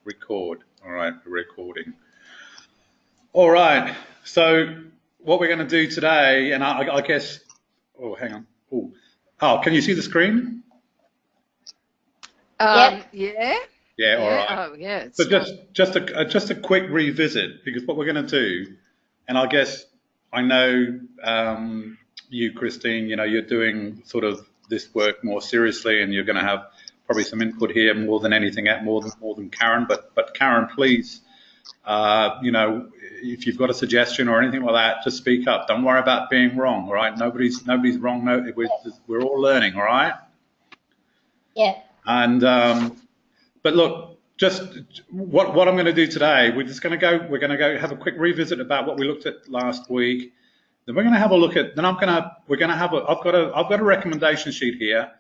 Record. All right, we're recording. All right. So what we're going to do today, and I guess, oh, hang on. Can you see the screen? Yep. Yeah, Yeah. All yeah. right. Oh, yeah. So It's not. just a quick revisit because what we're going to do, and I guess I know you, Christine. You know, you're doing sort of this work more seriously, and you're going to have probably some input here more than anything, more than Karen. But Karen, please. You know, if you've got a suggestion or anything like that, just speak up. Don't worry about being wrong. All right, nobody's wrong. No, we're all learning. All right. Yep. And but look, just what I'm going to do today, we're going to go have a quick revisit about what we looked at last week. Then we're going to have a look at. Then we're going to have I've got a recommendation sheet here.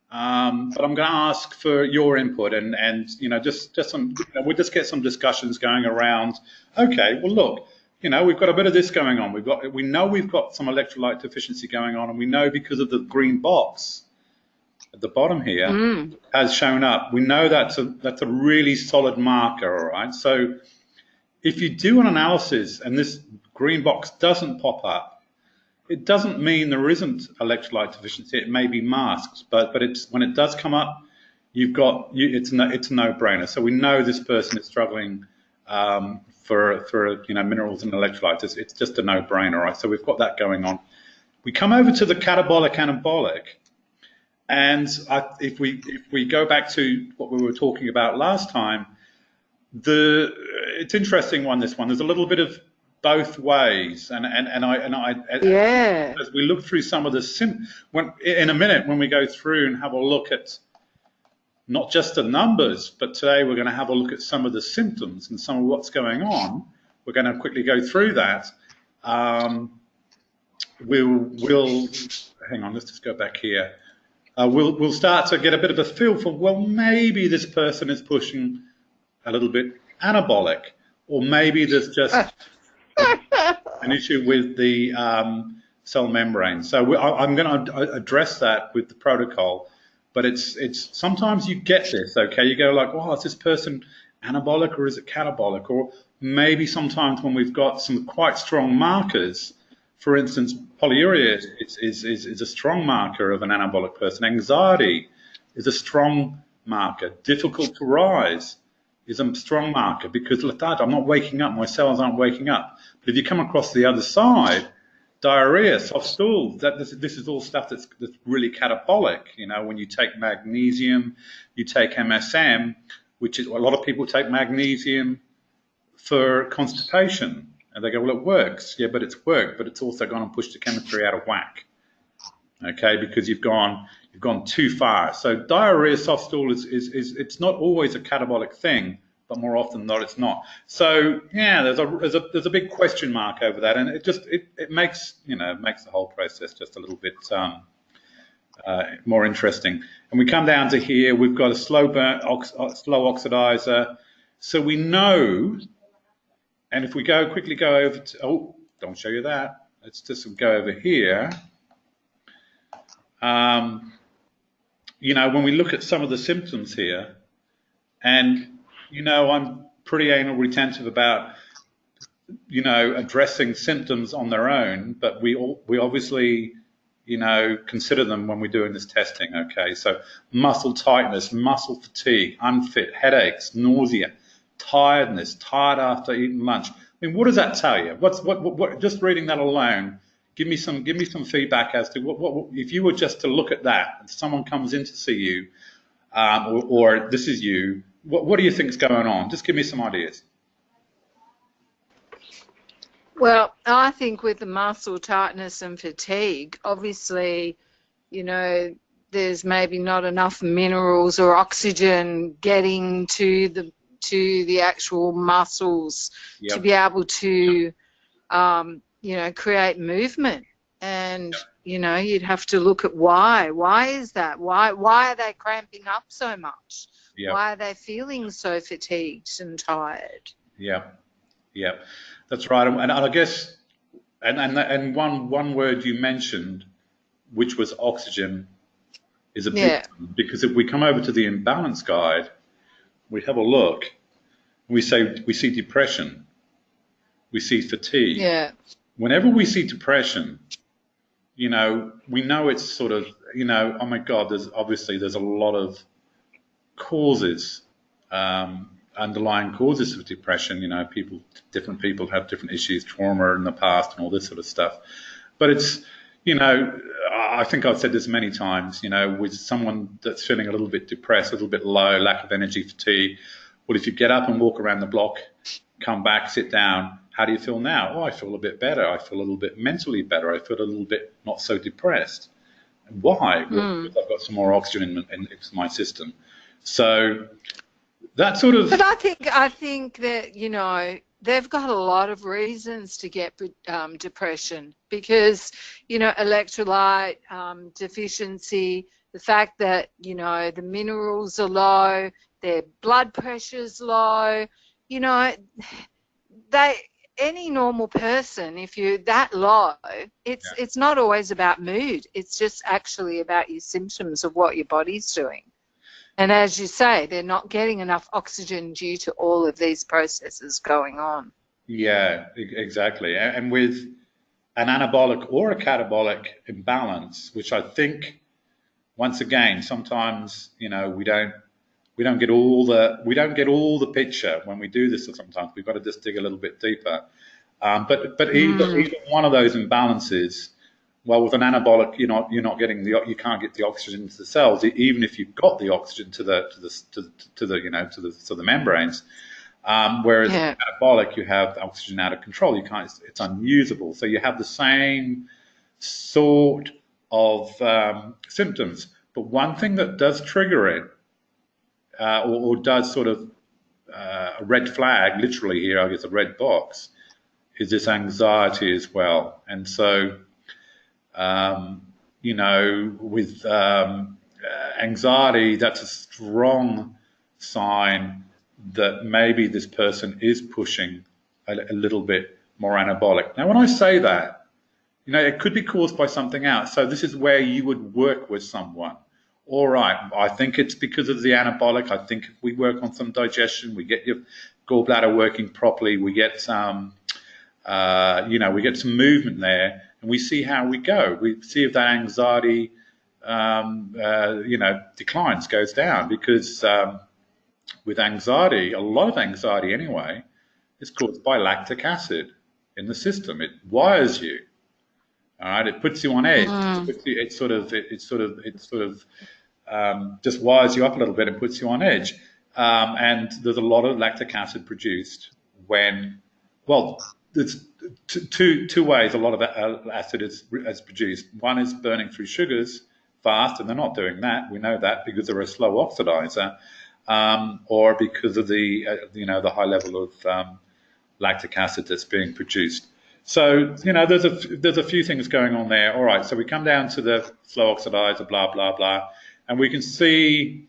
But I'm going to ask for your input and you know just some we'll just get some discussions going around. Okay, well look, you know we've got a bit of this going on. We know we've got some electrolyte deficiency going on, and we know because of the green box at the bottom here has shown up. We know that's a really solid marker. All right, so if you do an analysis and this green box doesn't pop up, it doesn't mean there isn't electrolyte deficiency. It may be masked, but it's when it does come up, it's a no-brainer. So we know this person is struggling for you know minerals and electrolytes. It's just a no-brainer, right? So we've got that going on. We come over to the catabolic anabolic, and if we go back to what we were talking about last time, it's interesting one. This one there's a little bit of both ways, and Yeah. as we look through some of the in a minute when we go through and have a look at not just the numbers, but today we're going to have a look at some of the symptoms and some of what's going on. We're going to quickly go through that. We'll hang on. Let's just go back here. We'll start to get a bit of a feel for, well, maybe this person is pushing a little bit anabolic, or maybe there's just an issue with the cell membrane. So I'm going to address that with the protocol, but it's sometimes you get this, okay? You go like, oh, is this person anabolic or is it catabolic? Or maybe sometimes when we've got some quite strong markers, for instance, polyuria is a strong marker of an anabolic person. Anxiety is a strong marker. Difficult to rise is a strong marker because lethargy, I'm not waking up, my cells aren't waking up. But if you come across the other side, diarrhea, soft stools, this is all stuff that's really catabolic. You know, when you take magnesium, you take MSM, which is a lot of people take magnesium for constipation. And they go, well, it works. Yeah, but it's worked, but it's also gone and pushed the chemistry out of whack. Okay, because you've gone too far. So diarrhea, soft stool it's not always a catabolic thing, but more often than not, it's not. So yeah, there's a big question mark over that, and it makes the whole process just a little bit more interesting. And we come down to here, we've got a slow oxidizer, so we know. And if we quickly go over to, don't show you that. Let's just go over here. You know, when we look at some of the symptoms here, and, you know, I'm pretty anal retentive about, you know, addressing symptoms on their own, but we obviously, you know, consider them when we're doing this testing, okay? So muscle tightness, muscle fatigue, unfit, headaches, nausea, tiredness, tired after eating lunch. I mean, what does that tell you? What just reading that alone, give me some feedback as to what if you were just to look at that and someone comes in to see you, or this is you, what do you think is going on? Just give me some ideas. Well, I think with the muscle tightness and fatigue, obviously, you know, there's maybe not enough minerals or oxygen getting to the actual muscles to be able to, you know, create movement. And, you know, you'd have to look at why. Why is that? Why are they cramping up so much? Why are they feeling so fatigued and tired? Yeah, that's right. And I guess, and one word you mentioned, which was oxygen, is a big one, because if we come over to the imbalance guide, we have a look. we see depression, we see fatigue. Yeah. Whenever we see depression, we know it's sort of, oh my God, there's a lot of causes, underlying causes of depression. Different people have different issues, trauma in the past and all this sort of stuff. But it's, I think I've said this many times, with someone that's feeling a little bit depressed, a little bit low, lack of energy, fatigue. Well, if you get up and walk around the block, come back, sit down, how do you feel now? Oh, I feel a bit better. I feel a little bit mentally better. I feel a little bit not so depressed. Why? Well, because I've got some more oxygen in my system. So that sort of. But I think that they've got a lot of reasons to get depression because electrolyte deficiency, the fact that the minerals are low, their blood pressure's low. Any normal person, if you're that low, it's not always about mood. It's just actually about your symptoms of what your body's doing. And as you say, they're not getting enough oxygen due to all of these processes going on. Yeah, exactly. And with an anabolic or a catabolic imbalance, which I think, once again, sometimes we don't get all the picture when we do this. Sometimes we've got to just dig a little bit deeper. But even one of those imbalances, well, with an anabolic, you can't get the oxygen to the cells, even if you've got the oxygen to the membranes. Whereas catabolic, you have oxygen out of control. You can't. It's unusable. So you have the same sort of symptoms. But one thing that does trigger it, or does sort of a red flag, literally here, I guess a red box, is this anxiety as well. And so, with anxiety, that's a strong sign that maybe this person is pushing a little bit more anabolic. Now, when I say that, it could be caused by something else. So this is where you would work with someone. All right, I think it's because of the anabolic. I think if we work on some digestion, we get your gallbladder working properly, we get some, we get some movement there, and we see how we go. We see if that anxiety, declines, goes down, because with anxiety, a lot of anxiety anyway, is caused by lactic acid in the system. It wires you. All right, it puts you on edge. It sort of just wires you up a little bit and puts you on edge. And there's a lot of lactic acid produced when, well, there's two ways a lot of acid is produced. One is burning through sugars fast, and they're not doing that. We know that because they're a slow oxidizer, or because of the the high level of lactic acid that's being produced. So, there's a few things going on there. All right, so we come down to the slow oxidizer, blah, blah, blah, and we can see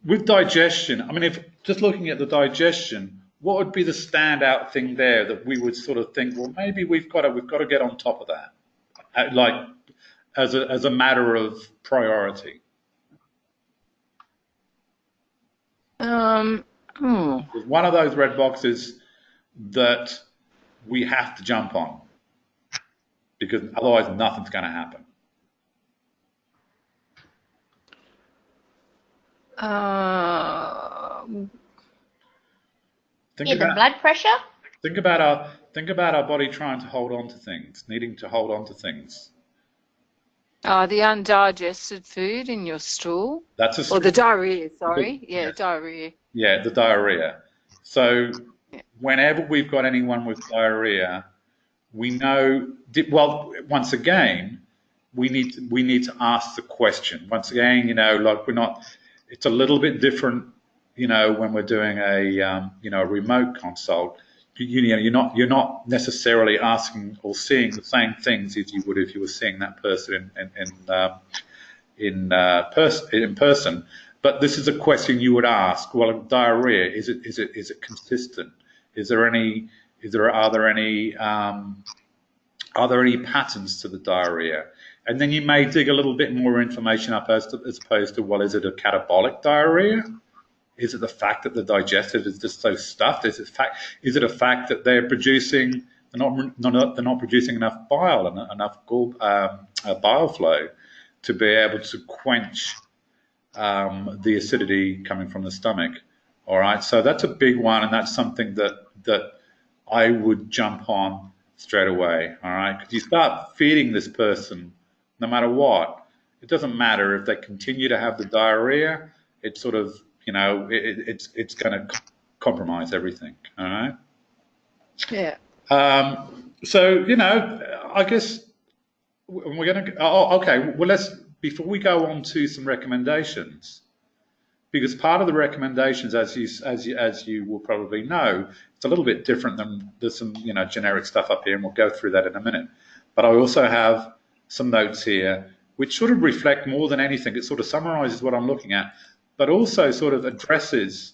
with digestion, I mean, if just looking at the digestion, what would be the standout thing there that we would sort of think, well, maybe we've got to get on top of that, like as a matter of priority? One of those red boxes that we have to jump on, because otherwise nothing's going to happen. The blood pressure. Think about our body trying to hold on to things, needing to hold on to things. The undigested food in your stool. Or the diarrhea, sorry. Diarrhea. Yeah, the diarrhea. So whenever we've got anyone with diarrhea, we know, well, once again, we need to ask the question. Once again, it's a little bit different, when we're doing a remote consult. You're not necessarily asking or seeing the same things as you would if you were seeing that person in person. But this is a question you would ask. Well, diarrhea, is it consistent? Are there any patterns to the diarrhea? And then you may dig a little bit more information up as opposed to, well, is it a catabolic diarrhea? Is it the fact that the digestive is just so stuffed? Is it a fact that they're not producing enough bile and enough bile flow to be able to quench the acidity coming from the stomach? All right, so that's a big one, and that's something that I would jump on straight away. All right, because you start feeding this person, no matter what, it doesn't matter if they continue to have the diarrhea. It's sort of, it's going to compromise everything. All right. Yeah. So I guess we're going to. Oh, okay. Well, before we go on to some recommendations, because part of the recommendations, as you will probably know, it's a little bit different than there's some generic stuff up here, and we'll go through that in a minute. But I also have some notes here which sort of reflect more than anything. It sort of summarizes what I'm looking at, but also sort of addresses,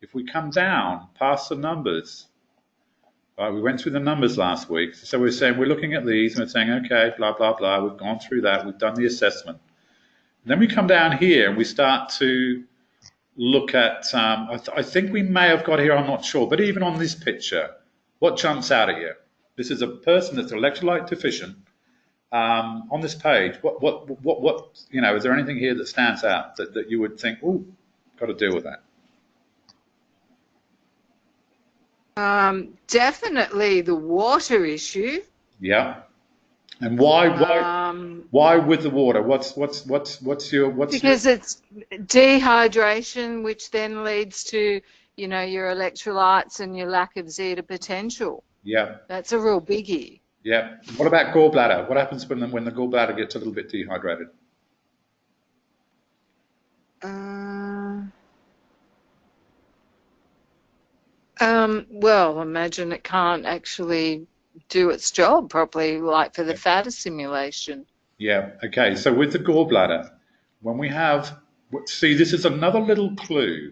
if we come down past the numbers. Right, we went through the numbers last week, so we're saying we're looking at these and we're saying, okay, blah, blah, blah, we've gone through that, we've done the assessment. And then we come down here and we start to look at, I think we may have got here, I'm not sure, but even on this picture, what jumps out at you? This is a person that's electrolyte deficient. On this page, what is there anything here that stands out that you would think, oh, got to deal with that? Definitely the water issue. Yeah. And why with the water? What's your because it's dehydration, which then leads to your electrolytes and your lack of zeta potential. Yeah. That's a real biggie. Yeah. What about gallbladder? What happens when the gallbladder gets a little bit dehydrated? Well, imagine it can't actually do its job properly, like for the fat assimilation. Yeah. Okay. So with the gallbladder, when we have, see, this is another little clue,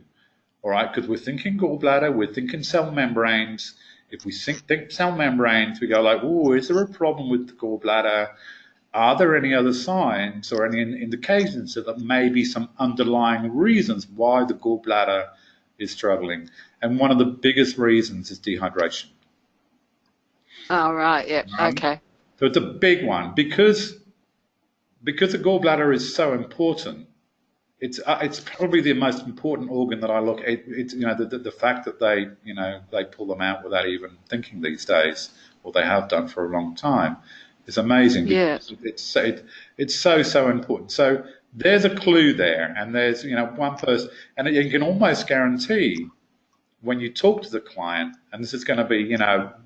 all right? Because we're thinking gallbladder, we're thinking cell membranes. If we think cell membranes, we go like, oh, is there a problem with the gallbladder? Are there any other signs or any indications that there may be some underlying reasons why the gallbladder is struggling? And one of the biggest reasons is dehydration. Oh, right, yeah, okay. So it's a big one because the gallbladder is so important. It's probably the most important organ that I look at. It's the fact that they pull them out without even thinking these days, or they have done for a long time, is amazing. Yeah. It's so important. So there's a clue there, and there's one person, and you can almost guarantee when you talk to the client, and this is going to be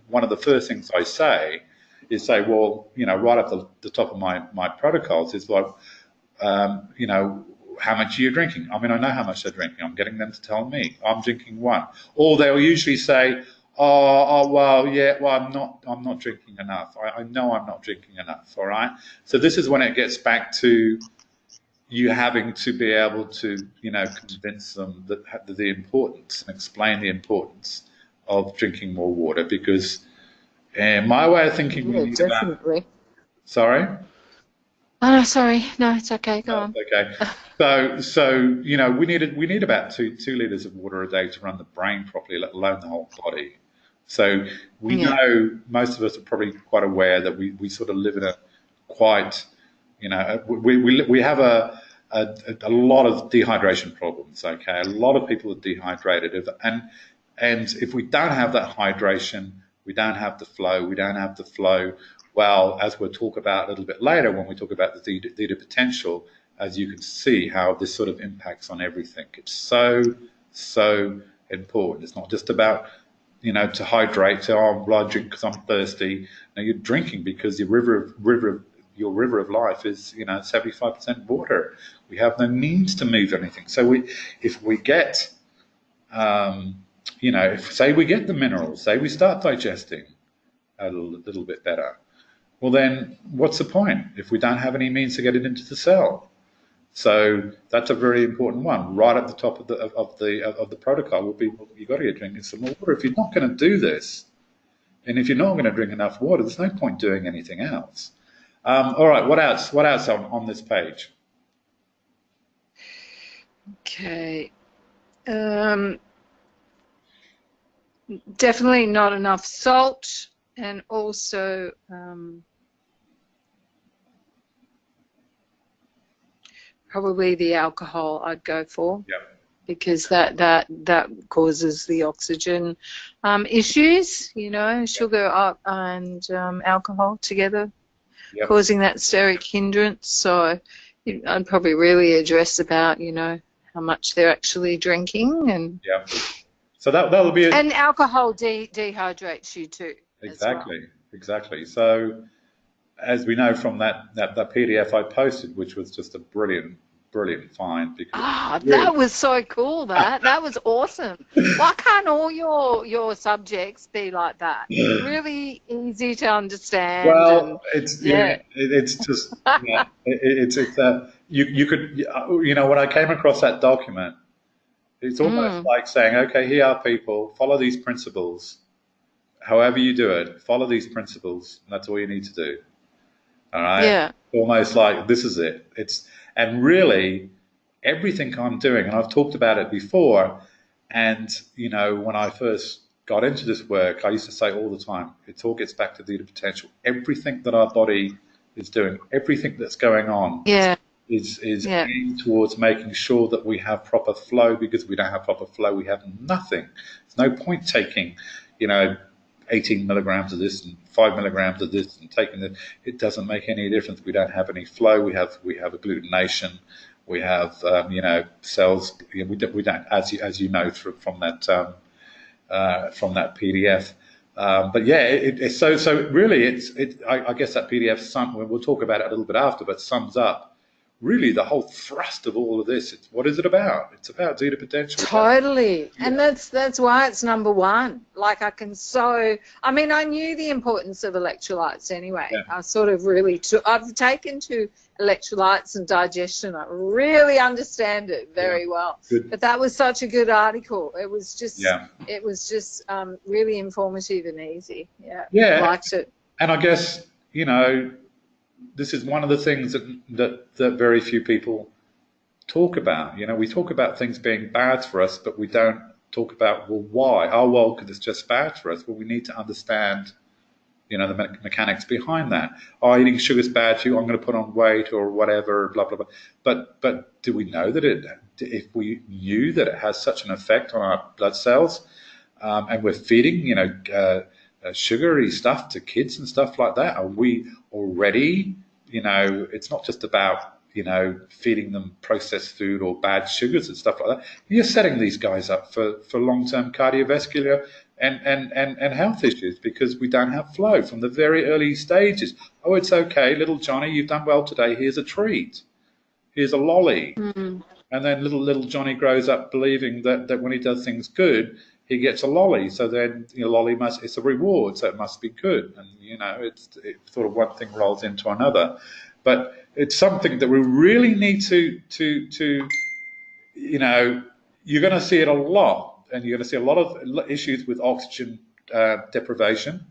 one of the first things I say is well, right up the top of my protocols is like how much are you drinking? I mean, I know how much they're drinking. I'm getting them to tell me. I'm drinking one. Or they'll usually say, well, yeah, well, I'm not drinking enough. I know I'm not drinking enough, all right? So this is when it gets back to you having to be able to, convince them that the importance and explain the importance of drinking more water because my way of thinking... Yeah, definitely. Sorry? Oh, sorry. No, it's okay. Go on. Okay. So we need about two liters of water a day to run the brain properly, let alone the whole body. So we know most of us are probably quite aware that we sort of live in a quite, we have a lot of dehydration problems. Okay, a lot of people are dehydrated, and if we don't have that hydration, we don't have the flow. We don't have the flow. Well, as we'll talk about a little bit later when we talk about the theta potential, as you can see how this sort of impacts on everything. It's so important. It's not just about, to hydrate, say, oh, I drink because I'm thirsty. No, you're drinking because your river of life is, 75% water. We have no means to move anything. So if we get, say we get the minerals, say we start digesting a little bit better, well then what's the point if we don't have any means to get it into the cell? So that's a very important one. Right at the top of the protocol will be, well, you've got to get drinking some more water. If you're not going to do this, and if you're not going to drink enough water, there's no point doing anything else. All right, what else? What else on this page? Okay. Um, definitely not enough salt, and also probably the alcohol I'd go for, Yeah. because that causes the oxygen issues, you know, sugar and alcohol together, Yep. causing that steric hindrance. So I'd probably really address about, you know, how much they're actually drinking, and Yeah. So that'll be it. and alcohol dehydrates you too. Exactly. As well. Exactly. So as we know from that PDF I posted, which was just a brilliant find, because Ah, really, that was so cool. That was awesome. Why can't all your subjects be like that? Really easy to understand, and well, it's yeah. it's just you could, you know, when I came across that document, it's almost Mm, like saying, okay, here are people, follow these principles, however you do it, follow these principles, and that's all you need to do. All right, yeah. almost like this is it. It's and really everything I'm doing, and I've talked about it before. And you know, when I first got into this work, I used to say all the time, it all gets back to the potential. Everything that our body is doing, everything that's going on, Yeah. is Yeah. aimed towards making sure that we have proper flow. Because if we don't have proper flow, we have nothing. There's no point taking, you know, 18 milligrams of this and 5 milligrams of this and taking it. It doesn't make any difference. We don't have any flow. We have agglutination. We have you know, cells. We don't, as you know from that PDF. But yeah, it's so really I guess that PDF we'll talk about it a little bit after, but sums up really the whole thrust of all of this. It's what is it about? It's about zeta potential. Totally. Yeah. And that's why it's number one. Like I mean, I knew the importance of electrolytes anyway. Yeah. I sort of really I've taken to electrolytes and digestion. I really understand it very well. Good. But that was such a good article. It was just Yeah. really informative and easy. Yeah. Yeah. Liked it. And I guess, you know, this is one of the things that very few people talk about. You know, we talk about things being bad for us, but we don't talk about, well, why? Oh, well, because it's just bad for us. Well, we need to understand, you know, the mechanics behind that. Oh, eating sugar's bad for you. I'm going to put on weight or whatever, blah, blah, blah. But do we know that if we knew that it has such an effect on our blood cells, and we're feeding, you know, sugary stuff to kids and stuff like that, are we already, you know, it's not just about, you know, feeding them processed food or bad sugars and stuff like that. You're setting these guys up for long-term cardiovascular and health issues, because we don't have flow from the very early stages. Oh, it's okay, little Johnny, you've done well today. Here's a treat. Here's a lolly. Mm. And then little Johnny grows up believing that when he does things good, he gets a lolly. So then, you know, it's a reward, so it must be good. And, you know, it sort of one thing rolls into another. But it's something that we really need to you know, you're going to see it a lot. And you're going to see a lot of issues with oxygen deprivation.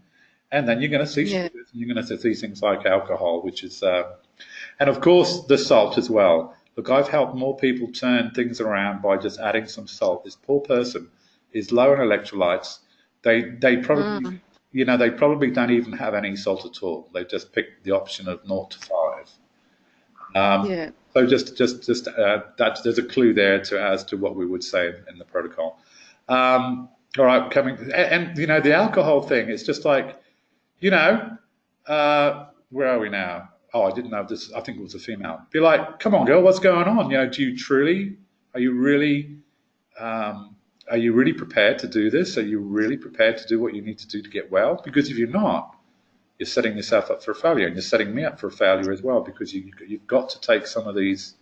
And then you're going to see sugars, and you're going to see things like alcohol, which is, and of course the salt as well. Look, I've helped more people turn things around by just adding some salt. This poor person is low in electrolytes. They probably, you know, they probably don't even have any salt at all. They just picked the option of 0 to 5. So just that there's a clue there as to what we would say in the protocol. All right, and you know, the alcohol thing. It's just like, you know, where are we now? Oh, I didn't know this. I think it was a female. Be like, come on, girl, what's going on? You know, are you really prepared to do this? Are you really prepared to do what you need to do to get well? Because if you're not, you're setting yourself up for failure, and you're setting me up for failure as well, because you've got to take some of these,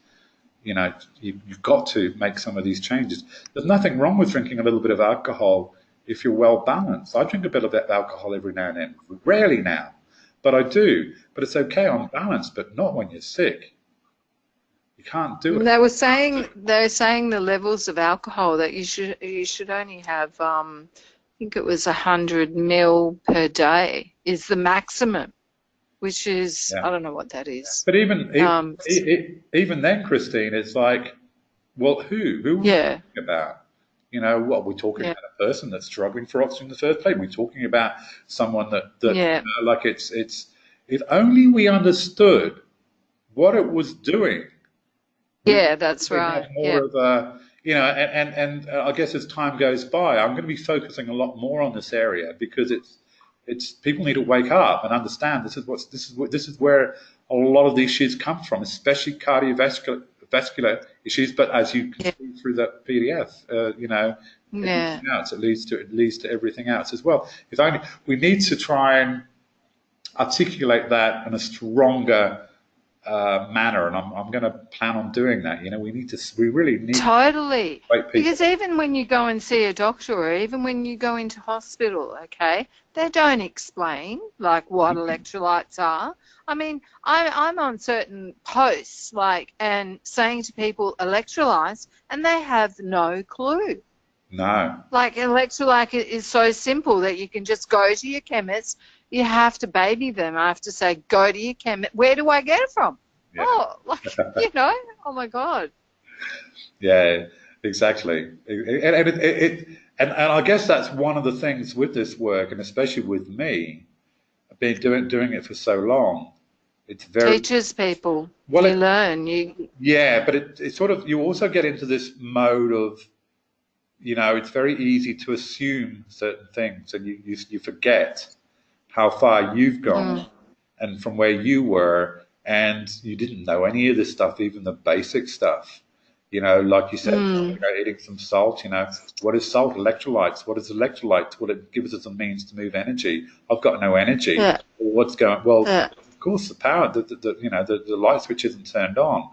you know, you've got to make some of these changes. There's nothing wrong with drinking a little bit of alcohol if you're well balanced. I drink a bit of alcohol every now and then, rarely now, but I do. But it's okay on balance, but not when you're sick. You can't do it. They were saying the levels of alcohol that you should only have, I think it was 100 ml per day is the maximum, which is, I don't know what that is. But even then, Christine, it's like, well, who are we talking about? You know, what we're talking Yeah. about a person that's struggling for oxygen in the first place. We're talking about someone that Yeah. you know, like it's if only we understood what it was doing, we Yeah, that's probably have right. Yeah. more of a, you know, and I guess as time goes by, I'm going to be focusing a lot more on this area because it's people need to wake up and understand this is where a lot of these issues come from, especially vascular issues. But as you can Yeah. see through that PDF, you know, Yeah. everything else it leads to everything else as well. If only we need to try and articulate that in a stronger manner, and I'm going to plan on doing that. You know, we really need Totally. to wake people Because even when you go and see a doctor or even when you go into hospital, okay, they don't explain like what electrolytes are. I mean, I'm on certain posts like and saying to people electrolytes and they have no clue. no. Like electrolyte is so simple that you can just go to your chemist. You have to baby them. I have to say, go to your chemist. Where do I get it from? Yeah. Oh, like, you know, oh my God. Yeah, exactly. And I guess that's one of the things with this work, and especially with me, being doing it for so long. It's very Teaches people. well. You learn. You Yeah, but it sort of you also get into this mode of, you know, it's very easy to assume certain things, and you forget how far you've gone mm, and from where you were, and you didn't know any of this stuff, even the basic stuff. You know, like you said, mm, eating some salt. You know, what is salt? Electrolytes. What is electrolytes? Well, it gives us a means to move energy. I've got no energy. yeah, Well, what's going? Well, yeah, of course, the power. You know, the light switch isn't turned on,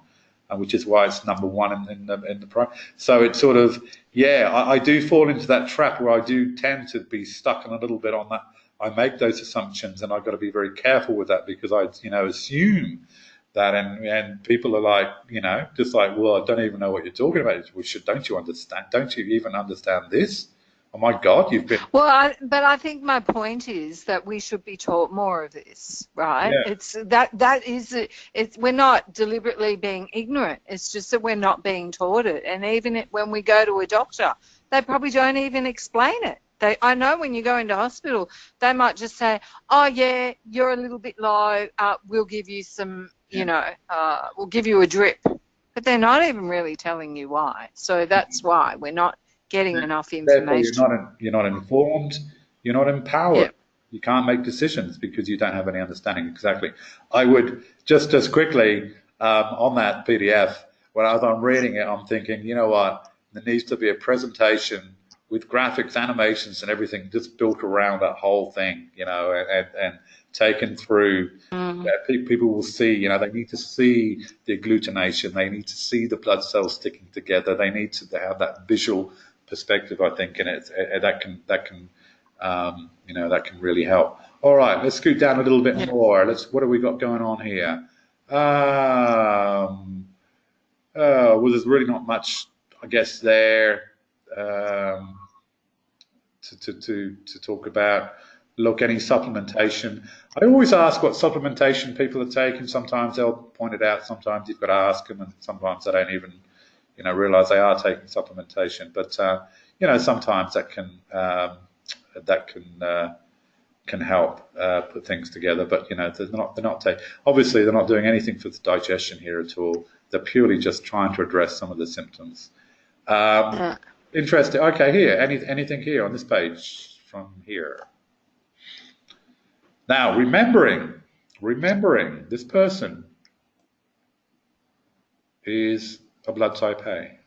which is why it's number one in the prime. So it's sort of I do fall into that trap where I do tend to be stuck in a little bit on that. I make those assumptions, and I've got to be very careful with that because I, you know, assume that, and people are like, you know, just like, well, I don't even know what you're talking about. Well, don't you understand? Don't you even understand this? Oh my God, you've been, Well, but I think my point is that we should be taught more of this, right? yeah, It's that is it's we're not deliberately being ignorant. It's just that we're not being taught it. And even when we go to a doctor, they probably don't even explain it. I know when you go into hospital, they might just say, "Oh yeah, you're a little bit low. We'll give you some, yeah. we'll give you a drip." But they're not even really telling you why. So that's why we're not getting enough Therefore, information. you're not informed, you're not empowered. Yeah. You can't make decisions because you don't have any understanding. Exactly. I would just quickly on that PDF when I'm reading it, I'm thinking, you know what? There needs to be a presentation with graphics, animations, and everything just built around that whole thing, you know, and taken through. Mm. People will see, you know, they need to see the agglutination, they need to see the blood cells sticking together, they need to have that visual perspective, I think, and that can you know, that can really help. All right, let's scoot down a little bit Yeah. more. What have we got going on here? Well, there's really not much, I guess, there to talk about. Look, any supplementation. I always ask what supplementation people are taking. Sometimes they'll point it out. Sometimes you've got to ask them, and sometimes they don't even, you know, realize they are taking supplementation. But you know, sometimes that can help put things together. But you know, obviously they're not doing anything for the digestion here at all. They're purely just trying to address some of the symptoms. Um, Yeah. Interesting. Okay, here, anything here on this page from here. Now, remembering this person is a blood type A.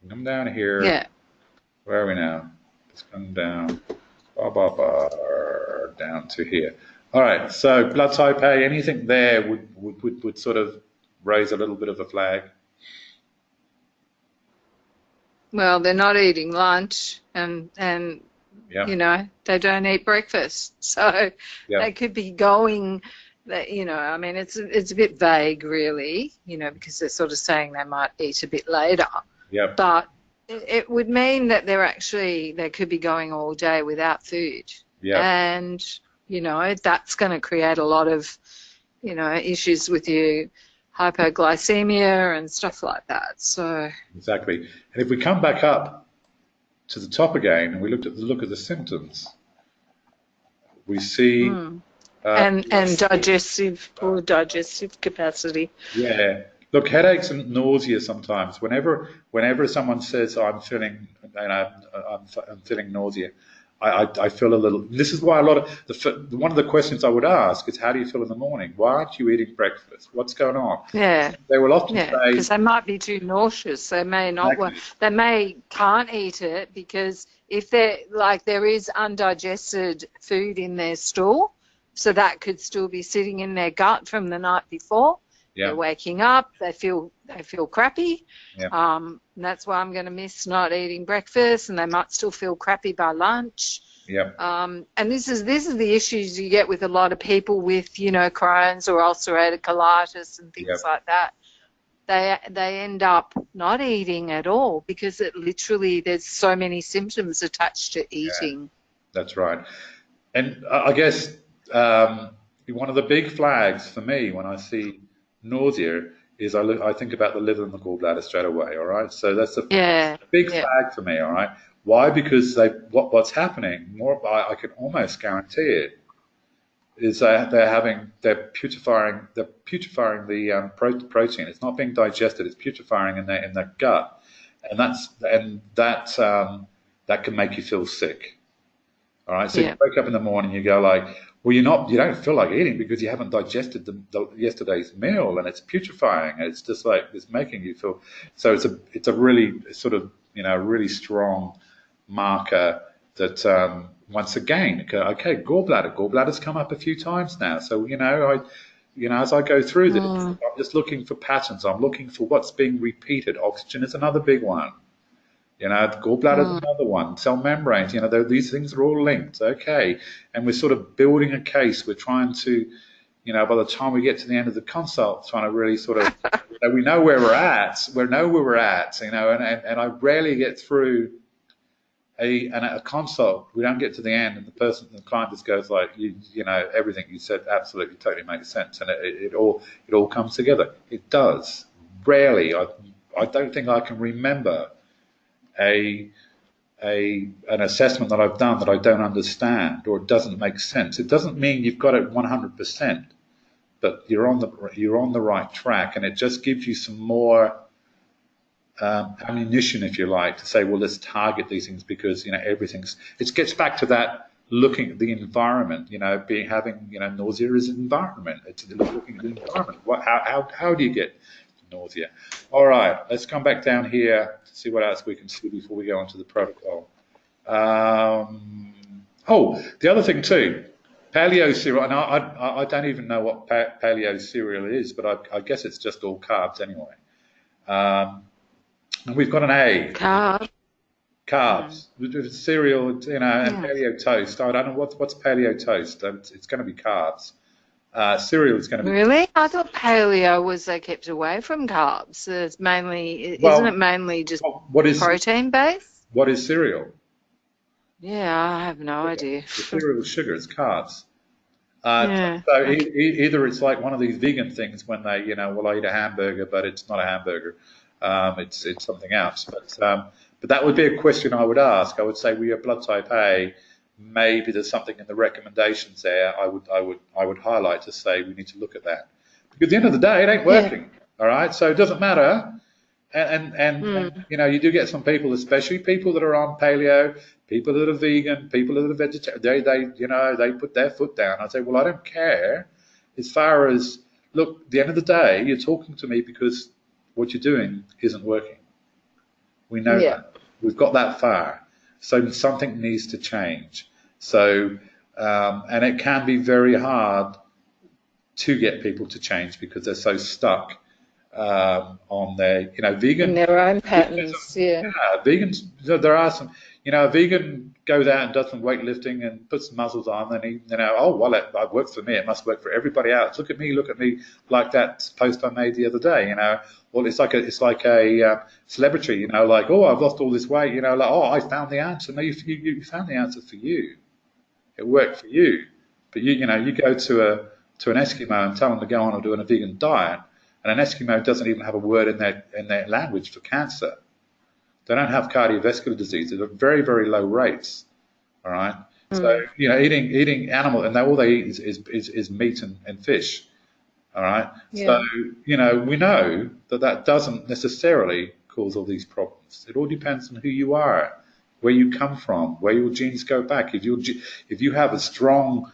Come down here. Yeah. Where are we now? Let's come down, down to here. All right. So blood type A. Anything there would sort of raise a little bit of a flag. Well, they're not eating lunch and Yeah. you know, they don't eat breakfast. So Yeah. they could be going that, you know, I mean it's a bit vague really, you know, because they're sort of saying they might eat a bit later. Yeah. But it would mean that they could be going all day without food. Yeah. And, you know, that's going to create a lot of, you know, issues with your hypoglycemia and stuff like that. So, Exactly. And if we come back up to the top again and we look at the symptoms, we see and poor digestive capacity. yeah. Look, headaches and nausea sometimes. Whenever someone says I'm feeling, I'm feeling nausea, I feel a little. This is why a lot of one of the questions I would ask is, how do you feel in the morning? Why aren't you eating breakfast? What's going on? Yeah. They will often say, because they might be too nauseous. They may not. They can't eat it because if there is undigested food in their stool, so that could still be sitting in their gut from the night before. yeah, They're waking up. They feel crappy. yeah, That's why I'm going to miss not eating breakfast, and they might still feel crappy by lunch. yeah, And this is the issues you get with a lot of people with Crohn's or ulcerative colitis and things like that. They end up not eating at all because it literally there's so many symptoms attached to eating. Yeah, that's right. And I guess one of the big flags for me when I see nausea is I think about the liver and the gallbladder straight away. All right, so that's a big flag for me. All right, why? Because what's happening? I can almost guarantee it is they're putrefying the protein. It's not being digested. It's putrefying in their gut, and that can make you feel sick. All right, so you wake up in the morning, you go like, well, you don't feel like eating because you haven't digested yesterday's meal, and it's putrefying. It's just like it's making you feel. So it's a really sort of really strong marker that once again, okay, gallbladder's come up a few times now. So as I go through this, I'm just looking for patterns. I'm looking for what's being repeated. Oxygen is another big one. The gallbladder is another one. Cell membranes. These things are all linked. Okay, and we're sort of building a case. We're trying to, by the time we get to the end of the consult, trying to really sort of, we know where we're at. We know where we're at. And I rarely get through a consult. We don't get to the end, and the client just goes like, everything you said absolutely totally makes sense, and it all comes together. It does. Rarely. I don't think I can remember an assessment that I've done that I don't understand or it doesn't make sense. It doesn't mean you've got it 100%, but you're on the right track, and it just gives you some more ammunition, if you like, to say, well, let's target these things because it gets back to that looking at the environment. Having nausea is an environment. It's looking at the environment. How do you get nausea? All right, let's come back down here to see what else we can see before we go on to the protocol. The other thing too, paleo cereal, and I don't even know what paleo cereal is, but I guess it's just all carbs anyway. And we've got an A. Carbs. With cereal, and paleo toast. I don't know what's paleo toast. It's going to be carbs. Cereal is going to be. Really? I thought paleo was they kept away from carbs. It's mainly, isn't it mainly just protein based? What is cereal? Yeah, I have no idea. The cereal is sugar. It's carbs. So either it's like one of these vegan things when they, I eat a hamburger, but it's not a hamburger. It's something else. But that would be a question I would ask. I would say, we are blood type A. Maybe there's something in the recommendations there I would highlight to say we need to look at that. Because at the end of the day, it ain't working. All right, so it doesn't matter. And you do get some people, especially people that are on paleo, people that are vegan, people that are vegetarian. They put their foot down. I say, well, I don't care. As far as look, at the end of the day, you're talking to me because what you're doing isn't working. We know that. We've got that far. So something needs to change. So, and it can be very hard to get people to change because they're so stuck on their, vegan. In their own patterns, Vegans, there are some, a vegan goes out and does some weightlifting and puts some muscles on, and he, it works for me, it must work for everybody else. Look at me, like that post I made the other day, Well, it's like a celebrity, like, oh, I've lost all this weight, like, oh, I found the answer. No, you found the answer for you. It worked for you. But you go to an Eskimo and tell them to go on and do a vegan diet, and an Eskimo doesn't even have a word in their language for cancer. they don't have cardiovascular disease. They're very, very low rates. All right. So, eating animal, and all they eat is meat and fish. All right. So, we know that doesn't necessarily cause all these problems. It all depends on who you are, where you come from, where your genes go back. If you have a strong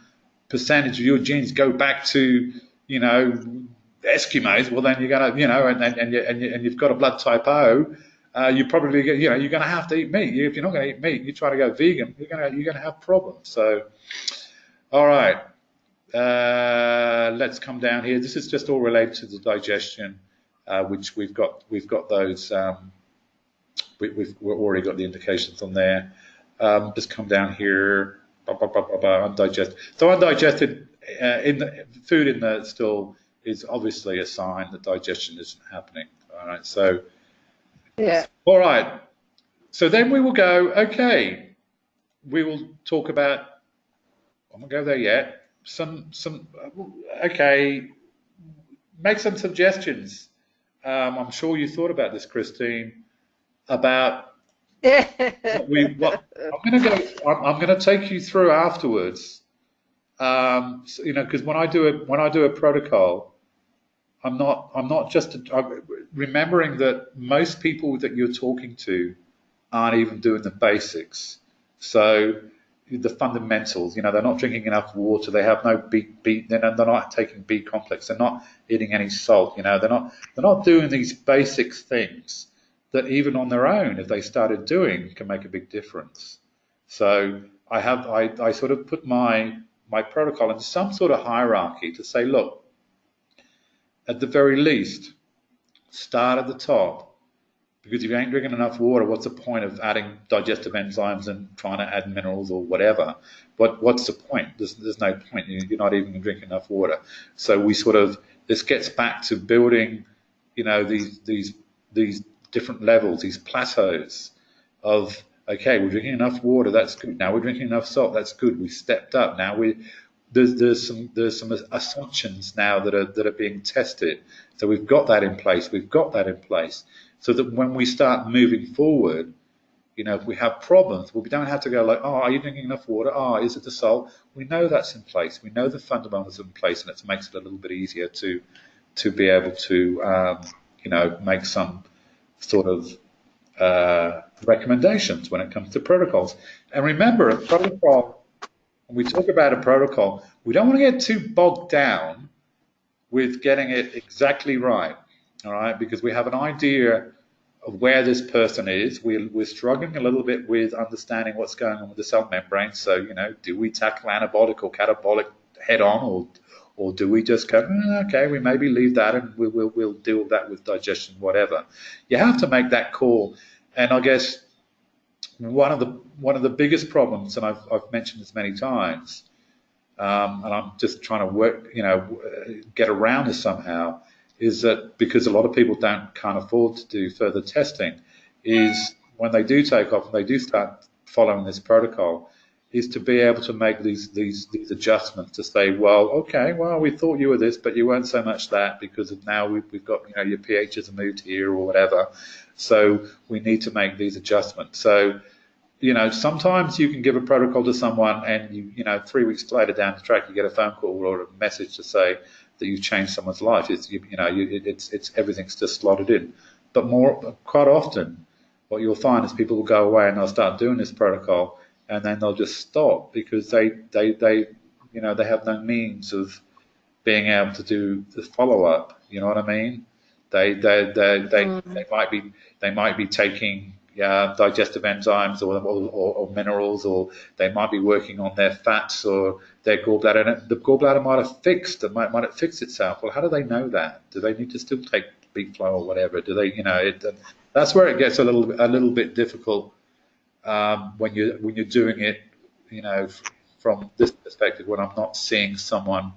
percentage of your genes go back to, Eskimos, well then you're gonna, and you've got a blood type O, you probably get, you're going to have to eat meat. If you're not going to eat meat, you try to go vegan, you're going to have problems. So, all right, let's come down here. This is just all related to the digestion, which we've got those. We've already got the indications on there. Just come down here. Undigested. So undigested food in the stool is obviously a sign that digestion isn't happening. All right, so. Yeah. All right. So then we will go, okay, we will talk about, I won't go there yet, okay, make some suggestions. I'm sure you thought about this, Christine, about what I'm going to take you through afterwards, because when I do a protocol, I'm not just remembering that most people that you're talking to aren't even doing the basics. So the fundamentals, they're not drinking enough water. They have no they're not taking B complex. They're not eating any salt. They're not doing these basic things that even on their own, if they started doing, can make a big difference. So I sort of put my protocol in some sort of hierarchy to say, look, at the very least, start at the top, because if you ain't drinking enough water, what's the point of adding digestive enzymes and trying to add minerals or whatever? What's the point? There's no point. You're not even drinking enough water. So this gets back to building, these different levels, these plateaus of, okay, we're drinking enough water, that's good. Now we're drinking enough salt, that's good. We stepped up. Now there's some assumptions now that are being tested. So we've got that in place. So that when we start moving forward, if we have problems, we don't have to go like, oh, are you drinking enough water? Oh, is it the salt? We know that's in place. We know the fundamentals are in place, and it makes it a little bit easier to be able to make some sort of recommendations when it comes to protocols. And remember, a protocol. When we talk about a protocol, we don't want to get too bogged down with getting it exactly right, all right? Because we have an idea of where this person is. We're struggling a little bit with understanding what's going on with the cell membrane. So, do we tackle anabolic or catabolic head on, or do we just go, okay, we maybe leave that and we'll deal with that with digestion, whatever. You have to make that call, and I guess one of the biggest problems, and I've mentioned this many times, and I'm just trying to get around this somehow, is that because a lot of people can't afford to do further testing, is when they do take off and they do start following this protocol, is to be able to make these adjustments to say, well, okay, well, we thought you were this, but you weren't so much that, because now we've got, your pH has moved here or whatever. So we need to make these adjustments. So, sometimes you can give a protocol to someone and 3 weeks later down the track, you get a phone call or a message to say that you've changed someone's life. It's everything's just slotted in. But quite often, what you'll find is people will go away and they'll start doing this protocol, and then they'll just stop because they have no means of being able to do the follow up. You know what I mean? They might be taking digestive enzymes or minerals, or they might be working on their fats or their gallbladder, and the gallbladder might have fixed itself. Well, how do they know that? Do they need to still take Beet Flow or whatever? Do they, that's where it gets a little bit difficult when you're doing it, from this perspective. When I'm not seeing someone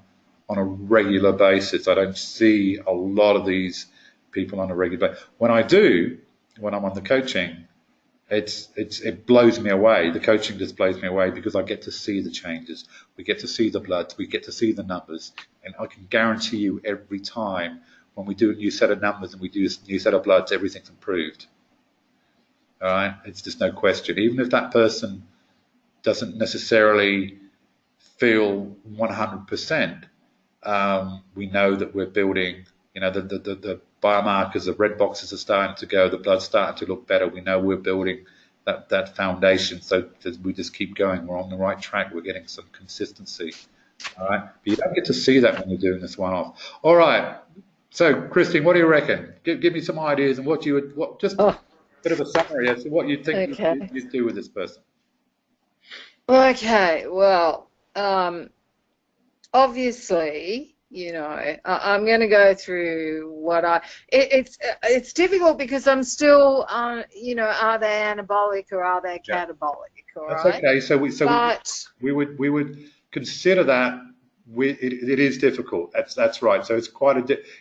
on a regular basis, I don't see a lot of these people on a regular basis. When I do, when I'm on the coaching, it blows me away. The coaching just blows me away because I get to see the changes. We get to see the blood. We get to see the numbers. And I can guarantee you every time when we do a new set of numbers and we do a new set of bloods, everything's improved. All right, it's just no question. Even if that person doesn't necessarily feel 100%, we know that we're building. You know, the biomarkers, the red boxes are starting to go, the blood's starting to look better. We know we're building that foundation. So we just keep going. We're on the right track. We're getting some consistency. All right, but you don't get to see that when you're doing this one-off. All right. So, Christine, what do you reckon? Give me some ideas and what just a bit of a summary as to what you think you'd do with this person. Okay, well, obviously, I'm going to go through what it's difficult because I'm still, are they anabolic or are they catabolic? All That's right? okay. So we would consider that. It is difficult. That's right. So it's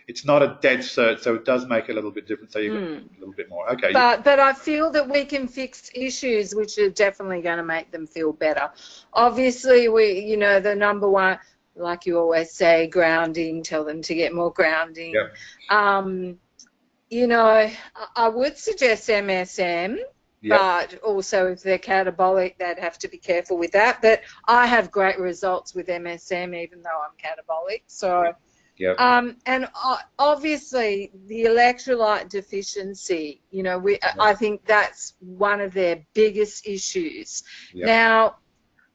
it's not a dead cert. So it does make it a little bit different. So you got a little bit more. Okay. But I feel that we can fix issues which are definitely going to make them feel better. Obviously, the number one, like you always say, grounding. Tell them to get more grounding. Yep. I would suggest MSM. Yep. But also, if they're catabolic, they'd have to be careful with that. But I have great results with MSM, even though I'm catabolic. So, yep. And obviously, the electrolyte deficiency, I think that's one of their biggest issues. Yep. Now,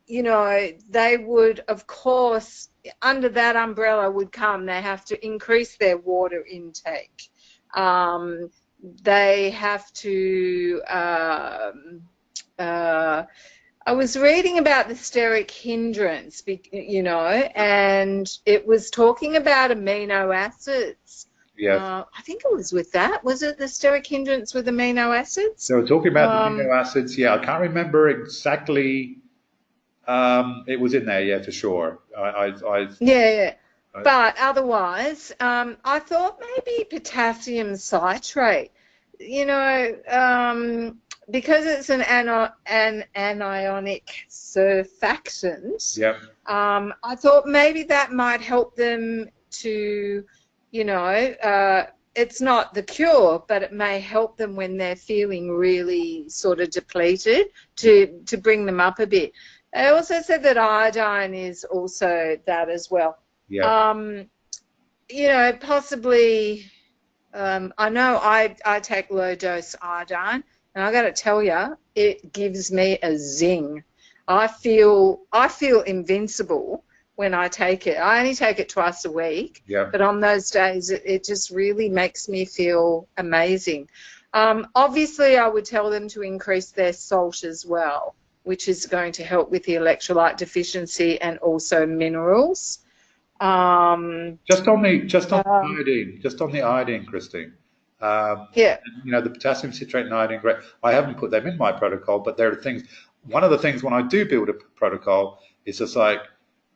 they would, of course, under that umbrella would come, they have to increase their water intake. They have to, I was reading about the steric hindrance, and it was talking about amino acids. Yeah. I think it was with that. Was it the steric hindrance with amino acids? So we're talking about the amino acids. Yeah, I can't remember exactly. It was in there, yeah, for sure. Yeah. But otherwise, I thought maybe potassium citrate, because it's an anionic surfactant. Yep. I thought maybe that might help them to, it's not the cure, but it may help them when they're feeling really sort of depleted to bring them up a bit. They also said that iodine is also that as well. Yeah. Possibly, I know I take low dose iodine, and I got to tell you, it gives me a zing. I feel invincible when I take it. I only take it twice a week, but on those days, it just really makes me feel amazing. Obviously, I would tell them to increase their salt as well, which is going to help with the electrolyte deficiency and also minerals. Just on the iodine, Christine. The potassium citrate and iodine, great. I haven't put them in my protocol, but there are things. One of the things when I do build a protocol is just like,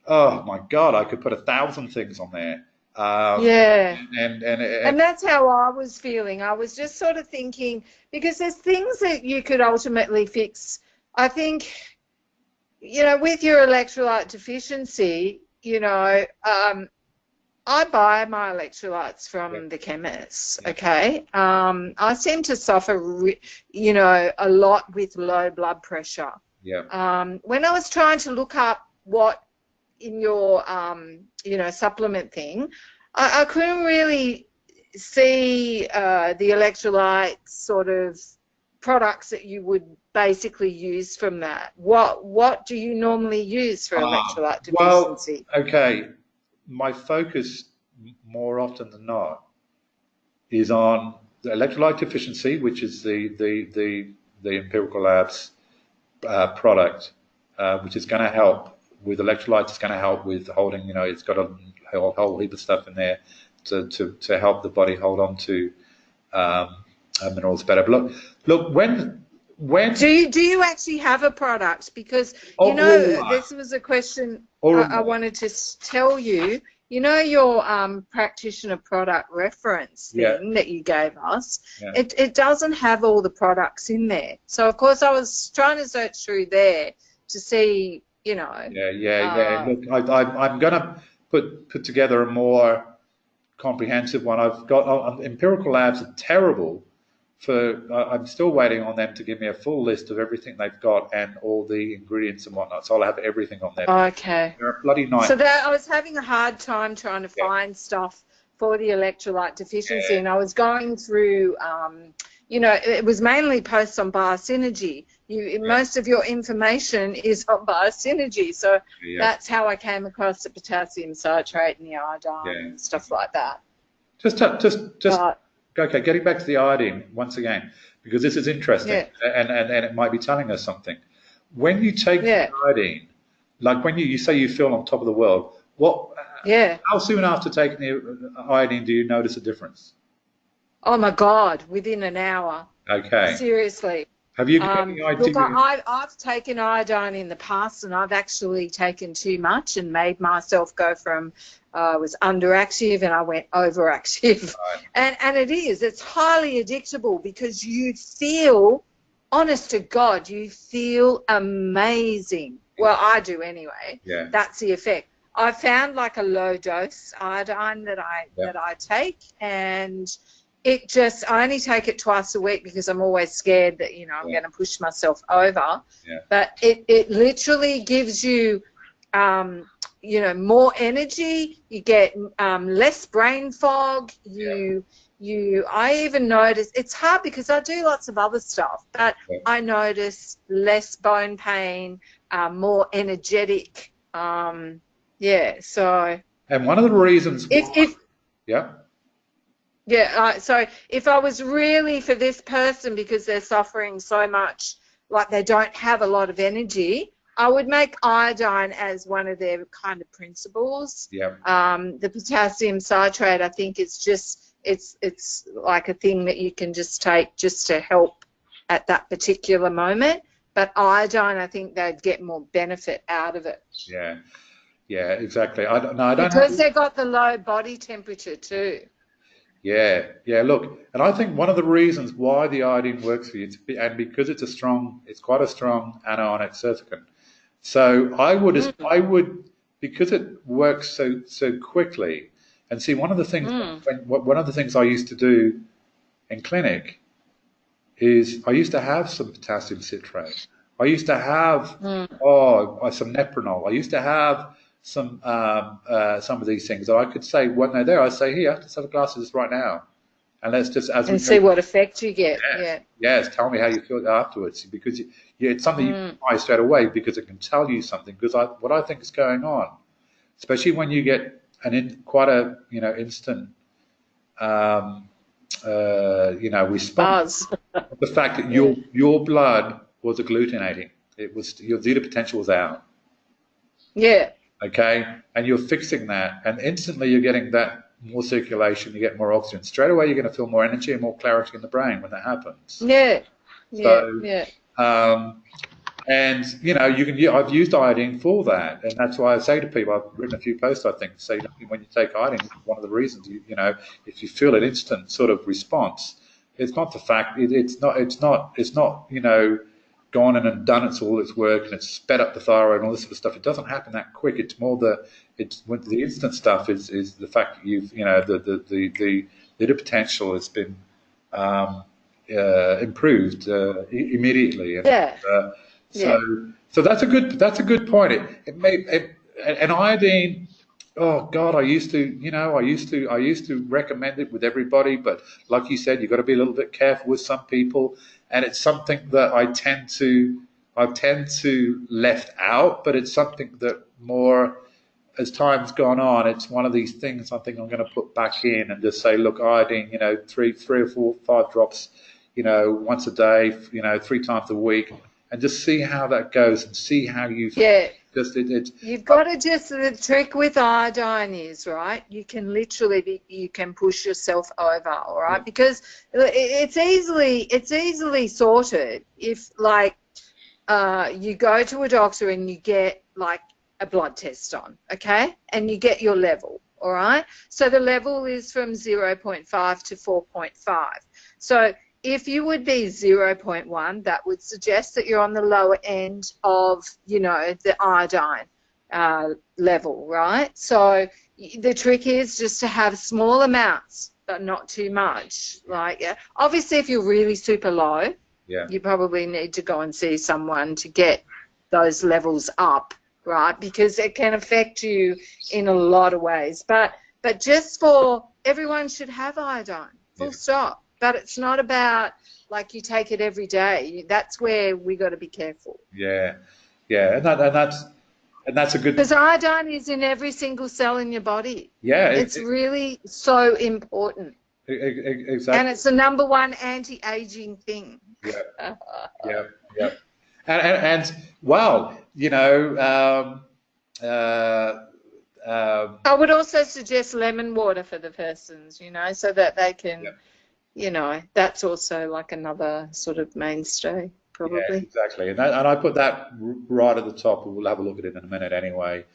oh my God, I could put 1,000 things on there. And that's how I was feeling. I was just sort of thinking, because there's things that you could ultimately fix. I think, with your electrolyte deficiency, I buy my electrolytes from the chemists, okay? I seem to suffer, a lot with low blood pressure. Yeah. When I was trying to look up what in your, supplement thing, I couldn't really see the electrolyte sort of products that you would basically use from that. What do you normally use for electrolyte deficiency? Well, okay. My focus more often than not is on the electrolyte deficiency, which is the Empirical Labs product, which is going to help with electrolytes. It's going to help with holding, it's got a whole heap of stuff in there to help the body hold on to minerals better. But look, when do you actually have a product? Because this was a question I wanted to tell you. Your practitioner product reference thing that you gave us. It doesn't have all the products in there. So of course I was trying to search through there to see. Look, I'm gonna put together a more comprehensive one. I've got Empirical Labs are terrible I'm still waiting on them to give me a full list of everything they've got and all the ingredients and whatnot. So I'll have everything on there. Okay. They're a bloody So nightmare. that I was having a hard time trying to Yeah. find stuff for the electrolyte deficiency, Yeah. and I was going through, you know, it was mainly posts on Biosynergy. Most of your information is on Biosynergy, so Yeah. that's how I came across the potassium citrate and the iodine and stuff like that. Just But, okay. Getting back to the iodine once again, because this is interesting, yeah. and it might be telling us something. When you take Yeah. the iodine, like when you say you feel on top of the world, Yeah. how soon after taking the iodine do you notice a difference? Oh my God, within an hour. Okay. Seriously. Have you got any idea? Look, I've taken iodine in the past, and I've actually taken too much and made myself go from I was underactive and I went overactive. Right. And it's highly addictable because you feel, honest to God, you feel amazing. Well, I do anyway. Yeah. That's the effect. I found like a low dose iodine that I take, and I only take it twice a week because I'm always scared that, you know, I'm going to push myself over. Yeah. But it literally gives you, you know, more energy. You get less brain fog. I even notice, it's hard because I do lots of other stuff, but I notice less bone pain, more energetic. So. And one of the reasons why, So if I was really for this person, because they're suffering so much, like they don't have a lot of energy, I would make iodine as one of their kind of principles. Yeah. The potassium citrate, I think, is just, it's like a thing that you can just take just to help at that particular moment. But iodine, I think they'd get more benefit out of it. Yeah. Yeah, exactly. Because they've got the low body temperature too. Yeah, look, and I think one of the reasons why the iodine works for you, and because it's quite a strong anionic surfactant. So I would, because it works so quickly, and see one of the things I used to do in clinic is I used to have some potassium citrate. I used to have some Nepronol. I used to have some of these things that I could say when they're there. I say, here, just have a glass of this right now, and let's just see what effect you get. Yes, tell me how you feel afterwards, because it's something you can try straight away because it can tell you something. Because what I think is going on, especially when you get quite a instant response, the fact that your blood was agglutinating, your zeta potential was out. Yeah. Okay, and you're fixing that, and instantly you're getting that more circulation, you get more oxygen. Straight away, you're going to feel more energy and more clarity in the brain when that happens. Yeah. And I've used iodine for that, and that's why I say to people, I've written a few posts, I think, say when you take iodine, one of the reasons if you feel an instant sort of response, it's not the fact it's not gone in and done all its work and it's sped up the thyroid and all this sort of stuff. It doesn't happen that quick. It's more the instant stuff is the fact that the zeta potential has been improved immediately. So that's a good point. And iodine. Oh God, I used to recommend it with everybody, but like you said, you've got to be a little bit careful with some people, and it's something that I tend to left out, but it's something that more as time's gone on, it's one of these things I think I'm going to put back in and just say, look, iodine, 3 or 4, 5 drops, once a day, 3 times a week, and just see how that goes and see how you feel. You've got to the trick with iodine is, right, you can literally you can push yourself over, all right, because it's easily sorted if you go to a doctor and you get like a blood test on, okay, and you get your level, all right, so the level is from 0.5 to 4.5, so if you would be 0.1, that would suggest that you're on the lower end of, the iodine level, right? So the trick is just to have small amounts but not too much. Like, yeah. Obviously, if you're really super low, you probably need to go and see someone to get those levels up, right? Because it can affect you in a lot of ways. But just for everyone should have iodine, full stop. But it's not about like you take it every day. That's where we got to be careful. Yeah, and that's a good. Because iodine is in every single cell in your body. Yeah, it's really so important. Exactly. And it's the number one anti-aging thing. Yeah. And well, you know, I would also suggest lemon water for the persons, you know, so that they can, you know, that's also like another sort of mainstay, probably. Yeah, exactly. And I put that right at the top, and we'll have a look at it in a minute anyway.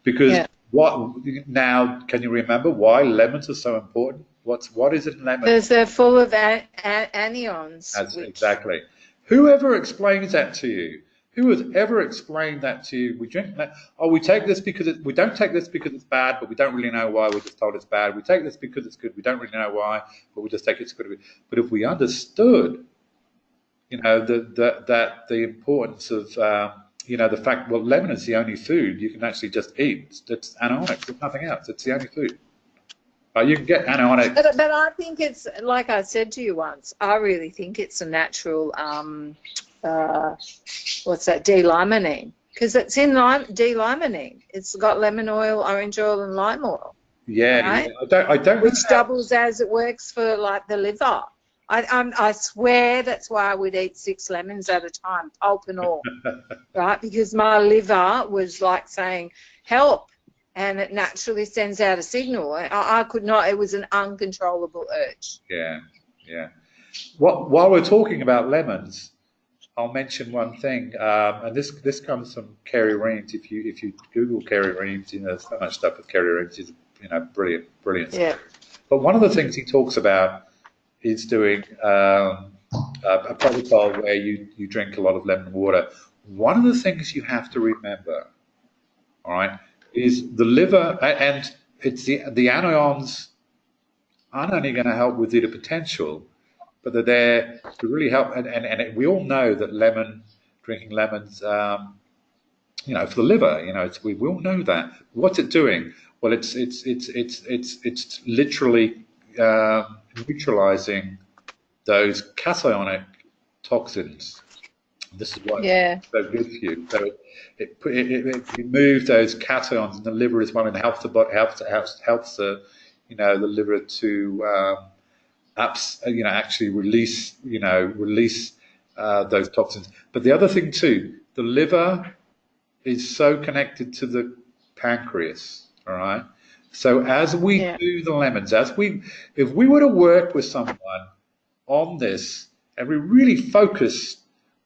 Because what now? Can you remember why lemons are so important? What is it in lemons? Because they're full of anions. Exactly. Whoever explains that to you? Who has ever explained that to you? We drink that. Oh, we take this because we don't take this because it's bad, but we don't really know why. We're just told it's bad. We take this because it's good. We don't really know why, but we just take it's good. But if we understood, you know, that the importance of you know, the fact, well, lemon is the only food you can actually just eat. It's anionic. There's nothing else. It's the only food. You can get anionic. But I think it's, like I said to you once, I really think it's a natural, what's that, D-limonene. Because it's in D-limonene. It's got lemon oil, orange oil, and lime oil. Yeah, right? I don't. Which doubles as it works for, like, the liver. I swear that's why I would eat 6 lemons at a time, pulp and all, right? Because my liver was like saying, help, and it naturally sends out a signal. I could not, it was an uncontrollable urge. Yeah. While we're talking about lemons, I'll mention one thing, and this comes from Kerry Reams. If you Google Kerry Reams, you know, there's so much stuff with Kerry Reams. He's, you know, brilliant. Yeah. But one of the things he talks about is doing a protocol where you drink a lot of lemon water. One of the things you have to remember, all right, is the liver, and it's the anions aren't only going to help with the potential, but they're there to really help. And we all know that drinking lemons, you know, for the liver, you know, we all know that. What's it doing? Well, it's literally neutralizing those cationic toxins. This is why it's so good for you. So it removes those cations, and the liver is one, and helps the you know, the liver to you know, actually release those toxins. But the other thing too, the liver is so connected to the pancreas. All right. So as we do the lemons, if we were to work with someone on this, and we really focus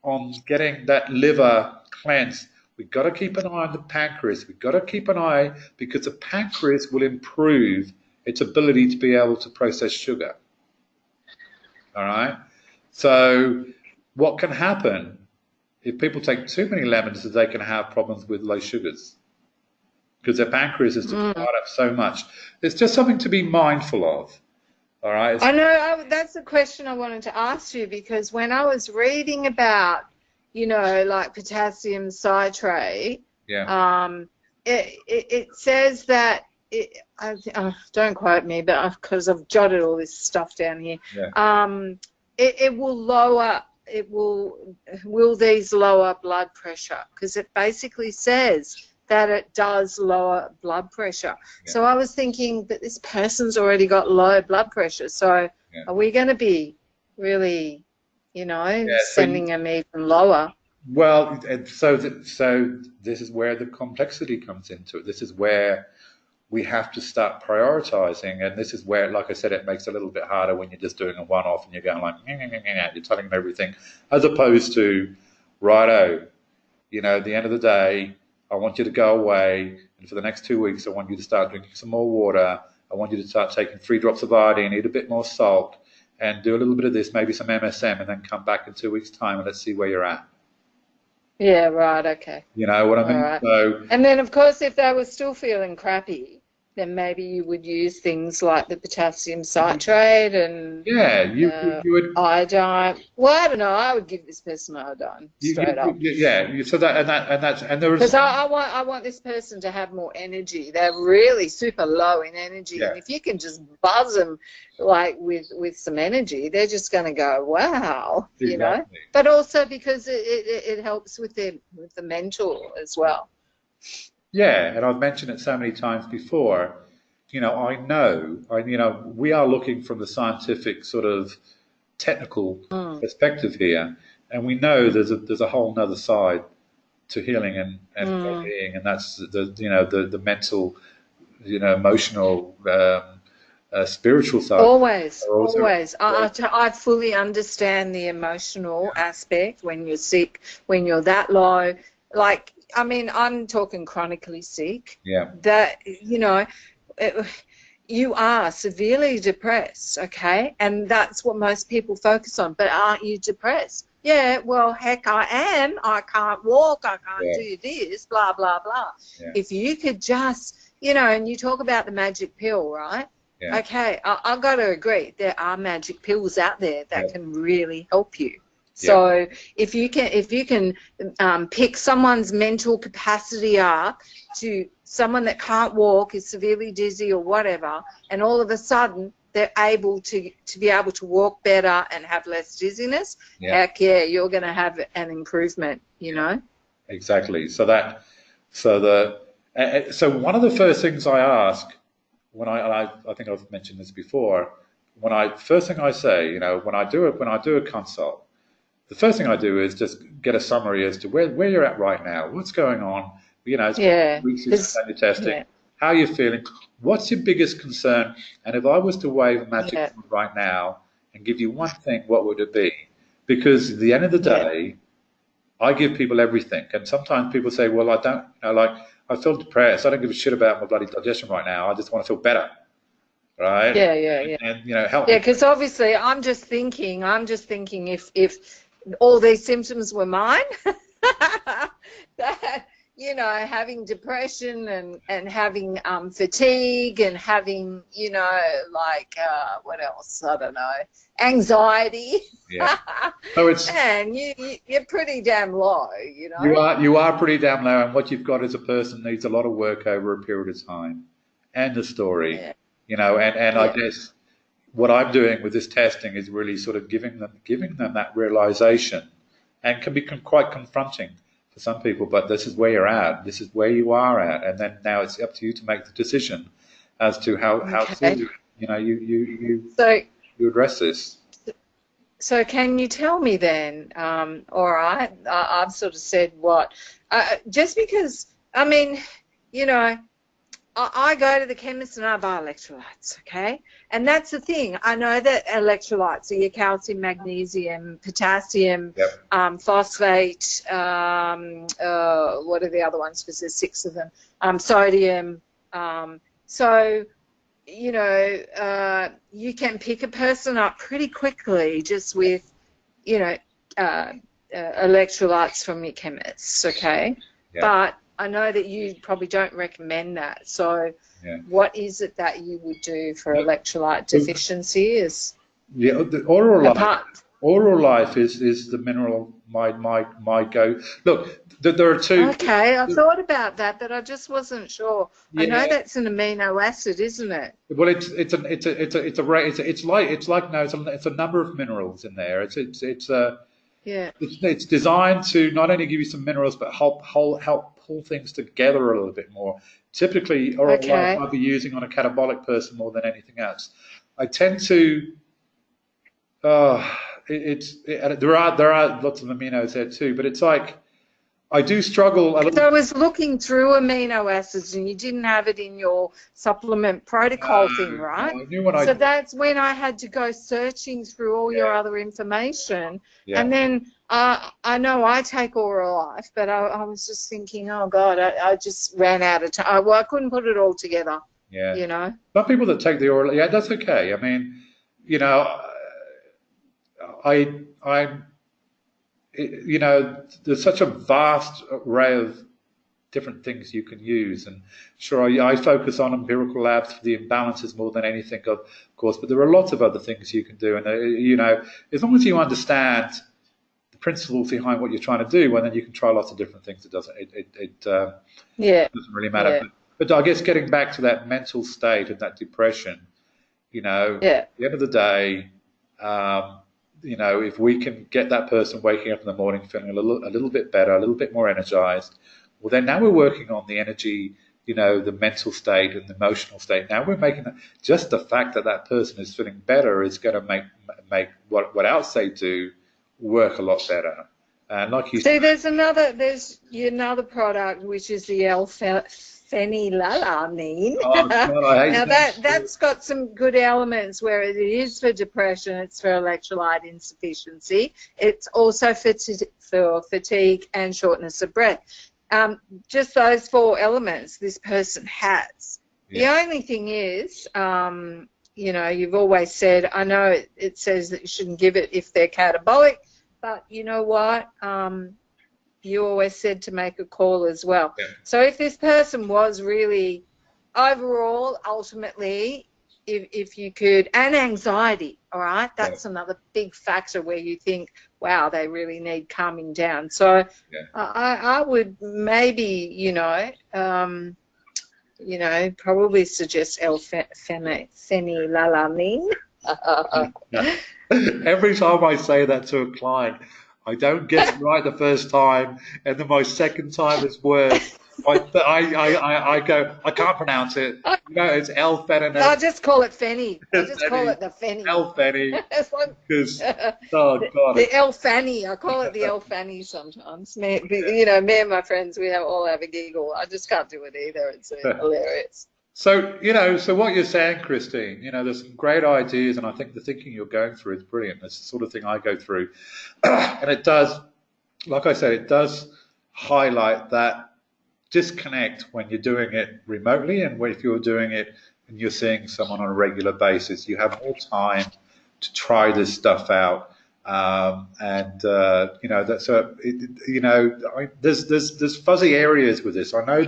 on getting that liver cleansed, we've got to keep an eye on the pancreas. We've got to keep an eye, because the pancreas will improve its ability to be able to process sugar. All right. So what can happen if people take too many lemons, is they can have problems with low sugars, because their pancreas is fired up so much. It's just something to be mindful of. All right. I know, that's a question I wanted to ask you, because when I was reading about, you know, like potassium citrate, it says that, don't quote me, but because I've jotted all this stuff down here, it will lower, will these lower blood pressure? Because it basically says that it does lower blood pressure. So I was thinking that this person's already got low blood pressure. So are we going to be really, you know, sending them even lower? Well, so this is where the complexity comes into it. This is where we have to start prioritizing, and this is where, like I said, it makes it a little bit harder when you're just doing a one-off and you're going like, you're telling them everything, as opposed to, righto, you know, at the end of the day, I want you to go away, and for the next 2 weeks, I want you to start drinking some more water. I want you to start taking 3 drops of iodine, eat a bit more salt, and do a little bit of this, maybe some MSM, and then come back in 2 weeks' time and let's see where you're at. Yeah, right, okay. You know what I mean? Right. So, and then, of course, if they were still feeling crappy, then maybe you would use things like the potassium citrate and Yeah, you would. iodine. Well, I don't know. I would give this person iodine straight up. So and there was. Because I want this person to have more energy. They're really super low in energy, Yeah. and if you can just buzz them like with some energy, they're just going to go, wow, you know. Exactly. But also because it helps with the mental as well. Yeah, and I've mentioned it so many times before. We are looking from the scientific sort of technical perspective here, and we know there's a whole nother side to healing and well-being, and that's the mental, emotional, spiritual side. Always. I fully understand the emotional aspect when you're sick, when you're that low. Like, I mean, I'm talking chronically sick. Yeah. That, you are severely depressed, okay? And that's what most people focus on. But aren't you depressed? Yeah, well, heck, I am. I can't walk. I can't do this, blah, blah, blah. Yeah. If you could just, and you talk about the magic pill, right? Yeah. Okay, I've got to agree. There are magic pills out there that can really help you. So if you can pick someone's mental capacity up to someone that can't walk, is severely dizzy or whatever, and all of a sudden they're able to be able to walk better and have less dizziness, heck yeah, you're going to have an improvement, Exactly. So one of the first things I ask when I think I've mentioned this before, first thing I say, when I do a consult, the first thing I do is just get a summary as to where you're at right now, what's going on, it's weeks since you've done your testing, how you're feeling, what's your biggest concern, and if I was to wave a magic wand right now and give you one thing, what would it be? Because at the end of the day, I give people everything, and sometimes people say, well, I don't, I feel depressed, I don't give a shit about my bloody digestion right now, I just want to feel better. Right? Yeah. And help. Yeah, because obviously I'm just thinking if all these symptoms were mine, that, having depression and having fatigue and having, what else? I don't know, anxiety. Yeah. So and you're pretty damn low, You are pretty damn low, and what you've got is a person needs a lot of work over a period of time, and the story. Yeah. I guess what I'm doing with this testing is really sort of giving them that realization, and can be quite confronting for some people. But this is where you're at. This is where you are at, and then now it's up to you to make the decision as to how to you address this. So can you tell me then? All right, I've sort of said what. Just because I mean, I go to the chemist and I buy electrolytes, okay? And that's the thing. I know that electrolytes are your calcium, magnesium, potassium, phosphate, what are the other ones? Because there's 6 of them. Sodium. So, you can pick a person up pretty quickly just with, electrolytes from your chemists, okay? Yeah. But I know that you probably don't recommend that. So what is it that you would do for electrolyte deficiency? The oral life is the mineral my go. Look, there are 2. Okay, I thought about that, but I just wasn't sure. I know that's an amino acid, isn't it? Well, it's a number of minerals in there. It's designed to not only give you some minerals, but help pull things together a little bit more. Typically, oral life I'd be using on a catabolic person more than anything else. I tend to. There are lots of aminos there too, but it's like I do struggle a little. So I was looking through amino acids, and you didn't have it in your supplement protocol thing, right? I knew when so that's when I had to go searching through all your other information, and then I know I take Oral Life, but I was just thinking, oh God, I just ran out of time. Well, I couldn't put it all together. Yeah. Some people that take the oral, that's okay. I mean, there's such a vast array of different things you can use. And sure, I focus on empirical labs for the imbalances more than anything, of course, but there are lots of other things you can do. And, you know, as long as you understand the principles behind what you're trying to do, well, then you can try lots of different things. It doesn't, doesn't really matter. Yeah. But I guess getting back to that mental state and that depression, you know, at the end of the day, you know, if we can get that person waking up in the morning feeling a little bit better, a little bit more energized, well, then now we're working on the energy, you know, the mental state and the emotional state. Now we're making just the fact that that person is feeling better is going to make what else they do work a lot better. And like you see, there's another product which is the L-phenylalanine. Oh, God, I hate now that's got some good elements where it is for depression, it's for electrolyte insufficiency, it's also for fatigue and shortness of breath. Just those 4 elements this person has. The only thing is, you know, you've always said, I know it says that you shouldn't give it if they're catabolic, but you know what? You always said to make a call as well. Yeah. So if this person was really, overall, ultimately, if you could, and anxiety, all right, that's another big factor where you think, wow, they really need calming down. So I would maybe, you know, probably suggest L-phenylalanine. Every time I say that to a client, I don't get it right the first time, and then my second time is worse. I go, I can't pronounce it. No, it's L-phenylalanine. I'll just call it Phenny. I'll just call it the Phenny. L-phenny. Because, oh, God. The L-phanny. I call it the L-phanny sometimes. You know, me and my friends, we all have a giggle. I just can't do it either. It's hilarious. So, you know, so what you're saying, Christine, you know, there's some great ideas, and I think the thinking you're going through is brilliant. It's the sort of thing I go through. And it does, like I said, it does highlight that disconnect when you're doing it remotely, and if you're doing it and you're seeing someone on a regular basis, you have more time to try this stuff out. You know, that's you know, there's fuzzy areas with this. I know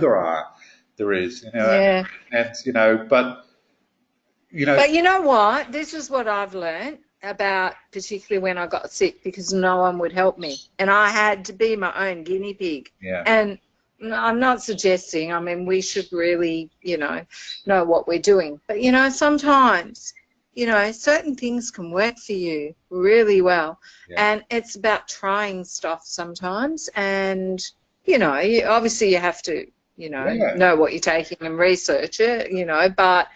there is, you know, and you know, but you know. But you know what? This is what I've learned about, particularly when I got sick, because no one would help me, and I had to be my own guinea pig. Yeah. And I'm not suggesting. I mean, we should really, you know what we're doing. But you know, sometimes, you know, certain things can work for you really well, and it's about trying stuff sometimes. And you know, obviously you have to, you know what you're taking and research it, you know, but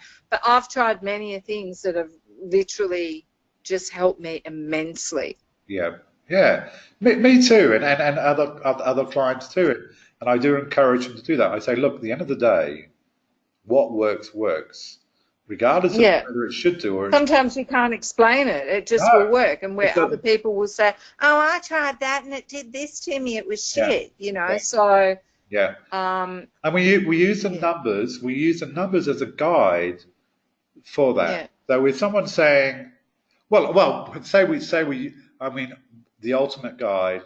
I've tried many things that have literally just helped me immensely. Yeah, me too, and other clients too, and I do encourage them to do that. I say, look, at the end of the day, what works, regardless of whether it should do or sometimes we can't explain it. It just will work, and where other people will say, oh, I tried that and it did this to me, it was shit, you know, so... Yeah. And we use the numbers. We use the numbers as a guide for that. Yeah. So with someone saying, well, say we. I mean, the ultimate guide.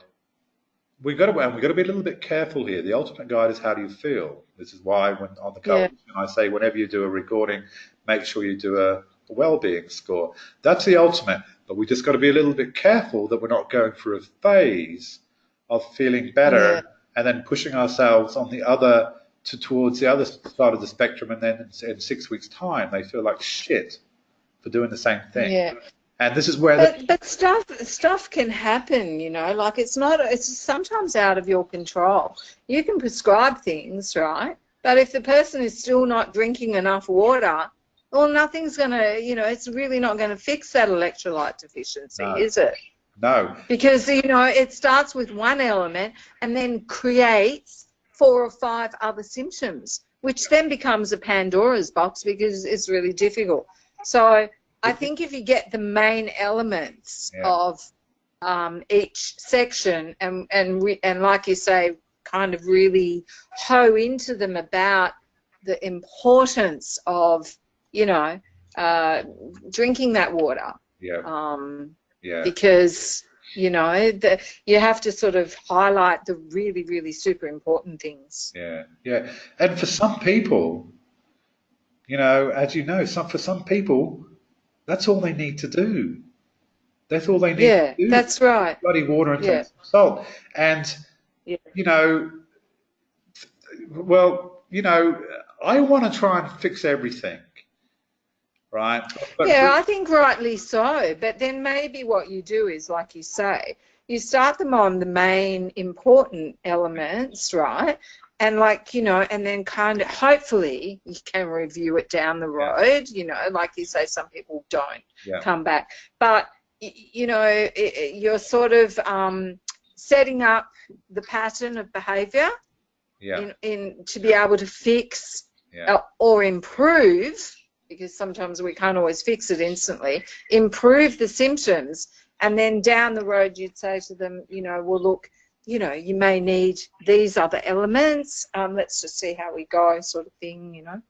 We've got to be a little bit careful here. The ultimate guide is how do you feel. This is why when on the coaching I say whenever you do a recording, make sure you do a well-being score. That's the ultimate. But we just got to be a little bit careful that we're not going through a phase of feeling better. Yeah. And then pushing ourselves on towards the other side of the spectrum, and then in 6 weeks' time, they feel like shit for doing the same thing. Yeah. And this is where but stuff can happen, you know. Like it's sometimes out of your control. You can prescribe things, right? But if the person is still not drinking enough water, well, nothing's gonna, you know, it's really not going to fix that electrolyte deficiency, is it? No. Because, you know, it starts with one element and then creates 4 or 5 other symptoms, which then becomes a Pandora's box because it's really difficult. So I think if you get the main elements of each section and like you say, kind of really hoe into them about the importance of, you know, drinking that water. Yeah. Because, You know, you have to sort of highlight the really, really super important things. Yeah, yeah. And for some people, you know, as you know, for some people, that's all they need to do. That's all they need Yeah, to do. that's right. Bloody water and Yeah. take some salt. And, Yeah. you know, well, you know, I want to try and fix everything, right? But Yeah, I think rightly so. But then maybe what you do is, like you say, you start them on the main important elements, right? And like, you know, and then kind of hopefully you can review it down the road, you know, like you say, some people don't come back. But, you know, you're sort of setting up the pattern of behaviour in to be able to fix or improve, because sometimes we can't always fix it instantly, improve the symptoms. And then down the road you'd say to them, you know, well, look, you know, you may need these other elements. Let's just see how we go, sort of thing, you know.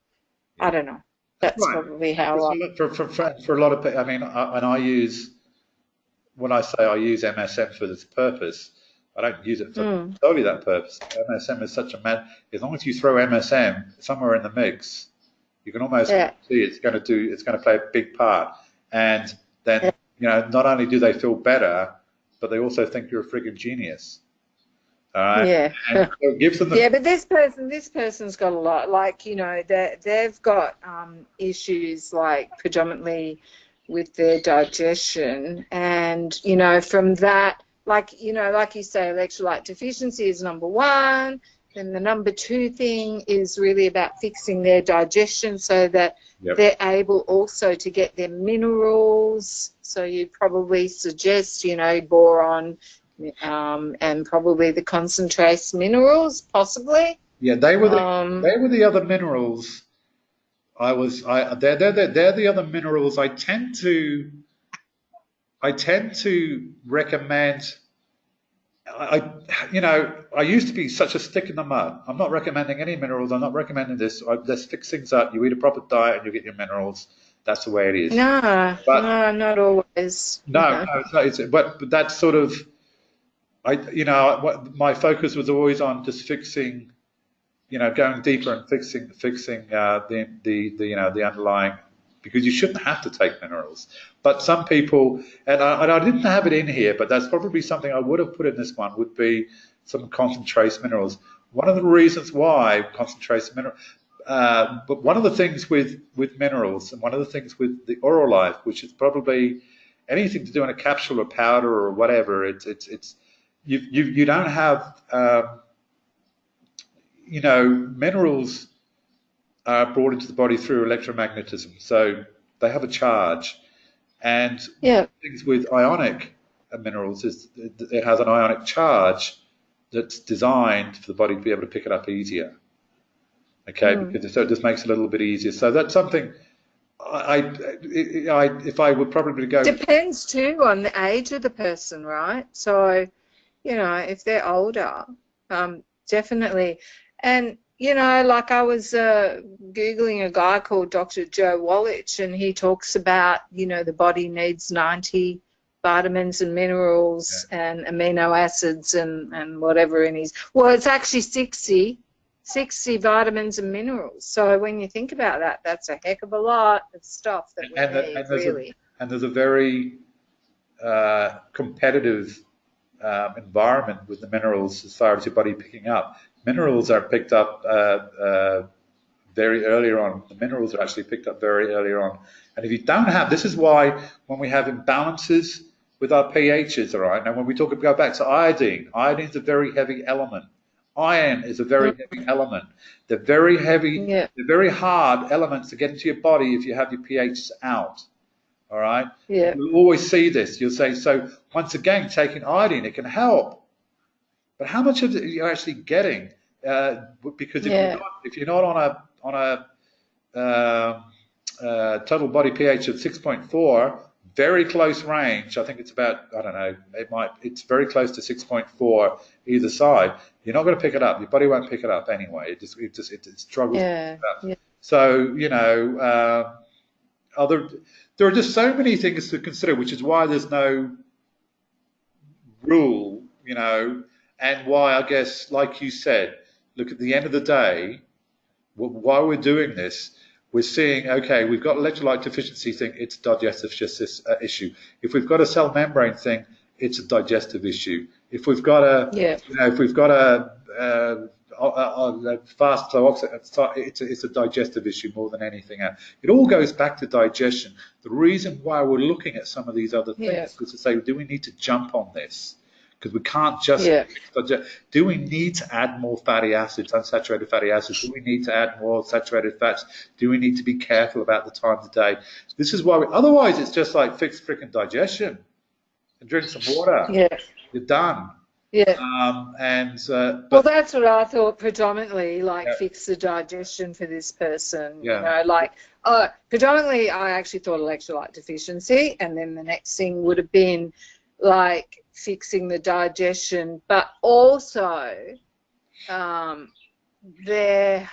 I don't know. That's probably how for a lot of people, I mean, and I use, when I say I use MSM for this purpose, I don't use it for solely that purpose. MSM is such a as long as you throw MSM somewhere in the mix, you can almost see it's going to play a big part. And then, you know, not only do they feel better, but they also think you're a friggin' genius. All right. Yeah. And so it gives them the but this person's got a lot, like, you know, they've got issues like predominantly with their digestion, and, you know, from that, like, you know, like you say, electrolyte deficiency is number one. Then the number two thing is really about fixing their digestion so that they're able also to get their minerals. So you'd probably suggest, you know, boron and probably the concentrates minerals, possibly. Yeah, they were the other minerals. They're the other minerals I tend to recommend. You know, I used to be such a stick in the mud. I'm not recommending any minerals. I'm not recommending this. Let's fix things up. You eat a proper diet and you get your minerals. That's the way it is. No, not always. No, but that's sort of, my focus was always on just fixing, you know, going deeper and fixing the underlying, because you shouldn't have to take minerals. But some people, and I didn't have it in here, but that's probably something I would have put in this one, would be some concentrated minerals. One of the reasons why concentrated minerals, but one of the things with minerals, and one of the things with the Oral Life, which is probably anything to do in a capsule or powder or whatever, you don't have, you know, minerals are brought into the body through electromagnetism, so they have a charge. And things with ionic minerals is it has an ionic charge that's designed for the body to be able to pick it up easier. Okay, because so it just makes it a little bit easier. So that's something if I would probably go. Depends too on the age of the person, right? So, you know, if they're older, definitely. And, you know, like I was Googling a guy called Dr. Joe Wallach, and he talks about, you know, the body needs 90 vitamins and minerals and amino acids and whatever in his, well, it's actually 60 vitamins and minerals. So when you think about that, that's a heck of a lot of stuff that we need, really. And there's a very competitive environment with the minerals as far as your body picking up. Minerals are picked up very early on. The minerals are actually picked up very early on. And if you don't have, this is why when we have imbalances with our pHs, all right, now when we go back to iodine, iodine is a very heavy element. Iron is a very heavy element. They're very heavy, they're very hard elements to get into your body if you have your pHs out. All right? Yeah. You'll always see this. You'll say, so once again, taking iodine, it can help. But how much of it you're actually getting? Because if you're not on a total body pH of 6.4, very close range. I think it's about, I don't know, it's very close to 6.4 either side. You're not going to pick it up. Your body won't pick it up anyway. It struggles. Yeah. So, you know, there are just so many things to consider, which is why there's no rule, and why I guess, like you said, look, at the end of the day, why we're doing this, we're seeing, okay, we've got electrolyte deficiency thing, it's a digestive issue. If we've got a cell membrane thing, it's a digestive issue. If we've got a fast flow oxide, it's a digestive issue more than anything else. It all goes back to digestion. The reason why we're looking at some of these other things is to say, do we need to jump on this? Because we can't just do we need to add more fatty acids, unsaturated fatty acids? Do we need to add more saturated fats? Do we need to be careful about the times of day? This is why otherwise it's just like fix freaking digestion and drink some water. Yeah. You're done. Yeah. Well, that's what I thought predominantly, like fix the digestion for this person. Yeah. Predominantly I actually thought electrolyte deficiency, and then the next thing would have been like fixing the digestion, but also their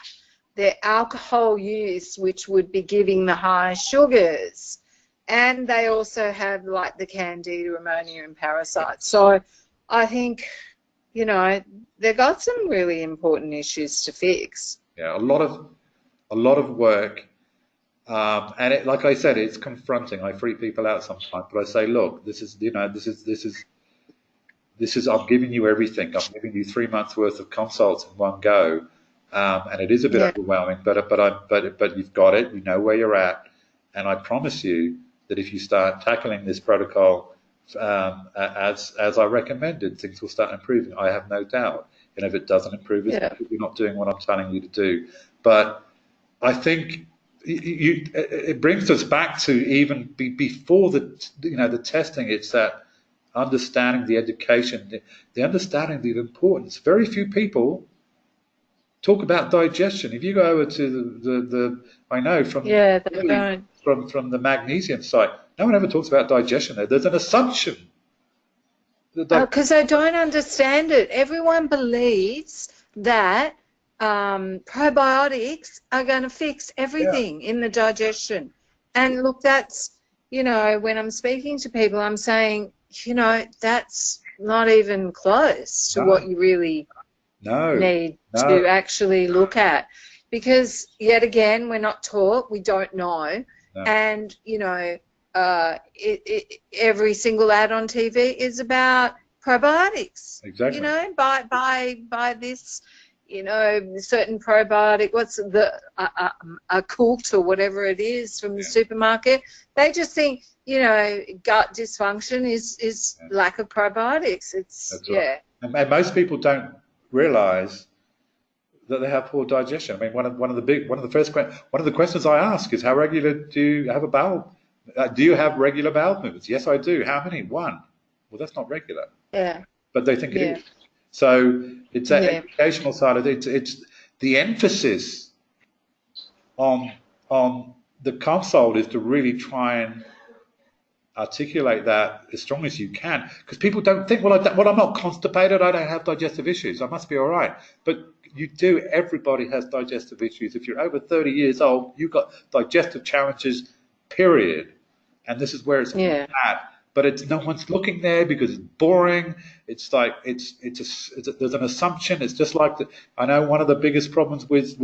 alcohol use, which would be giving the high sugars, and they also have like the candida, ammonia, and parasites. So I think, they've got some really important issues to fix. Yeah, a lot of work, and like I said, it's confronting. I freak people out sometimes, but I say, look, this is I'm giving you everything. I'm giving you 3 months worth of consults in one go, and it is a bit overwhelming. But you've got it. You know where you're at, and I promise you that if you start tackling this protocol as I recommended, things will start improving. I have no doubt. And if it doesn't improve, it's because you're not doing what I'm telling you to do. But I think it brings us back to even before the testing. It's that understanding, the education, the understanding the importance. Very few people talk about digestion. If you go over to the I know from from the magnesium site, no one ever talks about digestion there. There's an assumption. Because they don't understand it. Everyone believes that probiotics are going to fix everything in the digestion. And look, that's, when I'm speaking to people, I'm saying, that's not even close to what you really need to actually look at. Because, yet again, we're not taught, we don't know. No. And, every single ad on TV is about probiotics. Exactly. Buy this, certain probiotic. What's a Cult or whatever it is from the supermarket? They just think, gut dysfunction is lack of probiotics. That's right. And most people don't realise that they have poor digestion. I mean, one of the questions I ask is, how regular do you have a bowel? Do you have regular bowel movements? Yes, I do. How many? 1. Well, that's not regular. Yeah. But they think it is. So it's that educational side of it. It's the emphasis on the consult is to really try and articulate that as strong as you can, because people don't think, well, I'm not constipated, I don't have digestive issues, I must be all right. But you do. Everybody has digestive issues. If you're over 30 years old, you've got digestive challenges, period. And this is where it's at. But no one's looking there because it's boring. It's like there's an assumption. It's just like I know one of the biggest problems with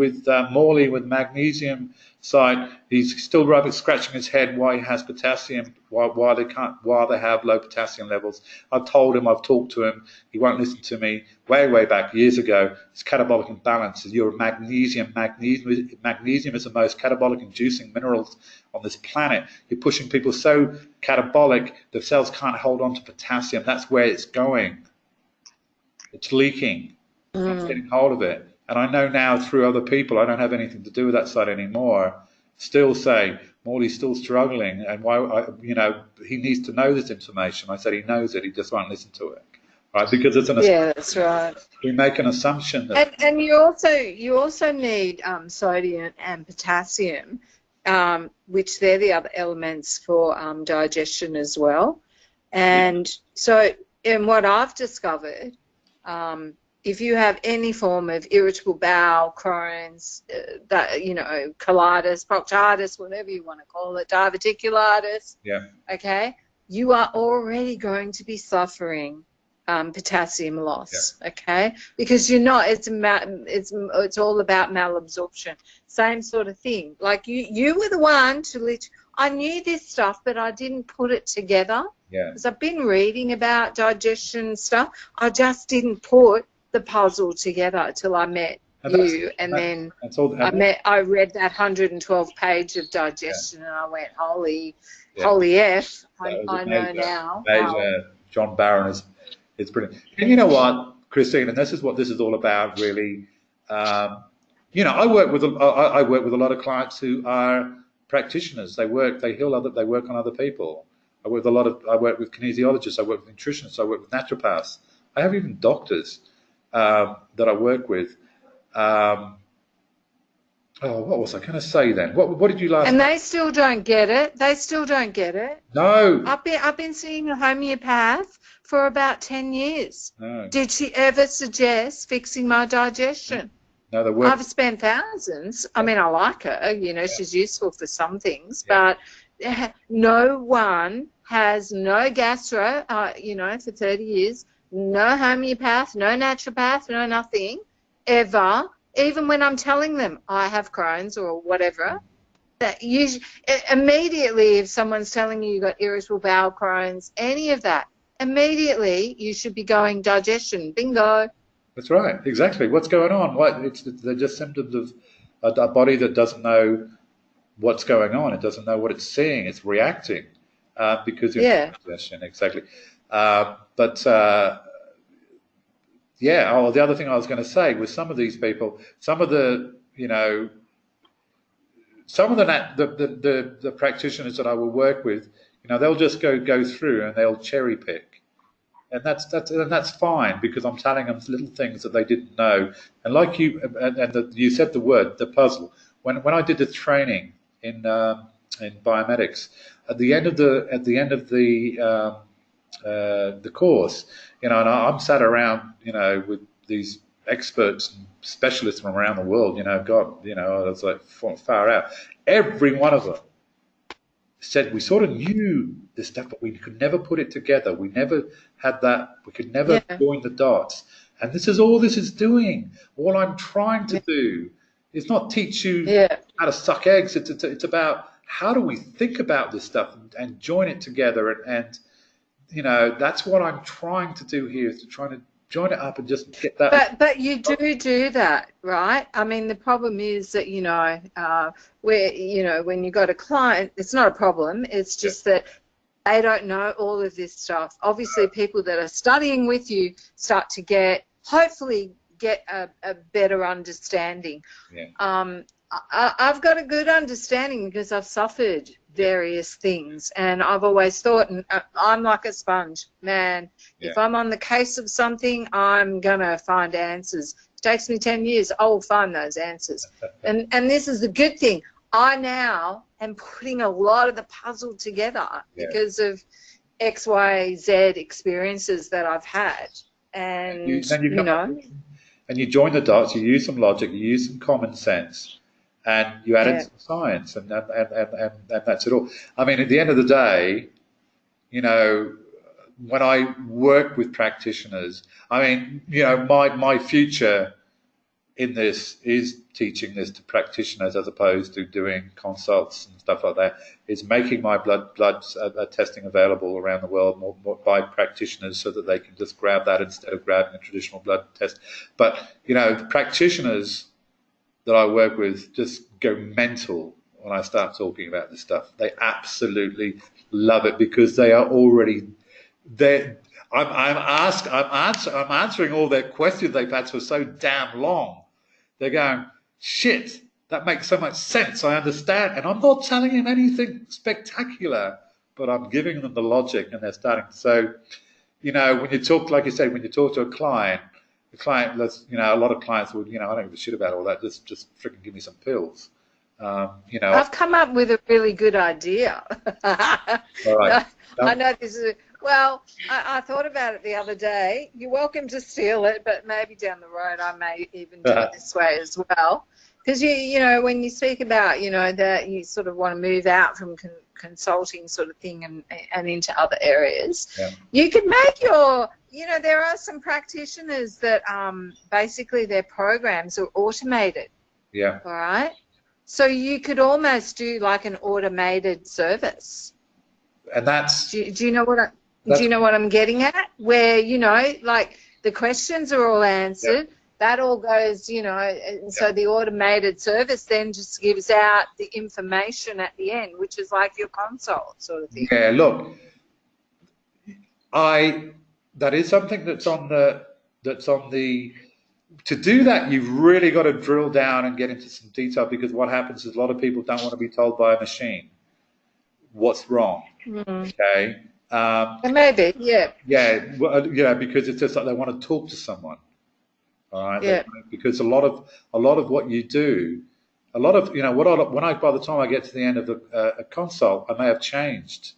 Morley with magnesium side. He's still scratching his head why he has potassium, why they have low potassium levels. I've told him, I've talked to him. He won't listen to me. Way back years ago, it's catabolic imbalance. You're magnesium. Magnesium is the most catabolic inducing minerals on this planet. You're pushing people so catabolic, the cells can't hold on to potassium. That's where it's going. It's leaking. It's getting hold of it. And I know now through other people, I don't have anything to do with that side anymore, still say, Morley's still struggling, and why, he needs to know this information. I said he knows it, he just won't listen to it. Right? Because it's an assumption. Yeah, that's right. We make an assumption that and you also need sodium and potassium, which they're the other elements for digestion as well. And so, in what I've discovered, if you have any form of irritable bowel, Crohn's, colitis, proctitis, whatever you want to call it, diverticulitis, okay, you are already going to be suffering potassium loss, okay? Because you're not, it's all about malabsorption. Same sort of thing. Like you were the one to I knew this stuff, but I didn't put it together. Yeah. Because I've been reading about digestion stuff. I just didn't put the puzzle together till I met you, and then I read that 112 page of digestion, and I went, holy F, I know now. John Barron is brilliant. And you know what, Christine, and this is what this is all about, really. You know, I work with a lot of clients who are practitioners. They work on other people. I work with kinesiologists. I work with nutritionists. I work with naturopaths. I have even doctors that I work with. What was I going to say then? What did you last? And they still don't get it. They still don't get it. No. I've been seeing a homeopath for about 10 years. No. Did she ever suggest fixing my digestion? No, I've spent thousands. I mean, I like her. You know, she's useful for some things, but no one has no gastro. You know, for 30 years, no homeopath, no naturopath, no nothing ever. Even when I'm telling them I have Crohn's or whatever, that immediately if someone's telling you you've got irritable bowel, Crohn's, any of that, immediately you should be going digestion. Bingo. That's right. Exactly. What's going on? They're just symptoms of a body that doesn't know what's going on. It doesn't know what it's seeing. It's reacting because of digestion. Exactly. The other thing I was going to say was some of these people, some of the practitioners that I will work with, you know, they'll just go through and they'll cherry pick, and that's fine because I'm telling them little things that they didn't know. And like you you said the word, the puzzle. When I did the training in biomedics, at the end of the course, you know, and I'm sat around, you know, with these experts and specialists from around the world, you know, God, you know, I was like far out. Every one of them said we sort of knew this stuff, but we could never put it together. We never had that. We could never join the dots. And this is all this is doing. All I'm trying to do is not teach you how to suck eggs. It's about how do we think about this stuff and join it together and you know, that's what I'm trying to do here, is to try to join it up and just get that. But you do that, right? I mean, the problem is that, you know, when you got a client, it's not a problem. It's just that they don't know all of this stuff. Obviously, people that are studying with you start to hopefully get a better understanding. Yeah. I've got a good understanding because I've suffered various things, and I've always thought, and I'm like a sponge, man. If I'm on the case of something, I'm gonna find answers. It takes me 10 years, I'll find those answers. and this is the good thing. I now am putting a lot of the puzzle together because of X, Y, Z experiences that I've had, and you know. And you join the dots. You use some logic. You use some common sense. And you added some science, and that's it all. I mean, at the end of the day, you know, when I work with practitioners, I mean, you know, my future in this is teaching this to practitioners as opposed to doing consults and stuff like that. Is making my blood testing available around the world more by practitioners so that they can just grab that instead of grabbing a traditional blood test. But, you know, the practitioners that I work with just go mental when I start talking about this stuff. They absolutely love it because they are already there. I'm answering all their questions they've had for so damn long. They're going, shit, that makes so much sense. I understand. And I'm not telling them anything spectacular, but I'm giving them the logic, and they're starting. So, you know, when you talk, like you said, when you talk to a client, you know, a lot of clients would, you know, I don't give a shit about all that. Just freaking give me some pills. You know, I've come up with a really good idea. All right. I know this is. Well, I thought about it the other day. You're welcome to steal it, but maybe down the road I may even do it this way as well. Because you know, when you speak about, you know, that you sort of want to move out from consulting sort of thing and into other areas, you can make there are some practitioners that basically their programs are automated. Yeah. All right. So you could almost do like an automated service. And that's... Do you know what I'm getting at? Where, like the questions are all answered. That all goes, and so the automated service then just gives out the information at the end, which is like your consult sort of thing. Yeah, look, that is something that's on the, to do that, you've really got to drill down and get into some detail, because what happens is a lot of people don't want to be told by a machine what's wrong. Okay. Maybe, yeah. Yeah, well, because it's just like they want to talk to someone. All right. Yeah. Because a lot of what you do, a lot of by the time I get to the end of a consult, I may have changed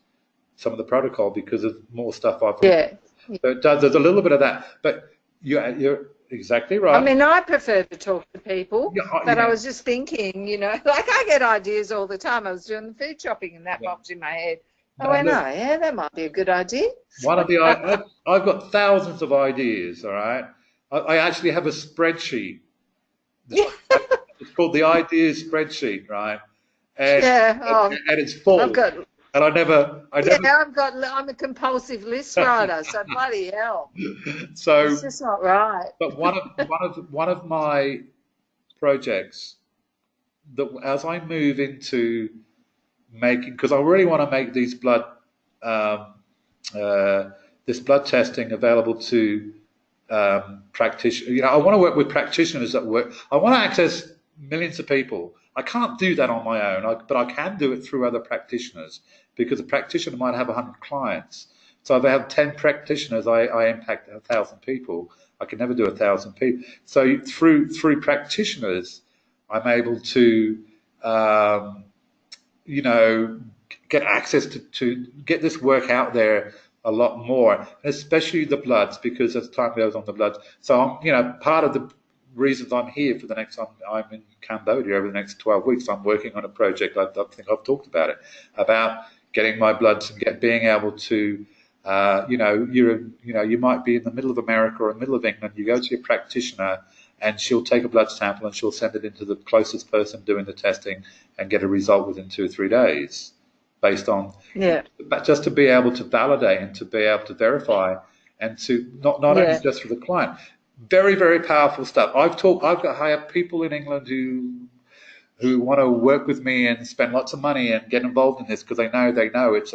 some of the protocol because of more stuff I've yeah. So it does. There's a little bit of that, but you're exactly right. I mean, I prefer to talk to people, but I was just thinking, like I get ideas all the time. I was doing the food shopping and that popped in my head. That might be a good idea. I've got thousands of ideas. All right, I actually have a spreadsheet. It's called the ideas spreadsheet, right? And, and it's full. And I'm a compulsive list writer, so bloody hell. So it's just not right. But one of my projects that as I move into making, because I really want to make these this blood testing available to practitioners. I want to work with practitioners that work. I want to access millions of people. I can't do that on my own, but I can do it through other practitioners, because a practitioner might have 100 clients. So if I have 10 practitioners, I impact 1,000 people. I can never do 1,000 people. So through practitioners, I'm able to, get access to get this work out there a lot more, and especially the bloods, because as time goes on, the bloods. So part of the reasons I'm here for the next, I'm in Cambodia over the next 12 weeks. I'm working on a project. I think I've talked about it, about getting my bloods and being able to, you might be in the middle of America or in the middle of England. You go to your practitioner, and she'll take a blood sample and she'll send it into the closest person doing the testing and get a result within 2 or 3 days, based on but just to be able to validate and to be able to verify, and to not only just for the client. Very, very powerful stuff. I have people in England who want to work with me and spend lots of money and get involved in this, because they know it's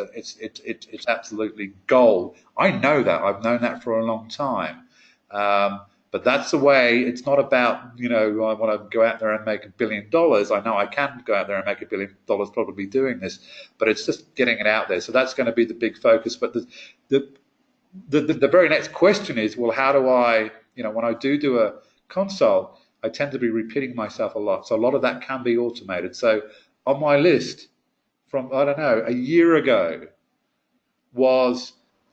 absolutely gold. I know that. I've known that for a long time. But that's the way. It's not about, I want to go out there and make $1 billion. I know I can go out there and make $1 billion probably doing this, but it's just getting it out there. So that's going to be the big focus. But the very next question is, well, how do I, when I do a consult, I tend to be repeating myself a lot. So a lot of that can be automated. So on my list from, a year ago, was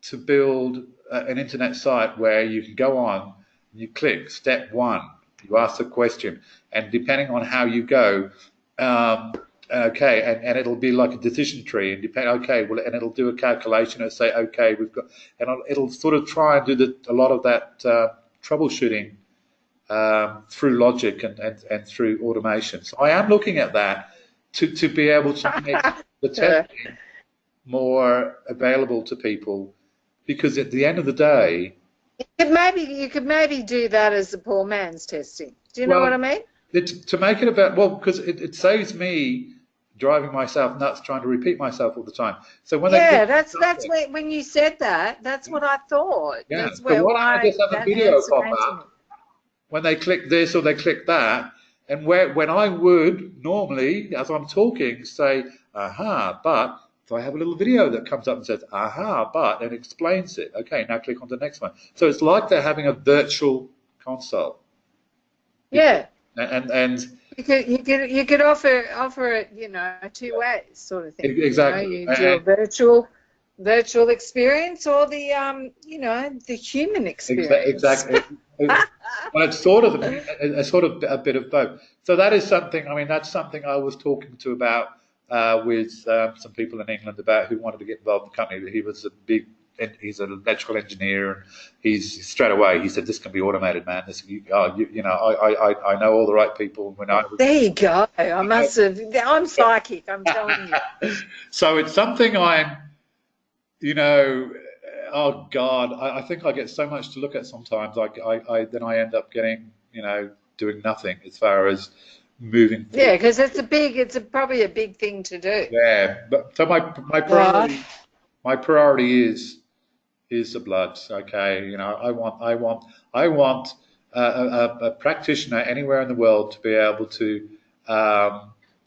to build an internet site where you can go on, you click step 1, you ask the question, and depending on how you go, and it'll be like a decision tree, and and it'll do a calculation and say, okay, we've got, and it'll sort of try and do a lot of that troubleshooting through logic and through automation. So I am looking at that to be able to make the testing more available to people, because at the end of the day, you could maybe do that as the poor man's testing. Do you know what I mean? To make it about, because it saves me driving myself nuts trying to repeat myself all the time. So when that's when you said that, that's what I thought. Yeah. That's where I just have a video pop up when they click this or they click that, and when I would normally, as I'm talking, say, but so I have a little video that comes up and says, but, and explains it. Okay, now click on the next one. So it's like they're having a virtual consult. Yeah. And you could offer it, 2 ways, sort of thing. Exactly. You do a virtual experience, or the the human experience. Exactly. Well, it's sort of a bit of both. So that is something. I mean, that's something I was talking about with some people in England about who wanted to get involved in the company. He was a big an electrical engineer, and he's straight away he said, "This can be automated, man. This, I know all the right people." There you go. I must have. I'm psychic. I'm telling you. So it's something I'm, oh God, I think I get so much to look at sometimes. Then I end up getting, doing nothing as far as moving forward. Yeah, because it's probably a big thing to do. Yeah, but so my priority is the bloods. Okay, I want a practitioner anywhere in the world to be able to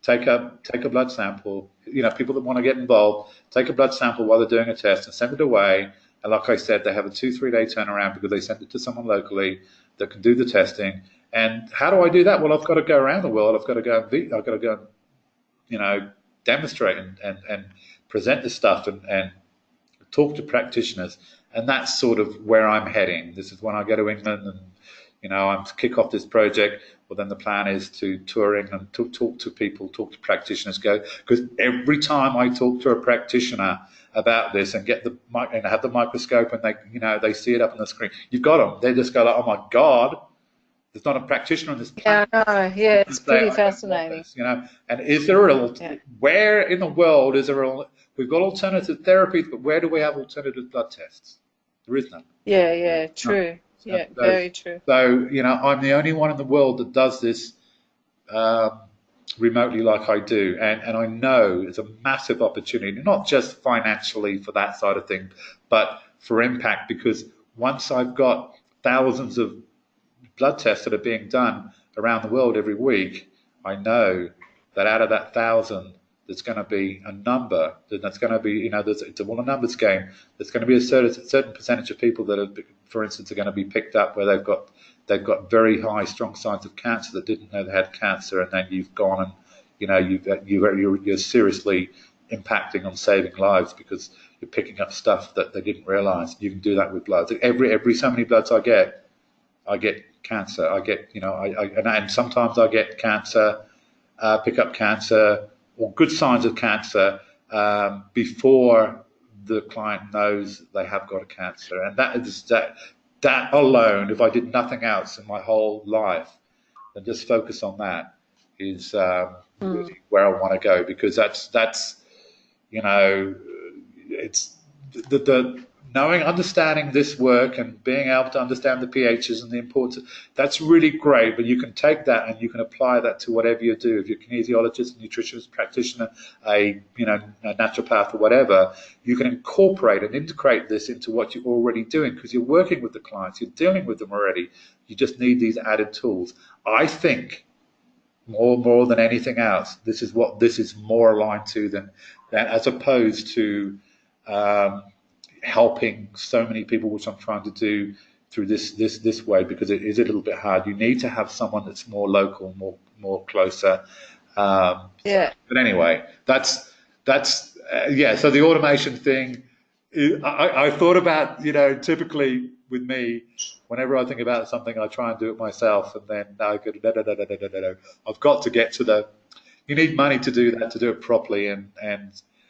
take a blood sample. People that want to get involved, take a blood sample while they're doing a test and send it away. And like I said, they have a 2-3 day turnaround because they send it to someone locally that can do the testing. And how do I do that? Well, I've got to go around the world. I've got to go demonstrate and present this stuff and talk to practitioners. And that's sort of where I'm heading. This is when I go to England and, I'm to kick off this project. Well, then the plan is to tour England, to talk to people, talk to practitioners, because every time I talk to a practitioner about this and get the mic and have the microscope and they see it up on the screen, you've got them. They just go like, oh my God, there's not a practitioner on this planet. Yeah, I know. Yeah, it's pretty fascinating. And is there where in the world is there we've got alternative therapies, but where do we have alternative blood tests? There is none. Yeah, true. No. Yeah, very true. So, I'm the only one in the world that does this remotely like I do. And I know it's a massive opportunity, not just financially for that side of things, but for impact, because once I've got thousands of blood tests that are being done around the world every week, I know that out of that 1,000, there's going to be a number that's going to be, it's a numbers game. There's going to be a certain percentage of people that are, for instance, are going to be picked up where they've got very high, strong signs of cancer that didn't know they had cancer, and then you've gone and you're seriously impacting on saving lives because you're picking up stuff that they didn't realise. You can do that with bloods. Every so many bloods I get cancer. I get and sometimes I get cancer, pick up cancer or good signs of cancer before the client knows they have got a cancer. And that alone, if I did nothing else in my whole life, and just focus on that, is really where I want to go, because that's it's the understanding this work and being able to understand the pHs and the importance, that's really great. But you can take that and you can apply that to whatever you do. If you're a kinesiologist, a nutritionist practitioner, a naturopath or whatever, you can incorporate and integrate this into what you're already doing, because you're working with the clients, you're dealing with them already. You just need these added tools. I think more than anything else, this is what this is more aligned to than as opposed to helping so many people, which I'm trying to do through this way, because it is a little bit hard. You need to have someone that's more local, more closer. But anyway, that's So the automation thing, I thought about, typically with me, whenever I think about something, I try and do it myself, and then I go, no. I've got to get to you need money to do that, to do it properly, and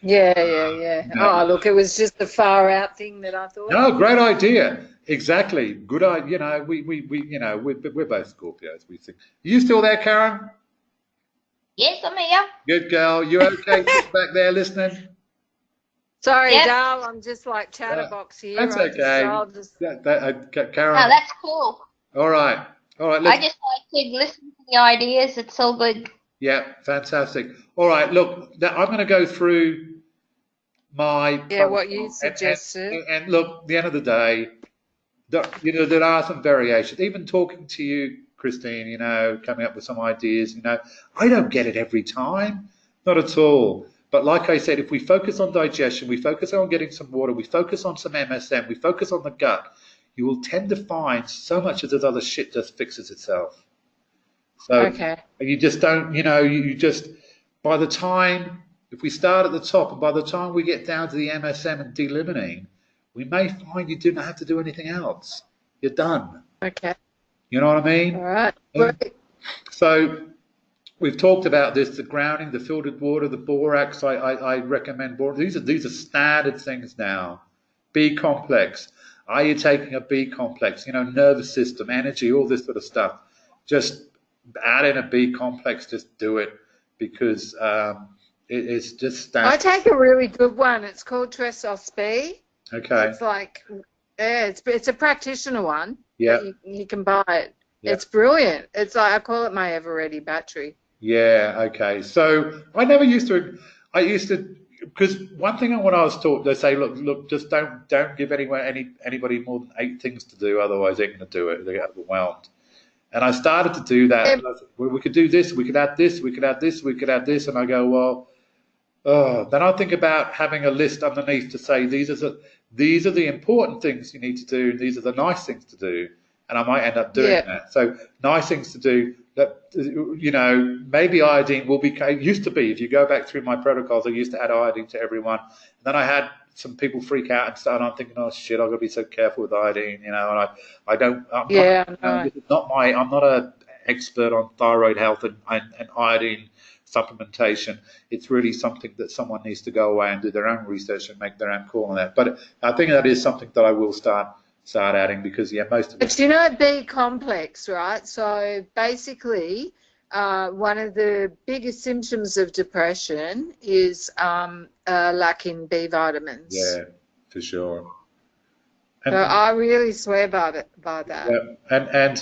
Yeah. Oh, look, it was just a far out thing that I thought. No, great idea. Exactly. Good idea. We're both Scorpios. We think. Are you still there, Karen? Yes, I'm here. Good girl. You okay? Just back there listening? Sorry, Dal. I'm just like chatterbox here. That's okay. Karen. No, that's cool. All right. I just like to listen to the ideas. It's so good. Yeah, fantastic. All right, look, I'm going to go through what you suggested. And look, at the end of the day, there are some variations. Even talking to you, Christine, coming up with some ideas, I don't get it every time, not at all. But like I said, if we focus on digestion, we focus on getting some water, we focus on some MSM, we focus on the gut, you will tend to find so much of this other shit just fixes itself. So you just don't, you just, by the time, if we start at the top, and by the time we get down to the MSM and delimiting, we may find you do not have to do anything else. You're done. Okay. You know what I mean? All right. Great. So we've talked about this, the grounding, the filtered water, the borax. I recommend borax. These are standard things now B complex. Are you taking a B complex? You know, nervous system, energy, all this sort of stuff. Just add in a B complex. Just do it because it's just. I take a really good one. It's called Tressos B. Okay. It's like, yeah, it's a practitioner one. Yeah. You can buy it. Yeah. It's brilliant. It's like, I call it my ever ready battery. Yeah. Okay. So I used to, because one thing when I was taught, they say, look, just don't give anybody more than 8 things to do, otherwise they're going to do it. They get overwhelmed. And I started to do that. Yeah. Well, we could do this, we could add this, we could add this, we could add this, and I go, well, then I think about having a list underneath to say these are the important things you need to do, these are the nice things to do, and I might end up doing that. So nice things to do. That, you know, maybe iodine will be. It used to be, if you go back through my protocols, I used to add iodine to everyone. And then I had some people freak out and start. And I'm thinking, oh shit, I've got to be so careful with iodine, you know. And I don't. I'm not an expert on thyroid health and iodine supplementation. It's really something that someone needs to go away and do their own research and make their own call on that. But I think that is something that I will start adding because most of it. But you know, B complex, right? So basically, one of the biggest symptoms of depression is lack in B vitamins. Yeah, for sure. So I really swear by that. Yeah.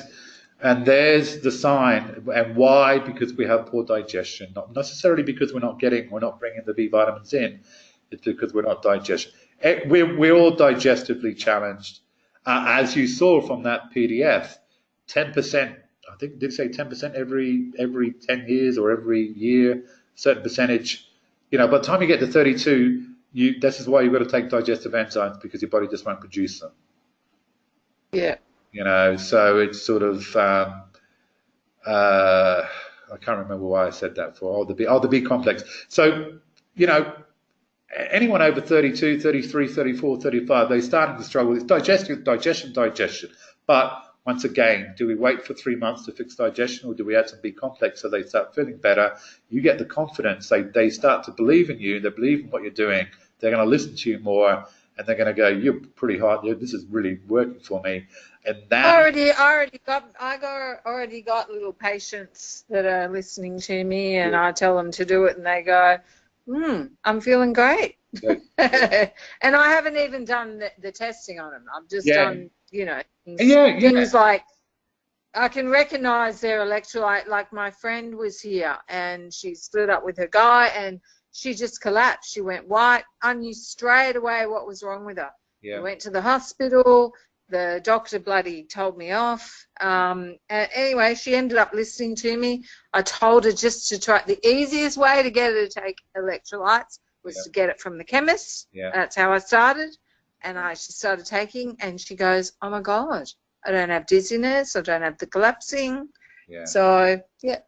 And there's the sign. And why? Because we have poor digestion. Not necessarily because we're not bringing the B vitamins in. It's because we're not digestion. We're all digestively challenged. As you saw from that PDF, 10%, I think, did it say 10% every 10 years or every year, certain percentage. You know, by the time you get to 32, this is why you've got to take digestive enzymes because your body just won't produce them. Yeah. You know, so it's sort of, I can't remember why I said that for. The B complex. So, you know, anyone over 32, 33, 34, 35, they're starting to struggle. It's digestion. But once again, do we wait for 3 months to fix digestion or do we add some B complex so they start feeling better? You get the confidence. They start to believe in you. They believe in what you're doing. They're going to listen to you more and they're going to go, you're pretty hard. This is really working for me. And that I already got little patients that are listening to me and I tell them to do it and they go, I'm feeling great. Yeah. And I haven't even done the testing on them. I've just done, you know, things like I can recognize their electrolyte. Like my friend was here and she split up with her guy and she just collapsed. She went white. I knew straight away what was wrong with her. Yeah. We went to the hospital. The doctor bloody told me off. Anyway, she ended up listening to me. I told her just to try. The easiest way to get her to take electrolytes was to get it from the chemist. Yeah. That's how I started. And she started taking, and she goes, oh, my God, I don't have dizziness. I don't have the collapsing. Yeah. So, yeah.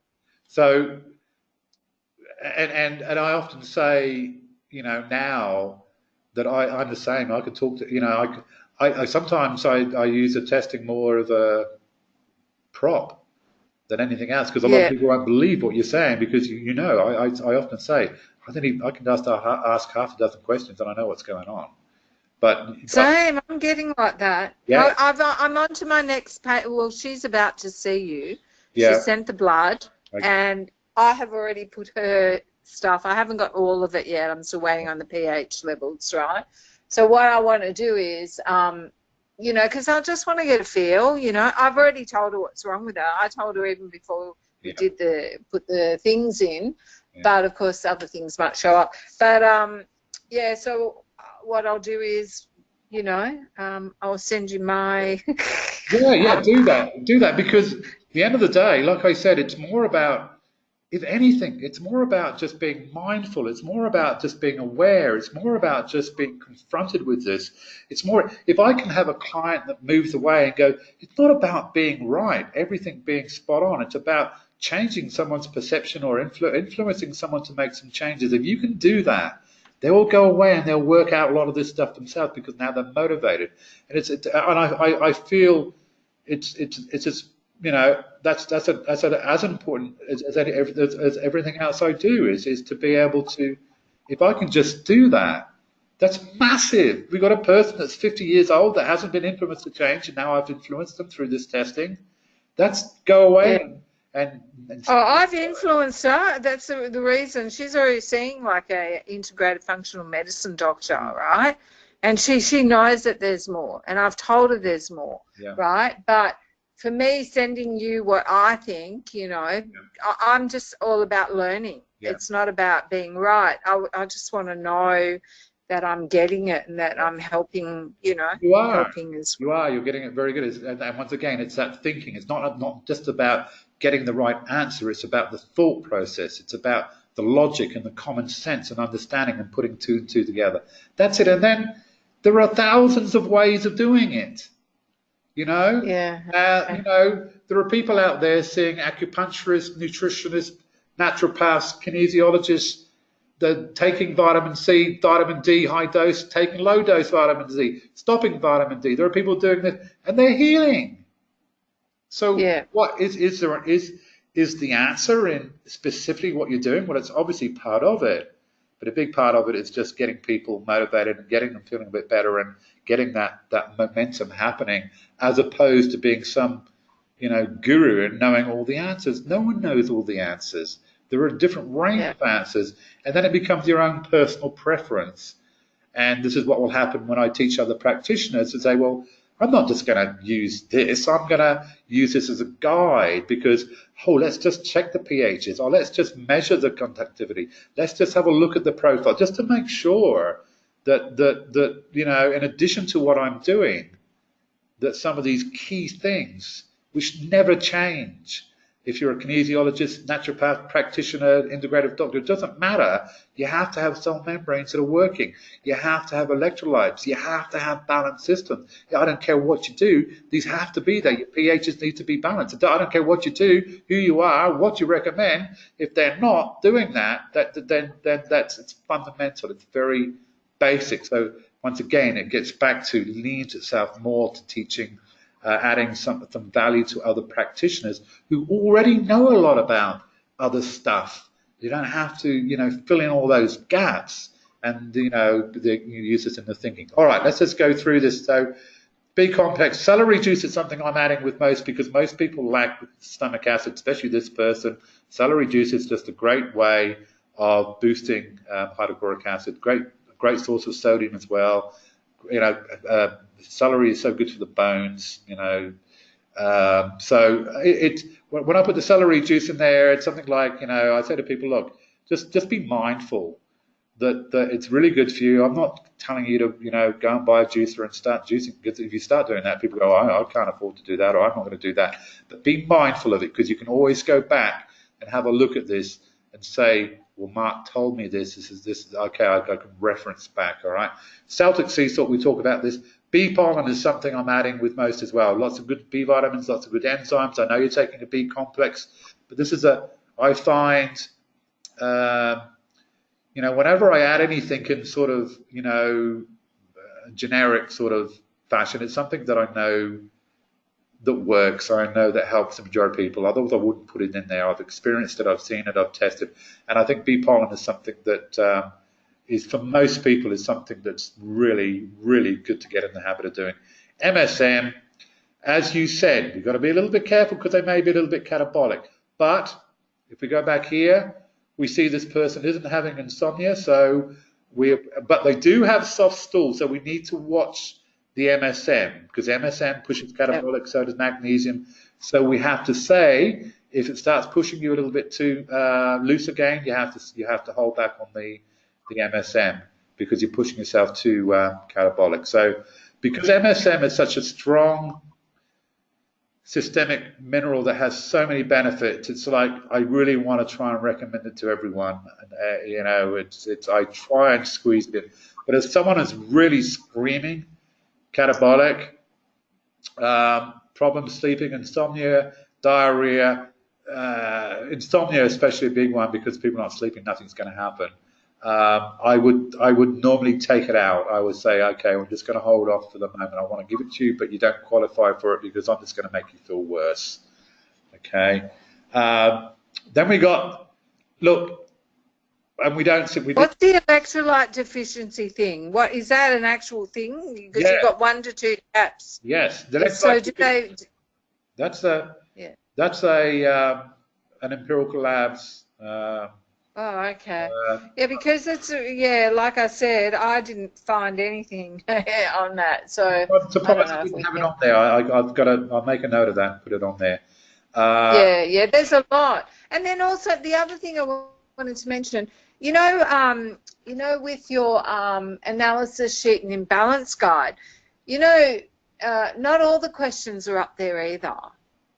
So, and I often say, you know, now that I'm the same, I could talk to, you know, I sometimes I use the testing more of a prop than anything else because a lot of people won't believe what you're saying because you know I often say I can ask half a dozen questions and I know what's going on. But same, I'm getting like that. Yeah. I'm on to my next page. Well, she's about to see you. Yeah. She sent the blood, and I have already put her stuff. I haven't got all of it yet. I'm still waiting on the pH levels, right? So what I want to do is, you know, because I just want to get a feel, you know. I've already told her what's wrong with her. I told her even before we did put the things in, but of course other things might show up. But yeah, so what I'll do is, you know, I'll send you my. Yeah, do that because at the end of the day, like I said, it's more about. If anything, it's more about just being mindful. It's more about just being aware. It's more about just being confronted with this. It's more, if I can have a client that moves away and go, it's not about being right, everything being spot on. It's about changing someone's perception or influencing someone to make some changes. If you can do that, they will go away and they'll work out a lot of this stuff themselves because now they're motivated. And I feel it's just, you know, that's as important as everything else I do is to be able to, if I can just do that, That's massive. We've got a person that's 50 years old that hasn't been influenced to change, and now I've influenced them through this testing. That's go away and oh, I've influenced her. That's the reason. She's already seeing like a integrated functional medicine doctor, right? And she knows that there's more, and I've told her there's more, right? But for me, sending you what I think, you know, I'm just all about learning. It's not about being right. I just want to know that I'm getting it and that I'm helping, you know, helping as well. You are. You're getting it very good. And once again, it's that thinking. It's not just about getting the right answer. It's about the thought process. It's about the logic and the common sense and understanding and putting two and two together. That's it. And then there are thousands of ways of doing it. You know? You know, there are people out there seeing acupuncturists, nutritionists, naturopaths, kinesiologists, they're taking vitamin C, vitamin D, high dose, taking low dose vitamin D, stopping vitamin D. There are people doing this, and they're healing. So, what is the answer in specifically what you're doing? Well, it's obviously part of it, but a big part of it is just getting people motivated and getting them feeling a bit better and getting that momentum happening, as opposed to being some, you know, guru and knowing all the answers. No one knows all the answers. There are a different range of answers, and then it becomes your own personal preference. And this is what will happen when I teach other practitioners to say, well, I'm not just going to use this. I'm going to use this as a guide because, let's just check the pHs, or let's just measure the conductivity. Let's just have a look at the profile just to make sure that you know, in addition to what I'm doing, that some of these key things which never change. If you're a kinesiologist, naturopath, practitioner, integrative doctor, it doesn't matter. You have to have cell membranes that are working. You have to have electrolytes. You have to have balanced systems. I don't care what you do. These have to be there. Your pHs need to be balanced. I don't care what you do, who you are, what you recommend. If they're not doing that, then it's fundamental. It's very basic. So once again, it gets back to leans itself more to teaching, adding some value to other practitioners who already know a lot about other stuff. You don't have to, you know, fill in all those gaps, and you know, you use this in the thinking. All right, let's just go through this. So, B complex celery juice is something I'm adding with most because most people lack stomach acid, especially this person. Celery juice is just a great way of boosting hydrochloric acid. Great source of sodium as well. You know, celery is so good for the bones, you know. So when I put the celery juice in there, it's something like, you know, I say to people, look, just be mindful that it's really good for you. I'm not telling you to, you know, go and buy a juicer and start juicing, because if you start doing that, people go, I can't afford to do that, or I'm not going to do that. But be mindful of it, because you can always go back and have a look at this and say, well, Mark told me this is okay, I can reference back, all right? Celtic sea salt, we talk about this. Bee pollen is something I'm adding with most as well. Lots of good B vitamins, lots of good enzymes. I know you're taking a B complex, but this is I find, you know, whenever I add anything in sort of, you know, generic sort of fashion, it's something that I know that works, or I know that helps the majority of people. Otherwise, I wouldn't put it in there. I've experienced it, I've seen it, I've tested, and I think bee pollen is something that is, for most people, is something that's really, really good to get in the habit of doing. MSM, as you said, we've got to be a little bit careful because they may be a little bit catabolic. But if we go back here, we see this person isn't having insomnia, but they do have soft stool, so we need to watch the MSM, because MSM pushes catabolic, so does magnesium. So we have to say, if it starts pushing you a little bit too loose again, you have to hold back on the MSM, because you're pushing yourself too catabolic. So because MSM is such a strong systemic mineral that has so many benefits, it's like I really want to try and recommend it to everyone. You know, I try and squeeze it in. But if someone is really screaming catabolic, problems sleeping, insomnia, diarrhea, insomnia especially a big one, because people are not sleeping, nothing's going to happen. I would normally take it out. I would say, okay, I'm just going to hold off for the moment. I want to give it to you, but you don't qualify for it because I'm just going to make you feel worse. Okay. Then we got, look, and we don't sit with. What's the electrolyte deficiency thing? What is that an actual thing? Because you've got 1 to 2 caps. Yes. So do they? That's an Empirical Labs. Oh, okay. Yeah, because it's like I said, I didn't find anything on that. So Surprised I didn't have it on there. I'll make a note of that and put it on there. Yeah, there's a lot. And then also the other thing I wanted to mention, with your analysis sheet and imbalance guide, not all the questions are up there either.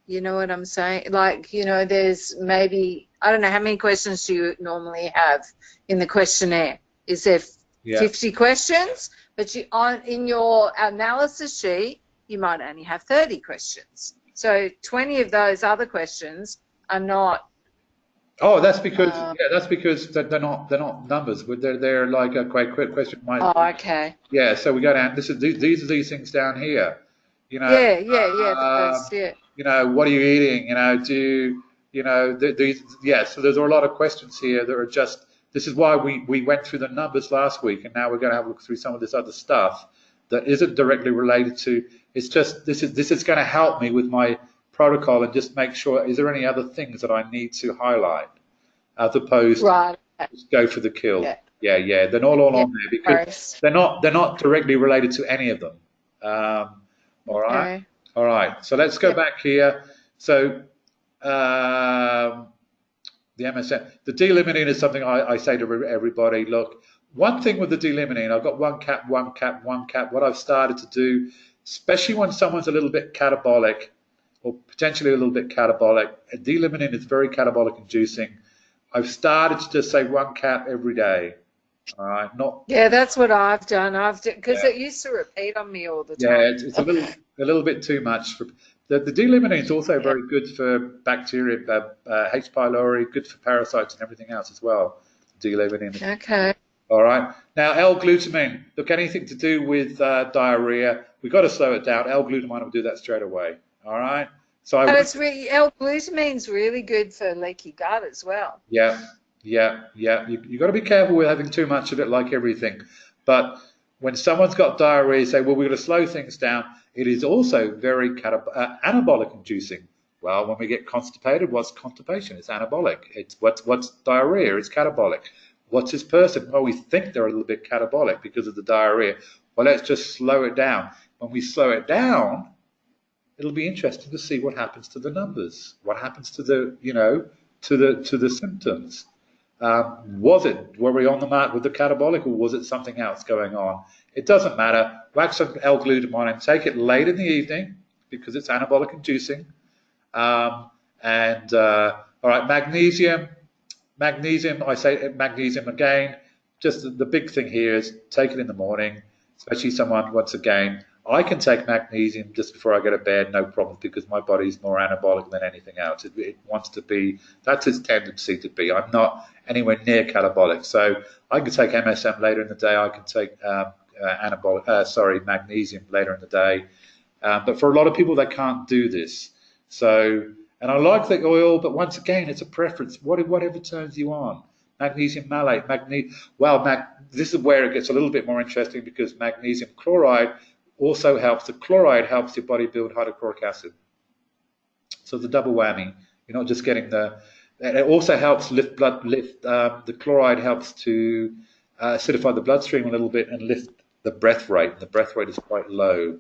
You know what I'm saying? Like, there's maybe, I don't know, how many questions do you normally have in the questionnaire? Is there 50 questions? But in your analysis sheet, you might only have 30 questions. So 20 of those other questions are not. Oh, that's because they're not numbers. They're like a quick question. Oh, okay. Yeah, so we go down. These are these things down here. Yeah. What are you eating? So there's a lot of questions here that are just. This is why we went through the numbers last week, and now we're going to have a look through some of this other stuff that isn't directly related to. It's just this is going to help me with my protocol and just make sure, is there any other things that I need to highlight as opposed to just go for the kill. Yeah. They're not all on there because they're not directly related to any of them. All right. Okay. All right. So let's go back here. So the MSM, the delimiting is something I say to everybody. Look, one thing with the delimiting, I've got one cap. What I've started to do, especially when someone's a little bit catabolic or potentially a little bit catabolic, delimiting is very catabolic inducing. I've started to just say 1 cap every day. All right, that's what I've done. Because it used to repeat on me all the time. Yeah, it's a little bit too much. The delimiting is also very good for bacteria, H. pylori, good for parasites and everything else as well. Delimiting. Okay. All right. Now, L-glutamine. Look, anything to do with diarrhea, we've got to slow it down. L-glutamine will do that straight away. All right. So L-glutamine's really good for leaky gut as well. Yeah. You got to be careful with having too much of it, like everything. But when someone's got diarrhea, say, well, we're going to slow things down. It is also very anabolic inducing. Well, when we get constipated, what's constipation? It's anabolic. It's what's diarrhea? It's catabolic. What's this person? Well, we think they're a little bit catabolic because of the diarrhea. Well, let's just slow it down. When we slow it down, it'll be interesting to see what happens to the numbers. What happens to the to the symptoms? Were we on the mark with the catabolic, or was it something else going on? It doesn't matter. Wax some L-glutamine and take it late in the evening because it's anabolic inducing. All right, magnesium. I say magnesium again. Just the big thing here is take it in the morning, especially someone, once again, I can take magnesium just before I go to bed, no problem, because my body's more anabolic than anything else. It wants to be, that's its tendency to be. I'm not anywhere near catabolic. So I can take MSM later in the day. I can take magnesium later in the day. But for a lot of people, they can't do this. So, and I like the oil, but once again, it's a preference. Whatever turns you on. Magnesium malate, this is where it gets a little bit more interesting because magnesium chloride also helps. The chloride helps your body build hydrochloric acid. So the double whammy. You're not just getting and it also helps lift. The chloride helps to acidify the bloodstream a little bit and lift the breath rate. The breath rate is quite low.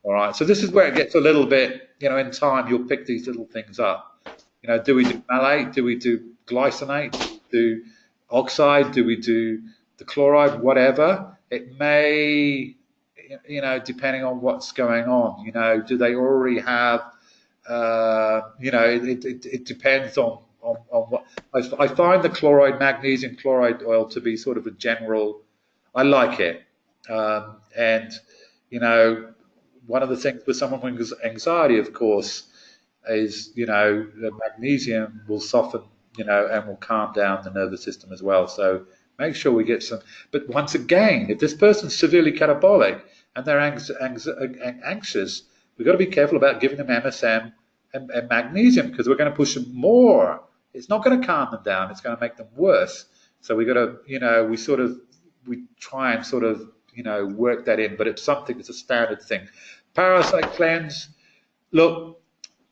All right. So this is where it gets a little bit, in time you'll pick these little things up. Do we do malate? Do we do glycinate? Do we do oxide? Do we do the chloride? Whatever. It may, depending on what's going on, do they already have, it depends on what. I find the magnesium chloride oil to be sort of a general, I like it. One of the things with someone with anxiety, of course, is, the magnesium will soften, and will calm down the nervous system as well. So make sure we get some. But once again, if this person's severely catabolic and they're anxious, we've got to be careful about giving them MSM and magnesium because we're going to push them more. It's not going to calm them down. It's going to make them worse. So we got to, we try and sort of, work that in, but it's something that's a standard thing. Parasite cleanse, look,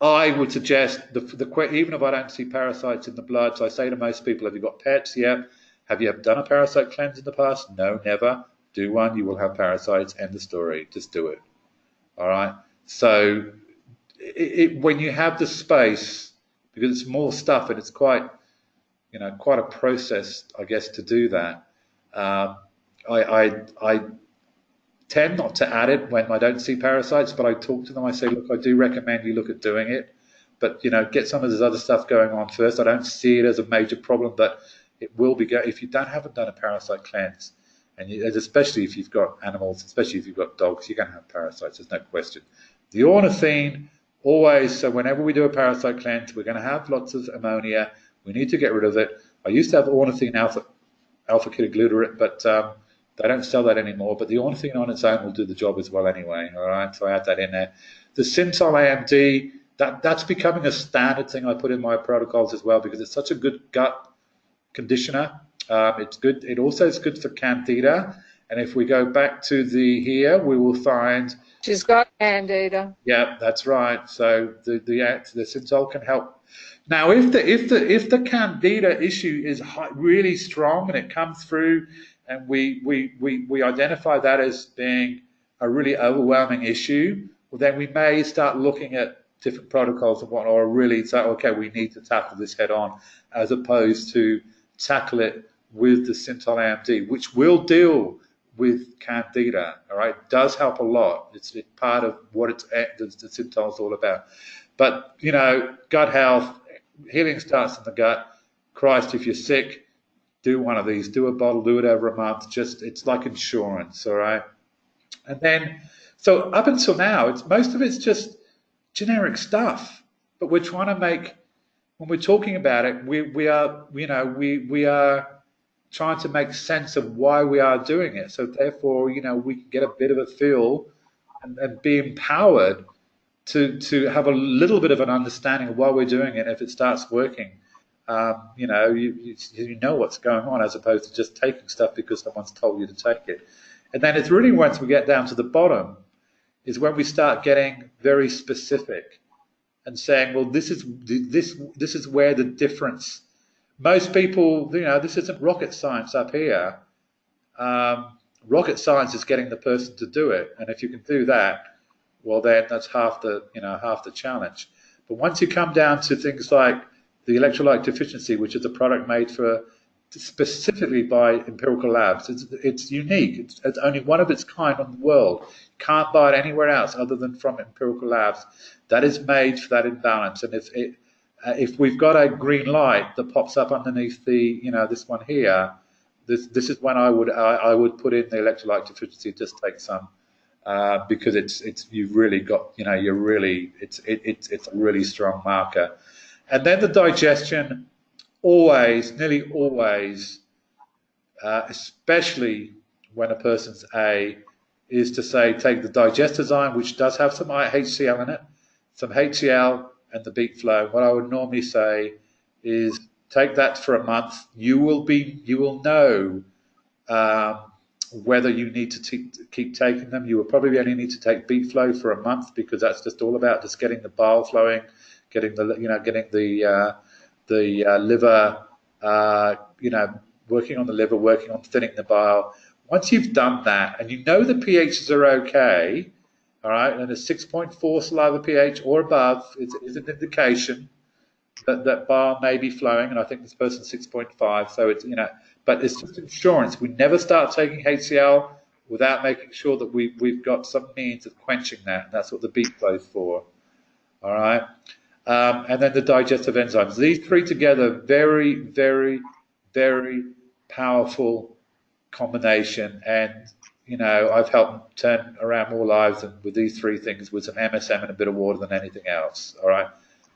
I would suggest, even if I don't see parasites in the blood, so I say to most people, have you got pets? Yeah. Have you ever done a parasite cleanse in the past? No, never. Do one, you will have parasites, end the story. Just do it. All right? So when you have the space, because it's more stuff and it's quite a process, I guess, to do that, I tend not to add it when I don't see parasites, but I talk to them. I say, look, I do recommend you look at doing it, but get some of this other stuff going on first. I don't see it as a major problem, but it will be if you haven't done a parasite cleanse, and especially if you've got animals, especially if you've got dogs, you're going to have parasites. There's no question. The ornithine always. So whenever we do a parasite cleanse, we're going to have lots of ammonia. We need to get rid of it. I used to have ornithine alpha-ketoglutarate, but they don't sell that anymore, but the ornithine on its own will do the job as well anyway, all right? So I add that in there. The Synthol AMD, that's becoming a standard thing I put in my protocols as well because it's such a good gut conditioner. It's good. It also is good for Candida. And if we go back to here, we will find... She's got Candida. Yeah, that's right. So the Synthol can help. Now, if the Candida issue is really strong and it comes through, and we identify that as being a really overwhelming issue, well, then we may start looking at different protocols and whatnot, or really say, okay, we need to tackle this head on, as opposed to tackle it with the Synthol AMD, which will deal with Candida. All right, it does help a lot. It's part of what the Synthol is all about. But gut health, healing starts in the gut. Christ, if you're sick, do one of these, do a bottle, do it over a month. It's like insurance, all right? And then, so up until now, most of it's just generic stuff. But we're trying to make, when we're talking about it, we are trying to make sense of why we are doing it. So therefore, we can get a bit of a feel and be empowered to have a little bit of an understanding of why we're doing it if it starts working. You know what's going on, as opposed to just taking stuff because someone's told you to take it. And then it's really once we get down to the bottom is when we start getting very specific and saying, well, this is where the difference. Most people, this isn't rocket science up here. Rocket science is getting the person to do it, and if you can do that, well, then that's half the challenge. But once you come down to things like the electrolyte deficiency, which is a product made specifically by Empirical Labs. It's unique. It's only one of its kind in the world. Can't buy it anywhere else other than from Empirical Labs. That is made for that imbalance. And if we've got a green light that pops up underneath the this one here, this is when I would put in the electrolyte deficiency. Just take some because you've really got it's a really strong marker. And then the digestion, nearly always, especially when a person's is to say take the Digestazyme, which does have some HCl in it, some HCl and the beet flow. What I would normally say is take that for a month. You will know whether you need to keep taking them. You will probably only need to take beet flow for a month because that's just all about just getting the bile flowing. Getting the liver, working on the liver, working on thinning the bile. Once you've done that, and the pHs are okay, all right, and a 6.4 saliva pH or above is an indication that bile may be flowing, and I think this person's 6.5, so it's but it's just insurance. We never start taking HCl without making sure that we've got some means of quenching that, and that's what the beet flow is for, all right. And then the digestive enzymes. These three together, very, very, very powerful combination. And, I've helped turn around more lives and with these three things with some MSM and a bit of water than anything else. All right.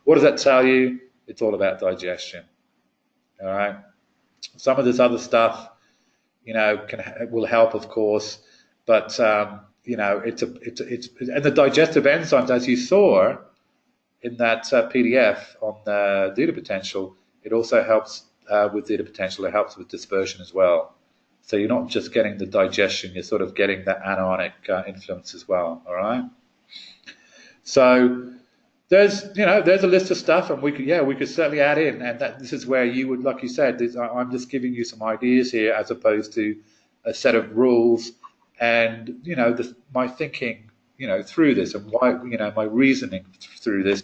What does that tell you? It's all about digestion. All right. Some of this other stuff, will help, of course, but it's and the digestive enzymes, as you saw in that PDF on the Data Potential, it also helps with the potential. It helps with dispersion as well. So you're not just getting the digestion, you're sort of getting that anionic influence as well. All right. So there's a list of stuff, and we could certainly add in, and this is where you would, like you said, I'm just giving you some ideas here as opposed to a set of rules, and my thinking through this, and why my reasoning through this,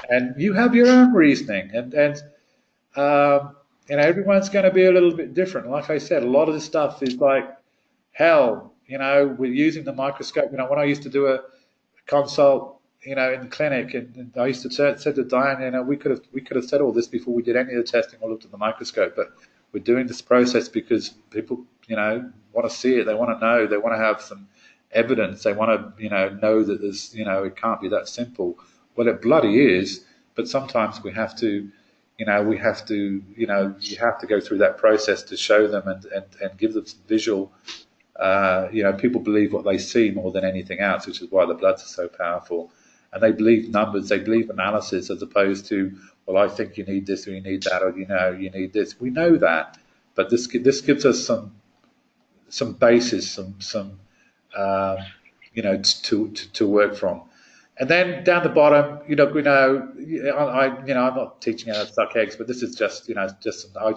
and you have your own reasoning, and everyone's going to be a little bit different. Like I said, a lot of this stuff is like hell. We're using the microscope. When I used to do a consult, in the clinic, and I used to say to Diane, we could have said all this before we did any of the testing or looked at the microscope, but we're doing this process because people, want to see it. They want to know. They want to have some evidence. They want to, know that there's, it can't be that simple. Well, it bloody is. But sometimes we have to, you have to go through that process to show them and give them some visual. People believe what they see more than anything else, which is why the bloods are so powerful. And they believe numbers, they believe analysis, as opposed to, well, I think you need this or you need that, or you need this. We know that, but this gives us some basis, some to work from. And then down the bottom, I'm not teaching how to suck eggs, but this is just, I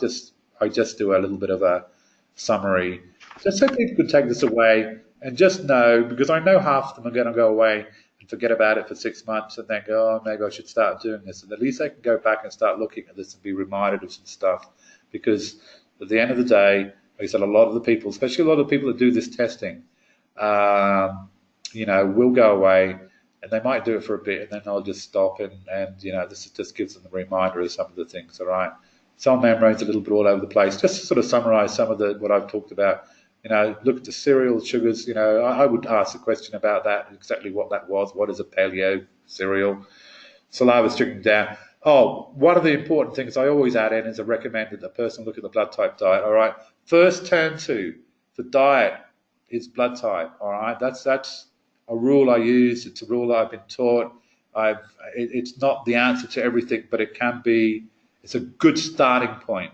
just do a little bit of a summary, just so people can take this away and just know, because I know half of them are going to go away and forget about it for 6 months and then go, oh, maybe I should start doing this. And at least they can go back and start looking at this and be reminded of some stuff. Because at the end of the day, like I said, a lot of the people, especially a lot of the people that do this testing, will go away and they might do it for a bit and then they'll just stop and this just gives them a reminder of some of the things, all right? Cell membranes a little bit all over the place. Just to sort of summarize some of what I've talked about. Look at the cereal sugars. I would ask a question about that, exactly what that was. What is a paleo cereal? Saliva drinking down. Oh, one of the important things I always add in is I recommend that the person look at the blood type diet. All right. First turn to the diet is blood type. All right. That's a rule I use. It's a rule I've been taught. It's not the answer to everything, but it can be. It's a good starting point.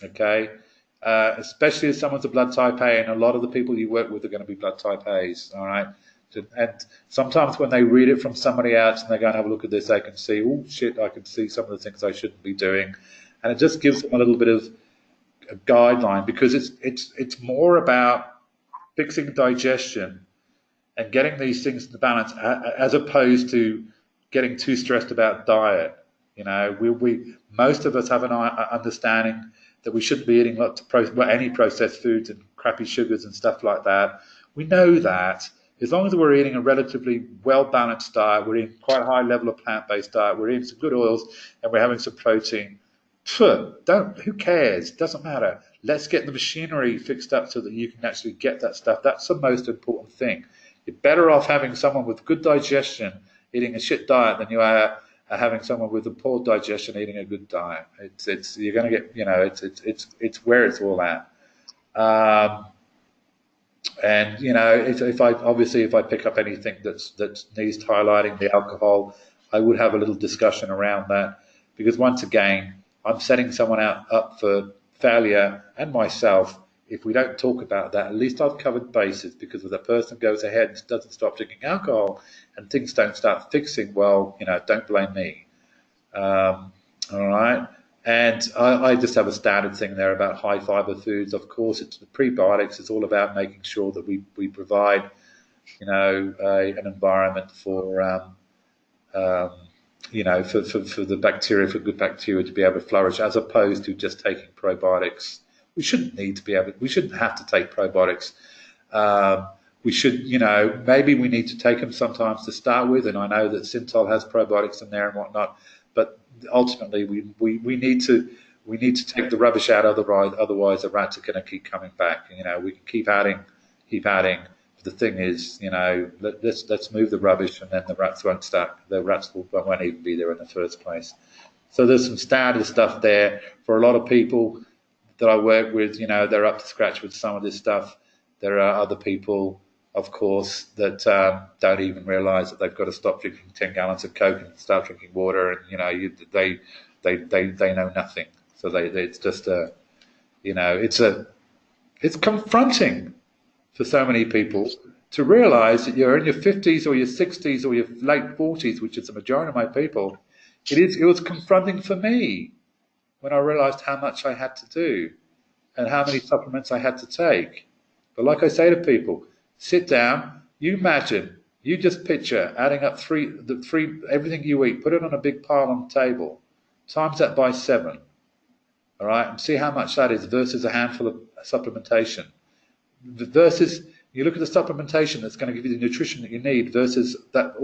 Okay. Especially if someone's a blood type A, and a lot of the people you work with are going to be blood type A's, all right? And sometimes when they read it from somebody else and they go and have a look at this, they can see, oh, shit, I can see some of the things I shouldn't be doing. And it just gives them a little bit of a guideline, because it's more about fixing digestion and getting these things into balance as opposed to getting too stressed about diet. Most of us have an understanding that we shouldn't be eating lots of any processed foods and crappy sugars and stuff like that. We know that. As long as we're eating a relatively well-balanced diet, we're eating quite a high level of plant-based diet, we're eating some good oils, and we're having some protein, who cares? Doesn't matter. Let's get the machinery fixed up so that you can actually get that stuff. That's the most important thing. You're better off having someone with good digestion eating a shit diet than you are having someone with a poor digestion eating a good diet. You're going to get, it's where it's all at. And if I pick up anything that needs highlighting, the alcohol, I would have a little discussion around that, because once again, I'm setting someone up for failure, and myself. If we don't talk about that, at least I've covered bases, because if the person goes ahead and doesn't stop drinking alcohol and things don't start fixing, well, don't blame me. All right. And I just have a standard thing there about high fiber foods. Of course, it's the prebiotics. It's all about making sure that we provide, an environment for, for the bacteria, for good bacteria to be able to flourish, as opposed to just taking probiotics. We shouldn't have to take probiotics. We should, maybe we need to take them sometimes to start with. And I know that Synthol has probiotics in there and whatnot, but ultimately we need to take the rubbish out. Otherwise the rats are going to keep coming back. We can keep adding. The thing is, let's move the rubbish, and then the rats won't start. The rats won't even be there in the first place. So there's some standard stuff there for a lot of people that I work with. They're up to scratch with some of this stuff. There are other people, of course, that don't even realise that they've got to stop drinking 10 gallons of Coke and start drinking water, and they know nothing. So it's just it's confronting for so many people to realise that you're in your 50s or your 60s or your late 40s, which is the majority of my people. It was confronting for me when I realised how much I had to do and how many supplements I had to take. But like I say to people, sit down, you imagine, you just picture adding up everything you eat, put it on a big pile on the table, times that by 7, all right, and see how much that is versus a handful of supplementation. Versus you look at the supplementation that's going to give you the nutrition that you need versus that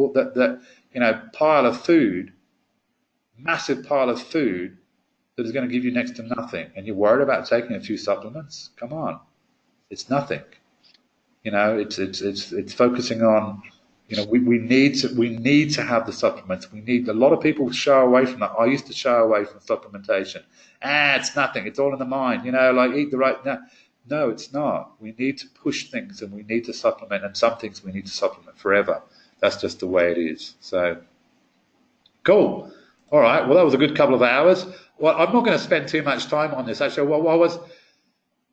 pile of food, massive pile of food that is going to give you next to nothing, and you're worried about taking a few supplements. Come on, it's nothing. It's focusing on. We need to have the supplements. A lot of people shy away from that. I used to shy away from supplementation. It's nothing. It's all in the mind. Like eat the right. No, it's not. We need to push things and we need to supplement, and some things we need to supplement forever. That's just the way it is. So, cool. All right. Well, that was a good couple of hours. Well, I'm not going to spend too much time on this. Actually,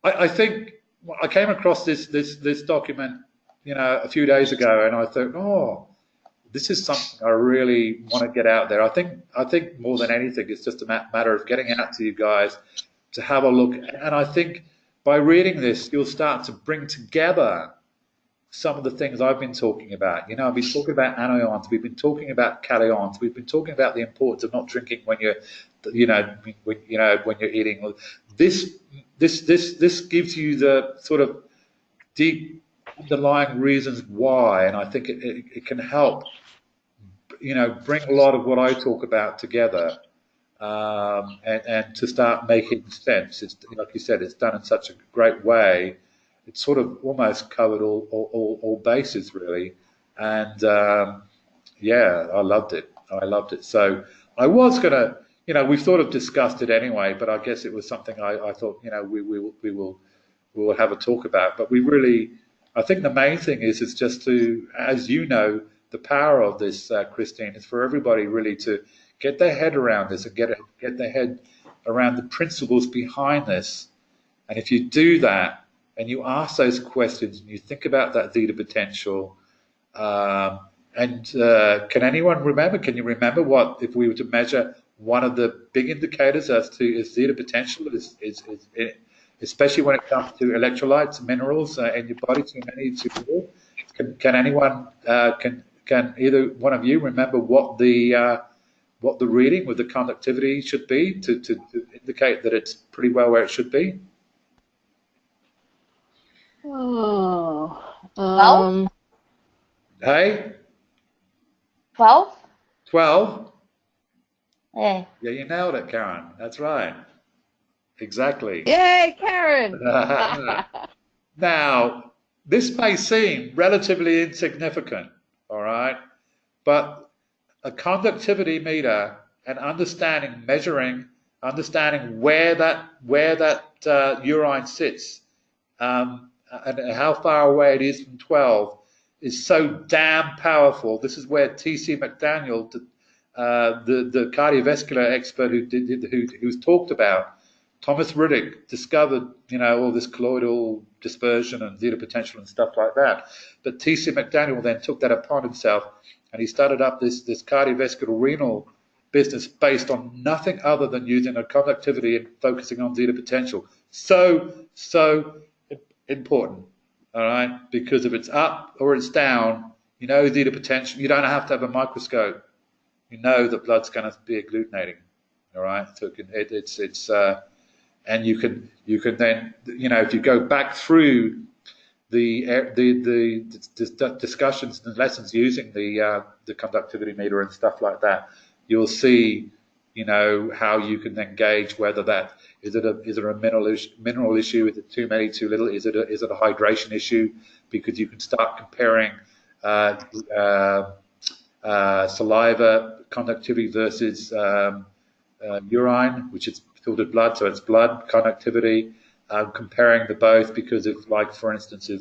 I think I came across this document, a few days ago, and I thought, oh, this is something I really want to get out there. I think more than anything, it's just a matter of getting out to you guys to have a look. And I think by reading this, you'll start to bring together some of the things I've been talking about. I've been talking about anions, we've been talking about cations, we've been talking about the importance of not drinking when you're eating. This gives you the sort of deep underlying reasons why, and I think it can help, bring a lot of what I talk about together, and to start making sense. It's like you said, it's done in such a great way. It's sort of almost covered all bases really, and I loved it. So I was gonna, we've sort of discussed it anyway, but I guess it was something I thought, we will have a talk about. But I think the main thing is just to, as the power of this, Christine, is for everybody really to get their head around this and get their head around the principles behind this. And if you do that and you ask those questions and you think about that theta potential, can anyone remember? Can you remember what, if we were to measure one of the big indicators as to theta potential is especially when it comes to electrolytes, minerals in your body, too many, too little? Can anyone, can either one of you remember what the reading with the conductivity should be to indicate that it's pretty well where it should be? Hey? 12? 12? Yeah. Yeah, you nailed it, Karen. That's right. Exactly. Yay, Karen! Now, this may seem relatively insignificant, all right? But a conductivity meter and understanding where that urine sits, and how far away it is from 12 is so damn powerful. This is where T.C. McDaniel, the cardiovascular expert who's talked about, Thomas Riddick discovered, all this colloidal dispersion and theta potential and stuff like that. But T.C. McDaniel then took that upon himself, and he started up this cardiovascular renal business based on nothing other than using a conductivity and focusing on theta potential. So important, all right? Because if it's up or it's down, theta potential. You don't have to have a microscope. That blood's going to be agglutinating, all right? So and you can then, if you go back through the discussions and lessons using the conductivity meter and stuff like that, you'll see, how you can then gauge whether that is it a mineral issue, is it too many, too little, is it a hydration issue, because you can start comparing saliva conductivity versus urine, which is filtered blood, so it's blood conductivity, comparing the both, because if, like, for instance,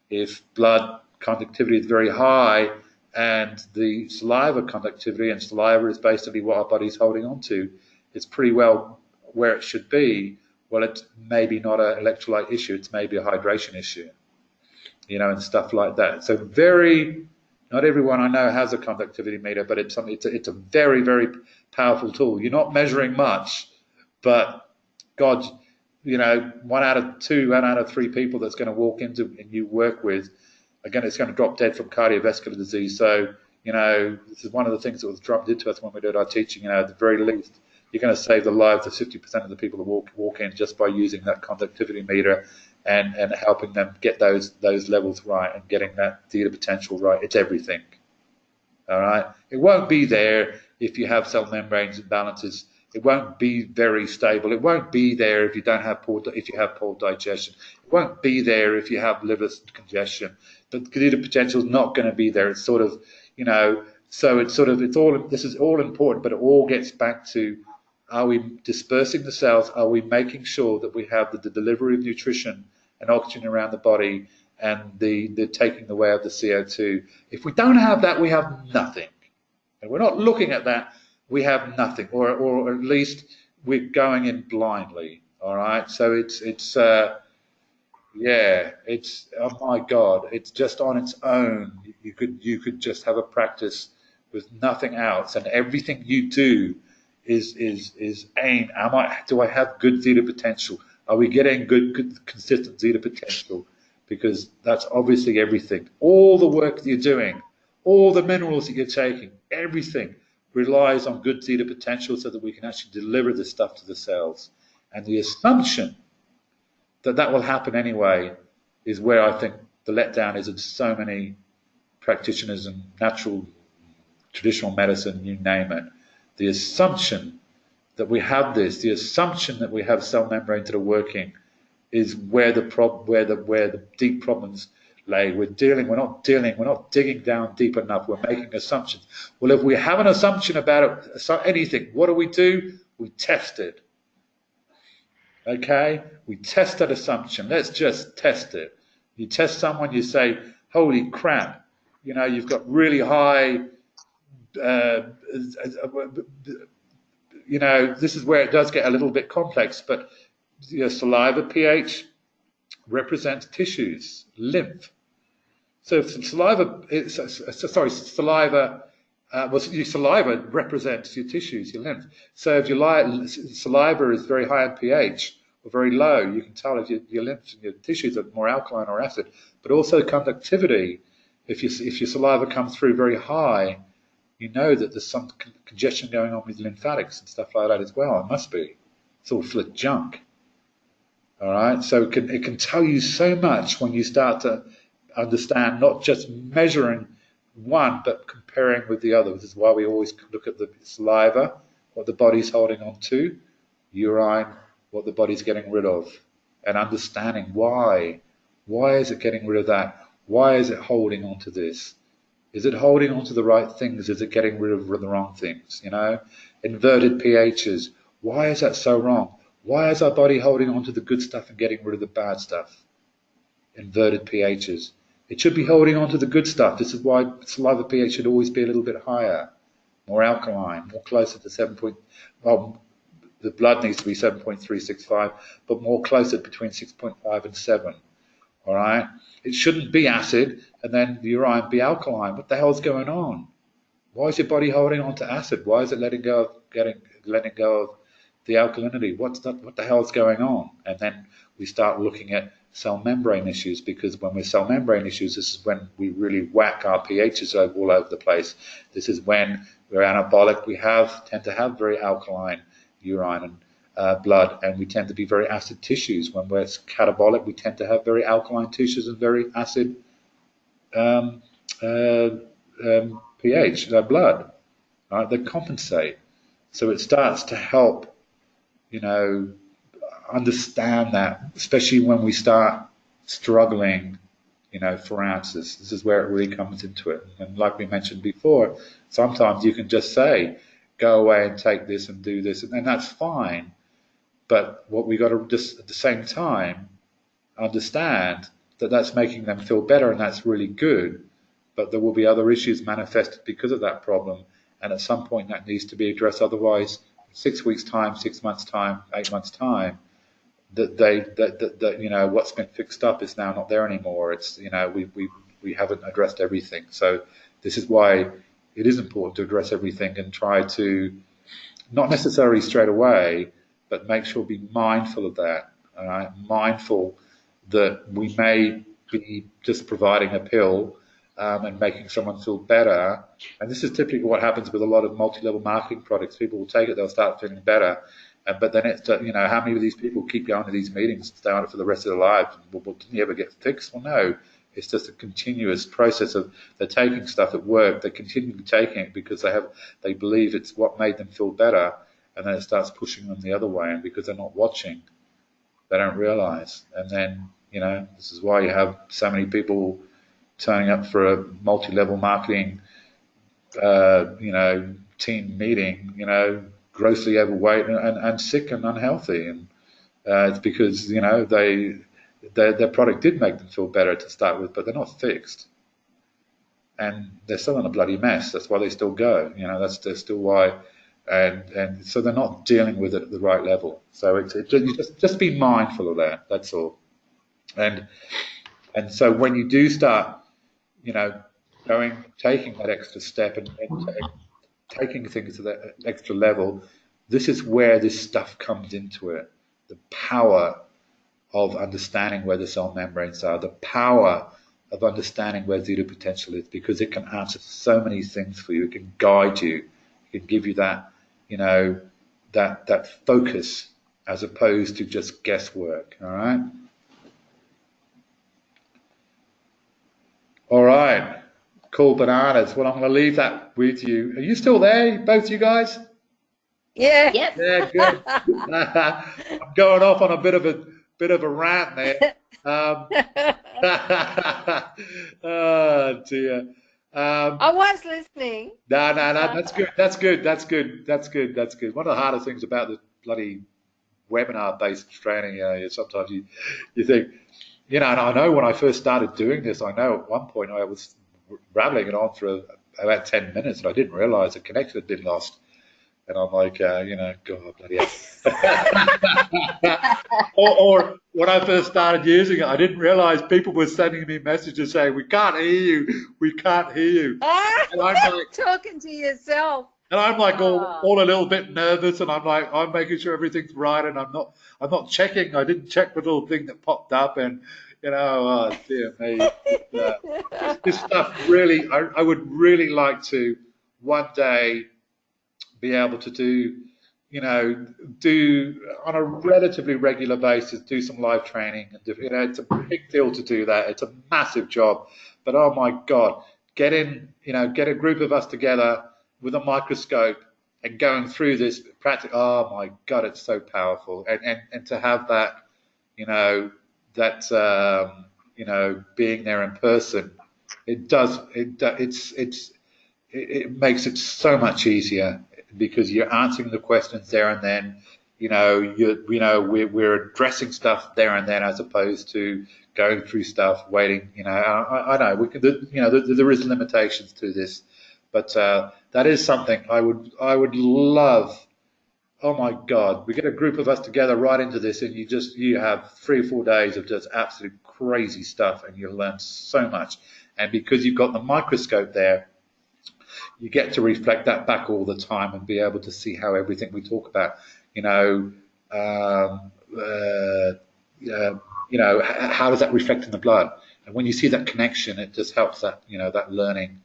if blood conductivity is very high and the saliva conductivity, and saliva is basically what our body's holding on to, it's pretty well where it should be, well, it's maybe not an electrolyte issue, it's maybe a hydration issue, and stuff like that. So not everyone I know has a conductivity meter, but it's a very, very powerful tool. You're not measuring much, but God, 1 out of 2, 1 out of 3 people that's going to walk into and you work with, again, it's going to drop dead from cardiovascular disease. So, this is one of the things that was dropped into us when we did our teaching. At the very least, you're going to save the lives of 50% of the people that walk in just by using that conductivity meter and helping them get those levels right and getting that theta potential right. It's everything. All right. It won't be there if you have cell membranes imbalances. It won't be very stable. It won't be there if you have poor digestion. It won't be there if you have liver congestion. The theta potential is not going to be there. It's sort of, so this is all important, but it all gets back to, are we dispersing the cells? Are we making sure that we have the delivery of nutrition and oxygen around the body and the taking away of the CO2? If we don't have that, we have nothing. And we're not looking at that, we have nothing, or at least we're going in blindly. All right. So it's oh my God, it's just on its own. You could just have a practice with nothing else, and everything you do is aimed. Do I have good theta potential? Are we getting good consistent theta potential? Because that's obviously everything. All the work that you're doing, all the minerals that you're taking, everything relies on good theta potential so that we can actually deliver this stuff to the cells. And the assumption that will happen anyway is where I think the letdown is in so many practitioners and natural, traditional medicine, you name it. The assumption that we have the assumption that we have cell membranes that are working is where the deep problems lay. We're not digging down deep enough. We're making assumptions. Well, if we have an assumption about anything, what do? We test it. Okay? We test that assumption. Let's just test it. You test someone, you say, holy crap, you've got really high, this is where it does get a little bit complex, but your saliva pH represents tissues, lymph. So if saliva represents your tissues, your lymph. So if your saliva is very high in pH or very low, you can tell if your lymph and your tissues are more alkaline or acid. But also conductivity. If your saliva comes through very high, you know that there's some congestion going on with lymphatics and stuff like that as well. It must be. It's all full of junk. All right. So it can tell you so much when you start to understand, not just measuring one, but comparing with the other. This is why we always look at the saliva, what the body's holding on to, urine, what the body's getting rid of, and understanding why. Why is it getting rid of that? Why is it holding on to this? Is it holding on to the right things? Is it getting rid of the wrong things? Inverted pHs. Why is that so wrong? Why is our body holding on to the good stuff and getting rid of the bad stuff? Inverted pHs. It should be holding on to the good stuff. This is why saliva pH should always be a little bit higher, more alkaline, more closer to 7. Well, the blood needs to be 7.365, but more closer between 6.5 and 7. All right. It shouldn't be acid and then the urine be alkaline. What the hell's going on? Why is your body holding on to acid? Why is it letting go of the alkalinity? What the hell's going on? And then we start looking at cell membrane issues, because when we're cell membrane issues, this is when we really whack our pHs all over the place. This is when we're anabolic. We tend to have very alkaline urine and blood, and we tend to be very acid tissues. When we're catabolic, we tend to have very alkaline tissues and very acid pH, blood. Right? They compensate. So it starts to help, understand that, especially when we start struggling, for answers. This is where it really comes into it. And like we mentioned before, sometimes you can just say, go away and take this and do this, and that's fine. But what we got to just at the same time understand that that's making them feel better, and that's really good. But there will be other issues manifested because of that problem, and at some point that needs to be addressed. Otherwise, 6 weeks' time, 6 months' time, 8 months' time, that you know, what's been fixed up is now not there anymore. It's, you know, we haven't addressed everything. So this is why it is important to address everything and try to, not necessarily straight away, but make sure, be mindful of that. All right, mindful that we may be just providing a pill and making someone feel better. And this is typically what happens with a lot of multi-level marketing products. People will take it, they'll start feeling better, but then it's, you know, how many of these people keep going to these meetings and stay on it for the rest of their lives? Well, didn't you ever get fixed? Well, no. It's just a continuous process of, they're taking stuff at work, they're continually taking it because they believe it's what made them feel better, and then it starts pushing them the other way, and because they're not watching, they don't realize. And then, you know, this is why you have so many people turning up for a multi-level marketing, you know, team meeting, you know, grossly overweight and sick and unhealthy. And it's because, you know, their product did make them feel better to start with, but they're not fixed. And they're still in a bloody mess. That's why they still go. You know, that's still why. And so they're not dealing with it at the right level. So you just be mindful of that. That's all. And so when you do start, you know, taking that extra step and taking things to that extra level, this is where this stuff comes into it. The power of understanding where the cell membranes are, the power of understanding where zeta potential is, because it can answer so many things for you. It can guide you. It can give you that, you know, that focus as opposed to just guesswork. All right. All right. Cool bananas. Well, I'm going to leave that with you. Are you still there, both you guys? Yeah. Yep. Yeah, good. I'm going off on a bit of a rant there. Oh dear. I was listening. No, that's good. That's good. One of the hardest things about the bloody webinar-based training, you know, sometimes you think, you know, and I know when I first started doing this, I know at one point I was rattling it on for about 10 minutes, and I didn't realise the connection had been lost. And I'm like, you know, God, bloody hell. or when I first started using it, I didn't realise people were sending me messages saying, we can't hear you, we can't hear you. And I'm like, talking to yourself. And I'm like all a little bit nervous, and I'm like, I'm making sure everything's right, and I'm not checking. I didn't check the little thing that popped up, and you know, oh dear me. This stuff really, I would really like to one day be able to do, you know, do on a relatively regular basis, do some live training. And, you know, it's a big deal to do that. It's a massive job. But oh my God, get a group of us together with a microscope and going through this practice. Oh my God, it's so powerful. And to have that, you know, you know, being there in person, it makes it so much easier, because you're answering the questions there and then. You know, we're addressing stuff there and then, as opposed to going through stuff, waiting. You know, I know we can. You know, there is limitations to this, but that is something I would love. Oh my God, we get a group of us together right into this, and you have 3 or 4 days of just absolute crazy stuff, and you learn so much. And because you've got the microscope there, you get to reflect that back all the time and be able to see how everything we talk about, you know, how does that reflect in the blood? And when you see that connection, it just helps that, you know, that learning,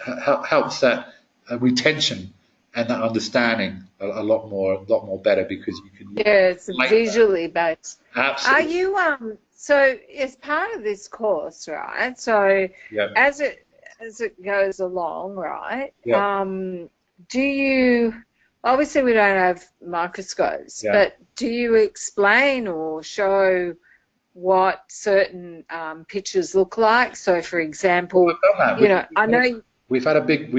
helps that retention and that understanding a lot more better, because you can. Yeah, it's visually based. Absolutely. Are you so as part of this course, right? So yep. as it goes along, right? Yep. Do you, obviously we don't have microscopes, yep. but do you explain or show what certain pictures look like? So, for example, you know, I know we've had a big.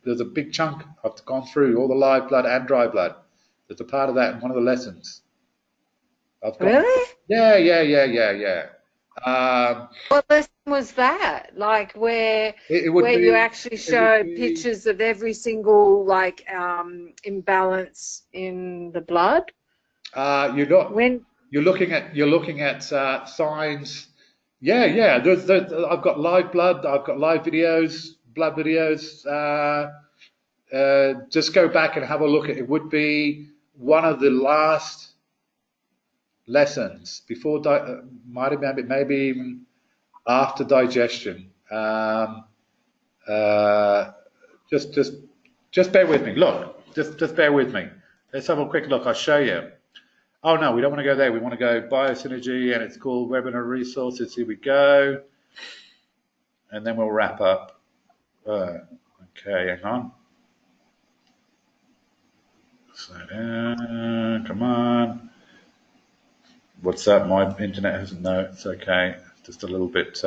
There's a big chunk I've gone through, all the live blood and dry blood. There's a part of that in one of the lessons. Really? Yeah. What lesson was that? Like where you actually show pictures of every single like imbalance in the blood? You're looking at signs. Yeah. I've got live blood. I've got live videos, blood videos. Just go back and have a look at it. It would be one of the last lessons before might have been maybe even after digestion. Just bear with me. Look, just bear with me. Let's have a quick look. I'll show you. Oh no, we don't want to go there. We want to go biosynergy, and it's called webinar resources. Here we go, and then we'll wrap up. Okay, hang on. Slow down. Come on. What's that? My internet hasn't. No, it's okay. Just a little bit.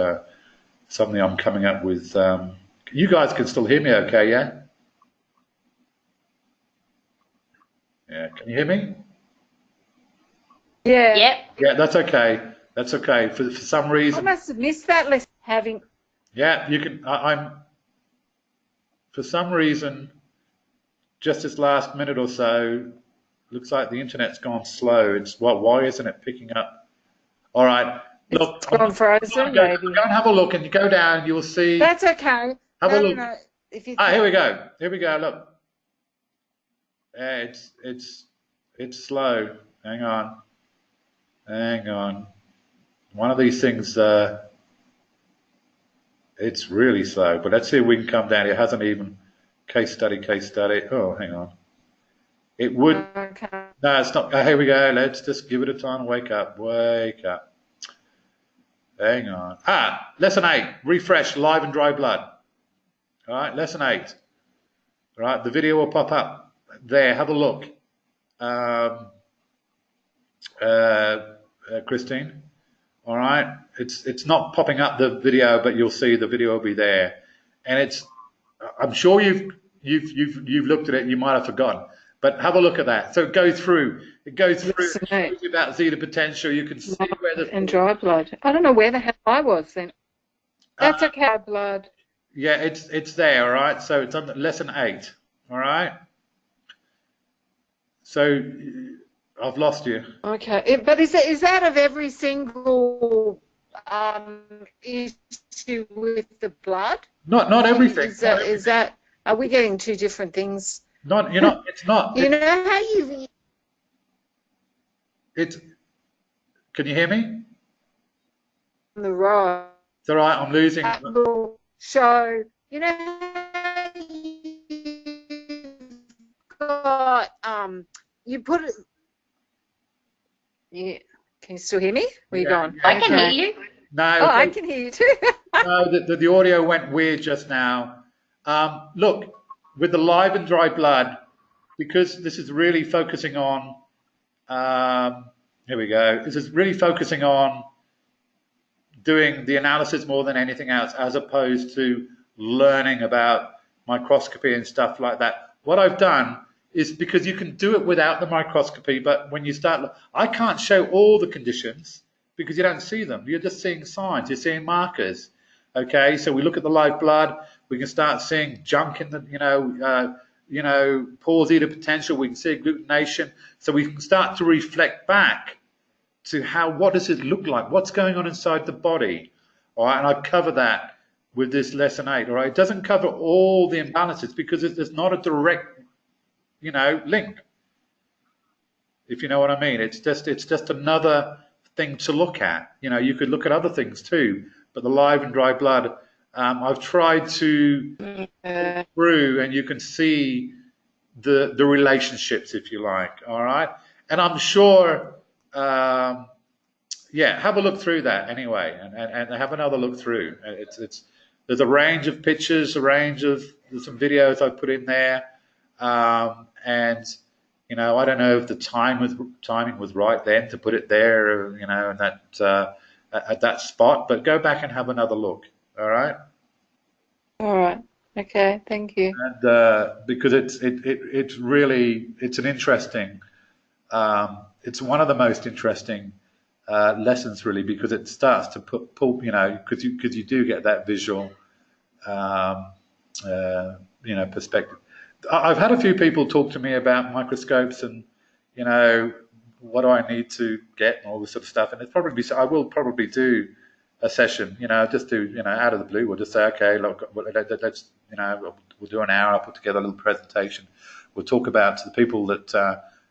Suddenly, I'm coming up with. You guys can still hear me, okay? Yeah. Yeah. Can you hear me? Yeah. Yep. Yeah, that's okay. That's okay. For some reason. I must have missed that lesson. Having. Yeah, you can. I'm. For some reason, just this last minute or so, looks like the internet's gone slow. It's why isn't it picking up? All right. Look, it's gone frozen, maybe. Go and have a look, and you go down, you'll see. That's okay. Have a look. No. If you Here we go. Here we go. Look. Yeah, it's slow. Hang on. One of these things. It's really slow. But let's see if we can come down. It hasn't even case study. Oh, hang on. It would. Okay. No, it's not. Here we go. Let's just give it a time. Wake up. Hang on. Lesson 8. Refresh live and dry blood. All right, lesson 8. All right, the video will pop up there. Have a look. Christine. All right, it's not popping up the video, but you'll see the video will be there, and it's. I'm sure you've looked at it. You might have forgotten. But have a look at that. So it goes through about zeta potential. You can see where the and dry blood. I don't know where the hell I was then. That's okay, blood. Yeah, it's there. All right. So it's on lesson 8. All right. So I've lost you. Okay, but is that of every single issue with the blood? Not everything. Is that? Are we getting two different things? It's not. You know how you. Can you hear me? On the right. It's all right. I'm losing. Will show. You know how you've got you put it. Yeah. Can you still hear me? Where you going? I can hear you. No. Oh, I can hear you too. No, the audio went weird just now. Look, with the live and dry blood, because this is really focusing on, here we go, this is really focusing on doing the analysis more than anything else, as opposed to learning about microscopy and stuff like that. What I've done is, because you can do it without the microscopy, but when you start, I can't show all the conditions because you don't see them. You're just seeing signs, you're seeing markers. Okay, so we look at the live blood, we can start seeing junk in the, poor zeta potential, we can see agglutination, so we can start to reflect back to what does it look like, what's going on inside the body, all right, and I cover that with this lesson 8, all right. It doesn't cover all the imbalances because there's not a direct, link, if you know what I mean. It's just another thing to look at. You could look at other things too, but the live and dry blood, I've tried to go through, and you can see the relationships, if you like, all right. And I'm sure, have a look through that anyway, and have another look through. There's a range of pictures, there's some videos I put in there, and I don't know if the timing was right then to put it there, and that. At that spot, but go back and have another look. All right. All right. Okay. Thank you. And because it's really an interesting, it's one of the most interesting lessons really, because it starts to pull, you know, because you do get that visual, you know, perspective. I've had a few people talk to me about microscopes and, you know, what do I need to get and all this sort of stuff. And it's probably, I will probably do a session, you know, just to, you know, out of the blue, we'll just say, okay, look, let's, you know, we'll do an hour, I'll put together a little presentation. We'll talk about to the people that,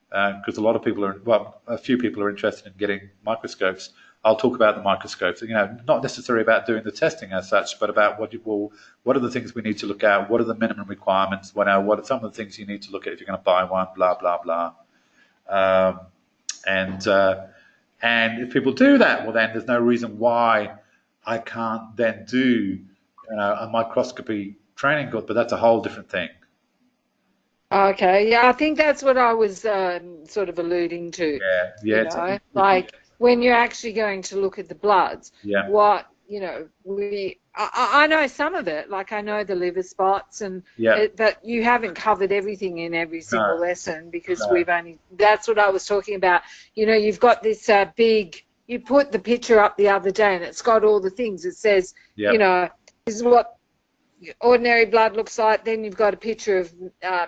because a lot of people are, well, a few people are interested in getting microscopes. I'll talk about the microscopes, you know, not necessarily about doing the testing as such, but about what are the things we need to look at, what are the minimum requirements, what are some of the things you need to look at if you're going to buy one, blah, blah, blah. And if people do that, well, then there's no reason why I can't then do, you know, a microscopy training course, but that's a whole different thing. Okay, yeah, I think that's what I was sort of alluding to. Yeah. You know, like when you're actually going to look at the bloods, what, you know, I know some of it, like I know the liver spots, and but you haven't covered everything in every single lesson, because we've only, that's what I was talking about. You know, you've got this big, you put the picture up the other day and it's got all the things. It says, you know, this is what ordinary blood looks like. Then you've got a picture of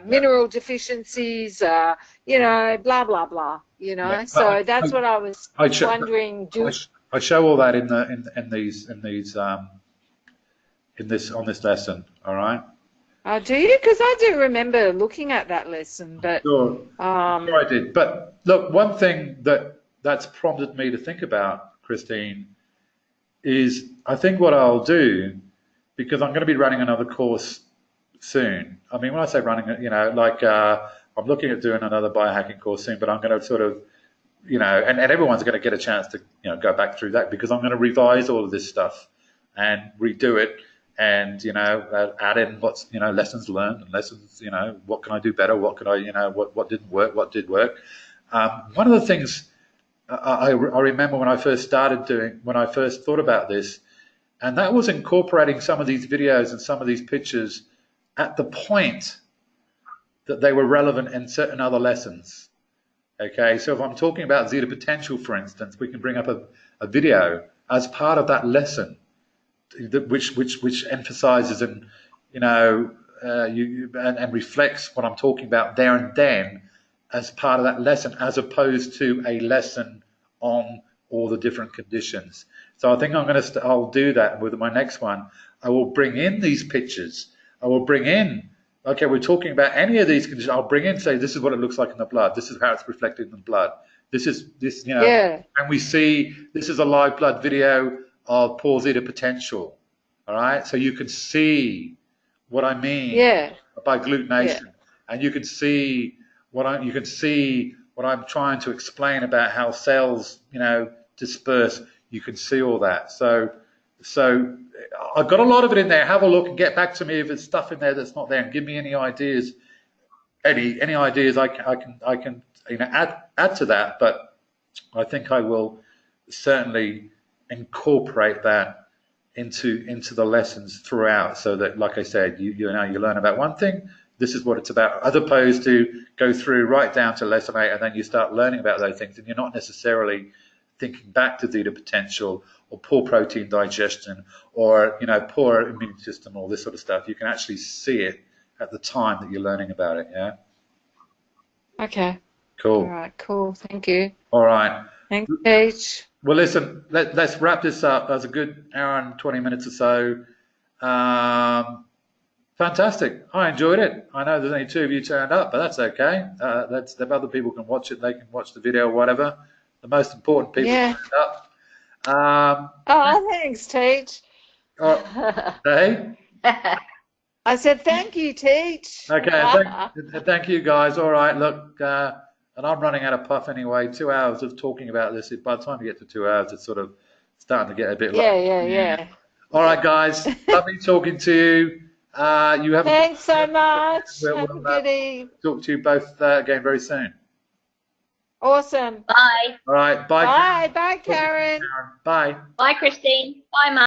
mineral deficiencies, you know, blah, blah, blah, you know. So that's what I was wondering. I show all that on this lesson, all right? Oh, do you? Because I do remember looking at that lesson, but sure I did. But look, one thing that's prompted me to think about, Christine, is I think what I'll do, because I'm going to be running another course soon. I mean, when I say running it, you know, like I'm looking at doing another biohacking course soon, but I'm going to sort of, you know, and everyone's going to get a chance to, you know, go back through that, because I'm going to revise all of this stuff and redo it, and, you know, add in what's, you know, lessons learned and lessons, you know, what can I do better, what can I, you know, what didn't work, what did work. One of the things I remember when I first thought about this, and that was incorporating some of these videos and some of these pictures at the point that they were relevant in certain other lessons. Okay, so if I'm talking about zeta potential, for instance, we can bring up a video as part of that lesson, which emphasizes and, you know, and reflects what I'm talking about there and then as part of that lesson, as opposed to a lesson on all the different conditions. So I think I'll do that with my next one. I will bring in these pictures. I will bring in, okay, we're talking about any of these conditions. I'll bring in, say, this is what it looks like in the blood. This is how it's reflected in the blood. This, you know, and we see, this is a live blood video of poor zeta potential. All right, so you can see what I mean by glutination, and you can see what I'm trying to explain about how cells, you know, disperse. You can see all that. So I've got a lot of it in there. Have a look and get back to me if there's stuff in there that's not there, and give me any ideas. Any ideas I can you know, add to that. But I think I will certainly incorporate that into the lessons throughout, so that, like I said, you know, you learn about one thing, this is what it's about, as opposed to go through right down to lesson 8 and then you start learning about those things and you're not necessarily thinking back to zeta potential or poor protein digestion or, you know, poor immune system, all this sort of stuff. You can actually see it at the time that you're learning about it. Yeah. Okay. Cool. All right. Cool. Thank you. All right. Thanks, Paige. Well, listen, let's wrap this up. That was a good hour and 20 minutes or so. Fantastic. I enjoyed it. I know there's only 2 of you turned up, but that's okay. If other people can watch it, they can watch the video or whatever. The most important people turned up. Thanks, Teach. Hey? I said thank you, Teach. Okay, thank you, guys. All right, look, and I'm running out of puff anyway. 2 hours of talking about this. By the time you get to 2 hours, it's sort of starting to get a bit Yeah. All right, guys. Lovely talking to you. You have Thanks so much. Have a good eve. Talk to you both again very soon. Awesome. Bye. All right. Bye. Bye, Karen. Bye. Bye, Christine. Bye, Mark.